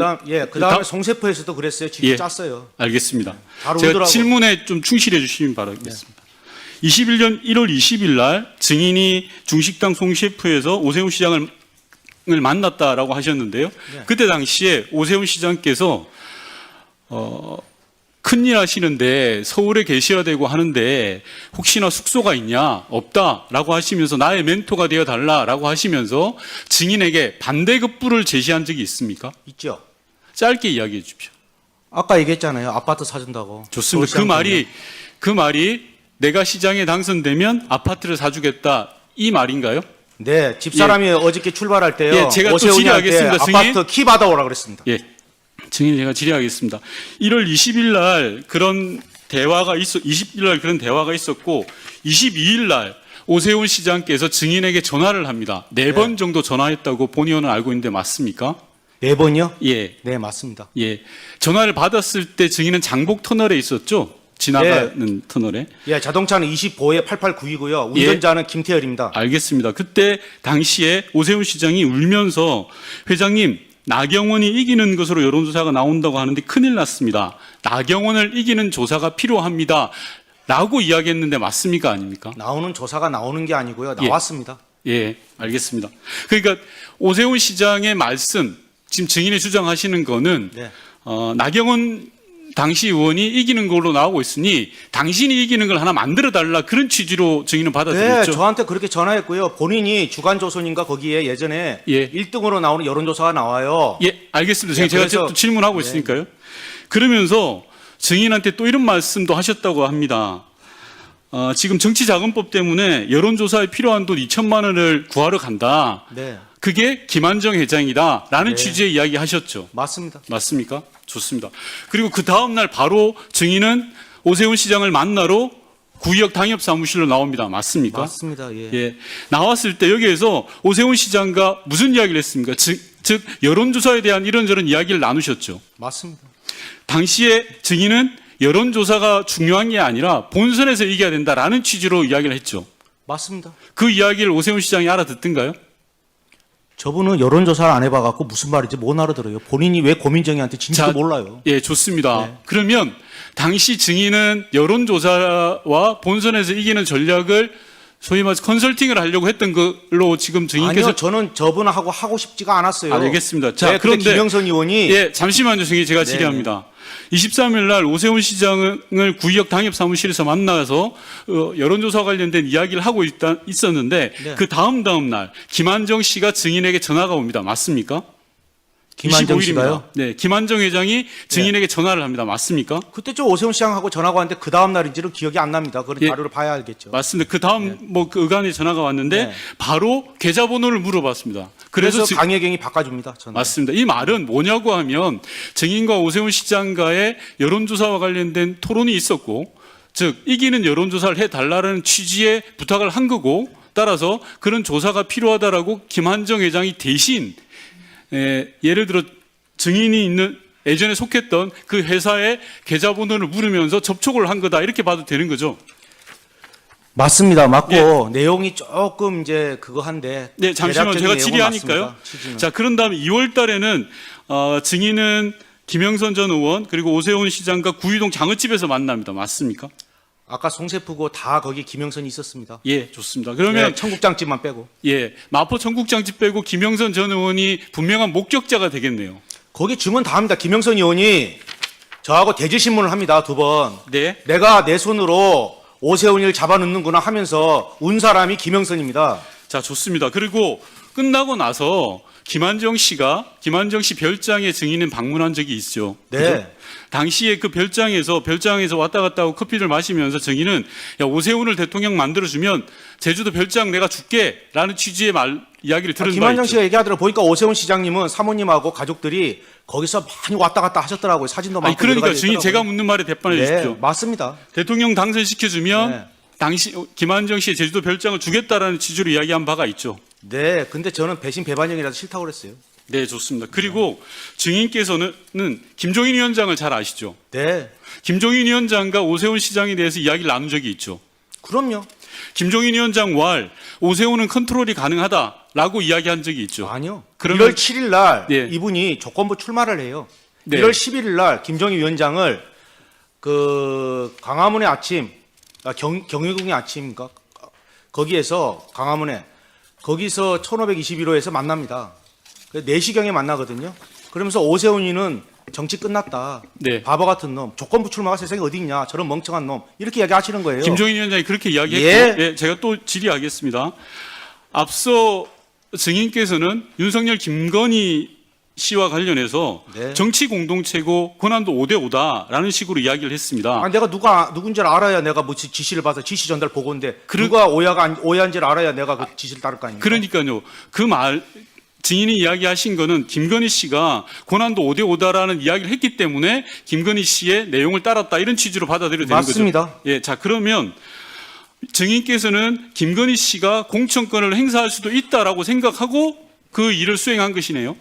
Speaker 1: 그다음에 송세포에서도 그랬어요. 직접
Speaker 12: 예.
Speaker 1: 짰어요.
Speaker 12: 알겠습니다.
Speaker 1: 잘
Speaker 12: 제가
Speaker 1: 울더라고요.
Speaker 12: 질문에 좀 충실해 주시면 바라겠습니다. 21년 1월 20일 날 증인이 중식당 송셰프에서 오세훈 시장을 만났다라고 하셨는데요.
Speaker 1: 네.
Speaker 12: 그때 당시에 오세훈 시장께서 큰일 하시는데 서울에 계셔야 되고 하는데 혹시나 숙소가 있냐? 없다라고 하시면서 나의 멘토가 되어 달라라고 하시면서 증인에게 반대급부를 제시한 적이 있습니까?
Speaker 1: 있죠.
Speaker 12: 짧게 이야기해 주십시오.
Speaker 1: 아까 얘기했잖아요. 아파트 사준다고.
Speaker 12: 좋습니다.
Speaker 1: 서울시장
Speaker 12: 그 말이 내가 시장에 당선되면 아파트를 사주겠다 이 말인가요?
Speaker 1: 네, 집사람이 어저께 출발할 때요.
Speaker 12: 예, 제가 또
Speaker 1: 오세훈이한테
Speaker 12: 질의하겠습니다, 증인.
Speaker 1: 아파트 키 받아오라 그랬습니다.
Speaker 12: 예, 증인 제가 질의하겠습니다. 1월 20일 날 그런 대화가 20일 날 그런 대화가 있었고 22일 날 오세훈 시장께서 증인에게 전화를 합니다. 4번 정도 전화했다고 본 의원은 알고 있는데 맞습니까?
Speaker 1: 4번이요?
Speaker 12: 예,
Speaker 1: 네, 맞습니다.
Speaker 12: 예. 전화를 받았을 때 증인은 장복 터널에 있었죠? 지나가는 터널에.
Speaker 1: 예, 자동차는 25에 889이고요. 운전자는 김태열입니다.
Speaker 12: 알겠습니다. 그때 당시에 오세훈 시장이 울면서 회장님 나경원이 이기는 것으로 여론조사가 나온다고 하는데 큰일 났습니다. 나경원을 이기는 조사가 필요합니다. 라고 이야기했는데 맞습니까? 아닙니까?
Speaker 1: 나오는 조사가 나오는 게 아니고요. 나왔습니다.
Speaker 12: 예, 알겠습니다. 그러니까 오세훈 시장의 말씀, 지금 증인이 주장하시는 거는
Speaker 1: 네.
Speaker 12: 나경원 당시 의원이 이기는 걸로 나오고 있으니 당신이 이기는 걸 하나 만들어달라 그런 취지로 증인은
Speaker 1: 네,
Speaker 12: 받아들였죠.
Speaker 1: 저한테 그렇게 전화했고요. 본인이 주간조선인가 거기에 예전에
Speaker 12: 예.
Speaker 1: 1등으로 나오는 여론조사가 나와요.
Speaker 12: 예, 알겠습니다.
Speaker 1: 네,
Speaker 12: 제가
Speaker 1: 그래서-
Speaker 12: 또 질문하고
Speaker 1: 네.
Speaker 12: 있으니까요. 그러면서 증인한테 또 이런 말씀도 하셨다고 합니다. 지금 정치자금법 때문에 여론조사에 필요한 돈 2천만 원을 구하러 간다.
Speaker 1: 네,
Speaker 12: 그게 김한정 회장이다라는
Speaker 1: 네.
Speaker 12: 취지의 이야기 하셨죠.
Speaker 1: 맞습니다.
Speaker 12: 맞습니까? 좋습니다. 그리고 그 다음날 바로 증인은 오세훈 시장을 만나러 구의역 당협사무실로 나옵니다. 맞습니까?
Speaker 1: 맞습니다. 예.
Speaker 12: 예. 나왔을 때 여기에서 오세훈 시장과 무슨 이야기를 했습니까? 즉 여론조사에 대한 이런저런 이야기를 나누셨죠.
Speaker 1: 맞습니다.
Speaker 12: 당시에 증인은 여론조사가 중요한 게 아니라 본선에서 이겨야 된다라는 취지로 이야기를 했죠.
Speaker 1: 맞습니다.
Speaker 12: 그 이야기를 오세훈 시장이 알아듣던가요?
Speaker 1: 저분은 여론조사를 안 해봐갖고 무슨 말인지 못 알아들어요. 본인이 왜 고민정이한테 진지도
Speaker 12: 자,
Speaker 1: 몰라요.
Speaker 12: 예, 좋습니다.
Speaker 1: 네.
Speaker 12: 그러면 당시 증인은 여론조사와 본선에서 이기는 전략을 소위 말해서 컨설팅을 하려고 했던 걸로 지금 증인께서
Speaker 1: 아니요, 저는 저분하고 하고 싶지가 않았어요.
Speaker 12: 알겠습니다. 자,
Speaker 1: 네, 근데
Speaker 12: 그런데
Speaker 1: 김영선 의원이
Speaker 12: 예, 잠시만요, 증인 제가
Speaker 1: 네,
Speaker 12: 질의합니다. 23일 날 오세훈 시장을 구의역 당협사무실에서 만나서 여론조사 관련된 이야기를 하고 있었는데
Speaker 1: 네.
Speaker 12: 그 다음 날 김한정 씨가 증인에게 전화가 옵니다. 맞습니까?
Speaker 1: 김한정
Speaker 12: 25일입니다.
Speaker 1: 씨가요?
Speaker 12: 네, 김한정 회장이 증인에게 전화를 합니다. 맞습니까?
Speaker 1: 그때 저 오세훈 시장하고 전화가 왔는데 그 다음 날인지는 기억이 안 납니다. 그런
Speaker 12: 예.
Speaker 1: 자료를 봐야 알겠죠.
Speaker 12: 맞습니다. 그 다음 그 의관에 전화가 왔는데
Speaker 1: 네.
Speaker 12: 바로 계좌번호를 물어봤습니다.
Speaker 1: 그래서
Speaker 12: 지-
Speaker 1: 강혜경이 바꿔줍니다. 전화.
Speaker 12: 맞습니다. 이 말은 뭐냐고 하면 증인과 오세훈 시장과의 여론조사와 관련된 토론이 있었고, 즉 이기는 여론조사를 해달라는 취지의 부탁을 한 거고, 따라서 그런 조사가 필요하다라고 김한정 회장이 대신 예를 들어 증인이 있는 예전에 속했던 그 회사의 계좌번호를 물으면서 접촉을 한 거다 이렇게 봐도 되는 거죠.
Speaker 1: 맞습니다. 맞고
Speaker 12: 예.
Speaker 1: 내용이 조금 이제 그거 한데.
Speaker 12: 네, 잠시만
Speaker 1: 대략적인
Speaker 12: 제가
Speaker 1: 내용은
Speaker 12: 질의하니까요.
Speaker 1: 맞습니다. 취지는.
Speaker 12: 자, 그런 다음에 2월 달에는 증인은 김영선 전 의원 그리고 오세훈 시장과 구의동 장어집에서 만납니다. 맞습니까?
Speaker 1: 아까 송세프고 다 거기 김영선이 있었습니다.
Speaker 12: 예, 좋습니다. 그러면
Speaker 1: 네, 청국장집만 빼고.
Speaker 12: 예, 마포 청국장집 빼고 김영선 전 의원이 분명한 목격자가 되겠네요.
Speaker 1: 거기 증언 다 합니다. 김영선 의원이 저하고 대질신문을 합니다. 2번.
Speaker 12: 네.
Speaker 1: 내가 내 손으로 오세훈이를 잡아넣는구나 하면서 운 사람이 김영선입니다.
Speaker 12: 자, 좋습니다. 그리고 끝나고 나서 김한정 씨 별장에 증인은 방문한 적이 있죠.
Speaker 1: 네.
Speaker 12: 그죠? 당시에 그 별장에서 왔다 갔다 하고 커피를 마시면서 증인은 야, 오세훈을 대통령 만들어주면 제주도 별장 내가 줄게라는 취지의 이야기를 들은 바
Speaker 1: 김한정
Speaker 12: 있죠.
Speaker 1: 씨가 얘기하더라고 보니까 오세훈 시장님은 사모님하고 가족들이 거기서 많이 왔다 갔다 하셨더라고요. 사진도 많고.
Speaker 12: 아니, 그러니까
Speaker 1: 들어가
Speaker 12: 증인
Speaker 1: 있더라고요.
Speaker 12: 제가 묻는 말에 대답해
Speaker 1: 네,
Speaker 12: 주십시오.
Speaker 1: 맞습니다.
Speaker 12: 대통령 당선시켜주면
Speaker 1: 네.
Speaker 12: 당시 김한정 씨의 제주도 별장을 주겠다라는 취지로 이야기한 바가 있죠.
Speaker 1: 네, 근데 저는 배신 배반형이라서 싫다고 그랬어요.
Speaker 12: 네, 좋습니다. 그리고 증인께서는 김종인 위원장을 잘 아시죠?
Speaker 1: 네,
Speaker 12: 김종인 위원장과 오세훈 시장에 대해서 이야기를 나눈 적이 있죠.
Speaker 1: 그럼요.
Speaker 12: 김종인 위원장 왈 오세훈은 컨트롤이 가능하다라고 이야기한 적이 있죠.
Speaker 1: 아니요.
Speaker 12: 그러면-
Speaker 1: 1월 7일 날
Speaker 12: 예.
Speaker 1: 이분이 조건부 출마를 해요.
Speaker 12: 네.
Speaker 1: 1월 11일 날 김종인 위원장을 그 광화문의 아침, 경희궁의 아침인가 거기에서 광화문에 거기서 1521호에서 만납니다. 4시경에 만나거든요. 그러면서 오세훈이는 정치 끝났다.
Speaker 12: 네.
Speaker 1: 바보 같은 놈. 조건부 출마가 세상에 어디 있냐. 저런 멍청한 놈. 이렇게 이야기하시는 거예요.
Speaker 12: 김종인 위원장이 그렇게 이야기했고,
Speaker 1: 예.
Speaker 12: 예, 제가 또 질의하겠습니다. 앞서 증인께서는 윤석열 김건희 씨와 관련해서
Speaker 1: 네.
Speaker 12: 정치 공동체고 권한도 5대5다라는 식으로 이야기를 했습니다.
Speaker 1: 아, 내가 누군지를 알아야 내가 뭐 지시를 봐서 지시 전달 보고인데
Speaker 12: 그러-
Speaker 1: 누가 오해한지를 알아야 내가 그 지시를 따를 거 아닙니까?
Speaker 12: 그러니까요. 증인이 이야기하신 거는 김건희 씨가 권한도 5대5다라는 이야기를 했기 때문에 김건희 씨의 내용을 따랐다 이런 취지로 받아들여도 되는
Speaker 1: 맞습니다.
Speaker 12: 거죠. 예, 자 그러면 증인께서는 김건희 씨가 공천권을 행사할 수도 있다라고 생각하고 그 일을 수행한 것이네요.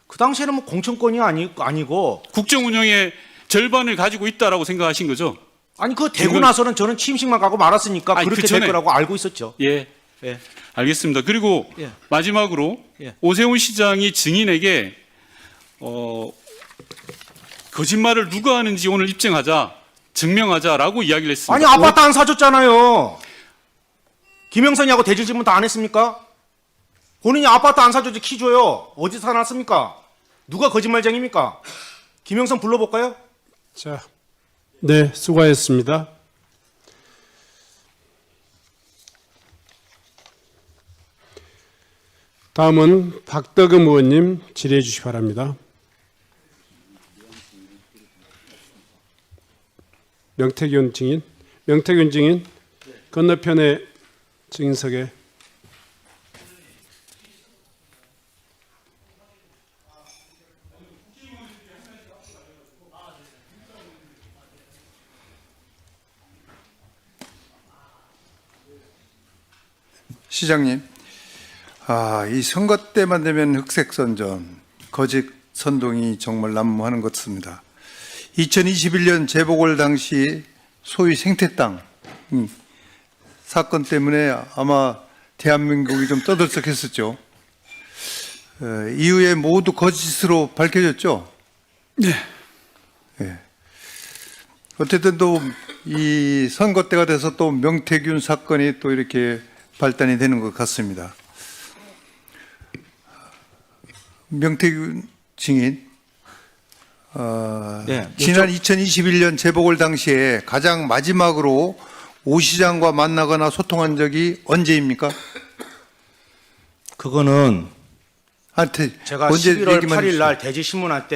Speaker 1: 그 당시에는 뭐 공천권이 아니고
Speaker 12: 국정 운영의 절반을 가지고 있다라고 생각하신 거죠.
Speaker 1: 아니 그 되고
Speaker 12: 김건-
Speaker 1: 나서는 저는 취임식만 가고 말았으니까
Speaker 12: 아니,
Speaker 1: 그렇게
Speaker 12: 그 전에-
Speaker 1: 될 거라고 알고 있었죠.
Speaker 12: 예,
Speaker 1: 예.
Speaker 12: 알겠습니다. 그리고
Speaker 1: 예.
Speaker 12: 마지막으로
Speaker 1: 예.
Speaker 12: 오세훈 시장이 증인에게 거짓말을 누가 하는지 오늘 입증하자, 증명하자라고 이야기를 했습니다.
Speaker 1: 아니 아파트 안 사줬잖아요. 김영선이하고 대질 질문 다 안 했습니까? 본인이 아파트 안 사줬지 키 줘요. 어디서 사놨습니까? 누가 거짓말쟁입니까? 김영선 불러볼까요?
Speaker 3: 자, 네, 수고하셨습니다. 다음은 박덕흠 의원님 질의해 주시기 바랍니다. 명태균 증인 건너편의 증인석에.
Speaker 15: 시장님, 이 선거 때만 되면 흑색선전, 거짓 선동이 정말 난무하는 것 같습니다. 2021년 재보궐 당시 소위 생태땅 사건 때문에 아마 대한민국이 좀 떠들썩했었죠. 이후에 모두 거짓으로 밝혀졌죠.
Speaker 2: 네.
Speaker 15: 어쨌든 또 이 선거 때가 돼서 또 명태균 사건이 또 이렇게 발단이 되는 것 같습니다. 명태균 증인,
Speaker 1: 네,
Speaker 15: 지난 2021년 재보궐 당시에 가장 마지막으로 오 시장과 만나거나 소통한 적이 언제입니까?
Speaker 1: 그거는
Speaker 15: 한테
Speaker 1: 제가
Speaker 15: 언제
Speaker 1: 11월
Speaker 15: 얘기만
Speaker 1: 8일
Speaker 15: 해주세요.
Speaker 1: 날 대지 신문할 때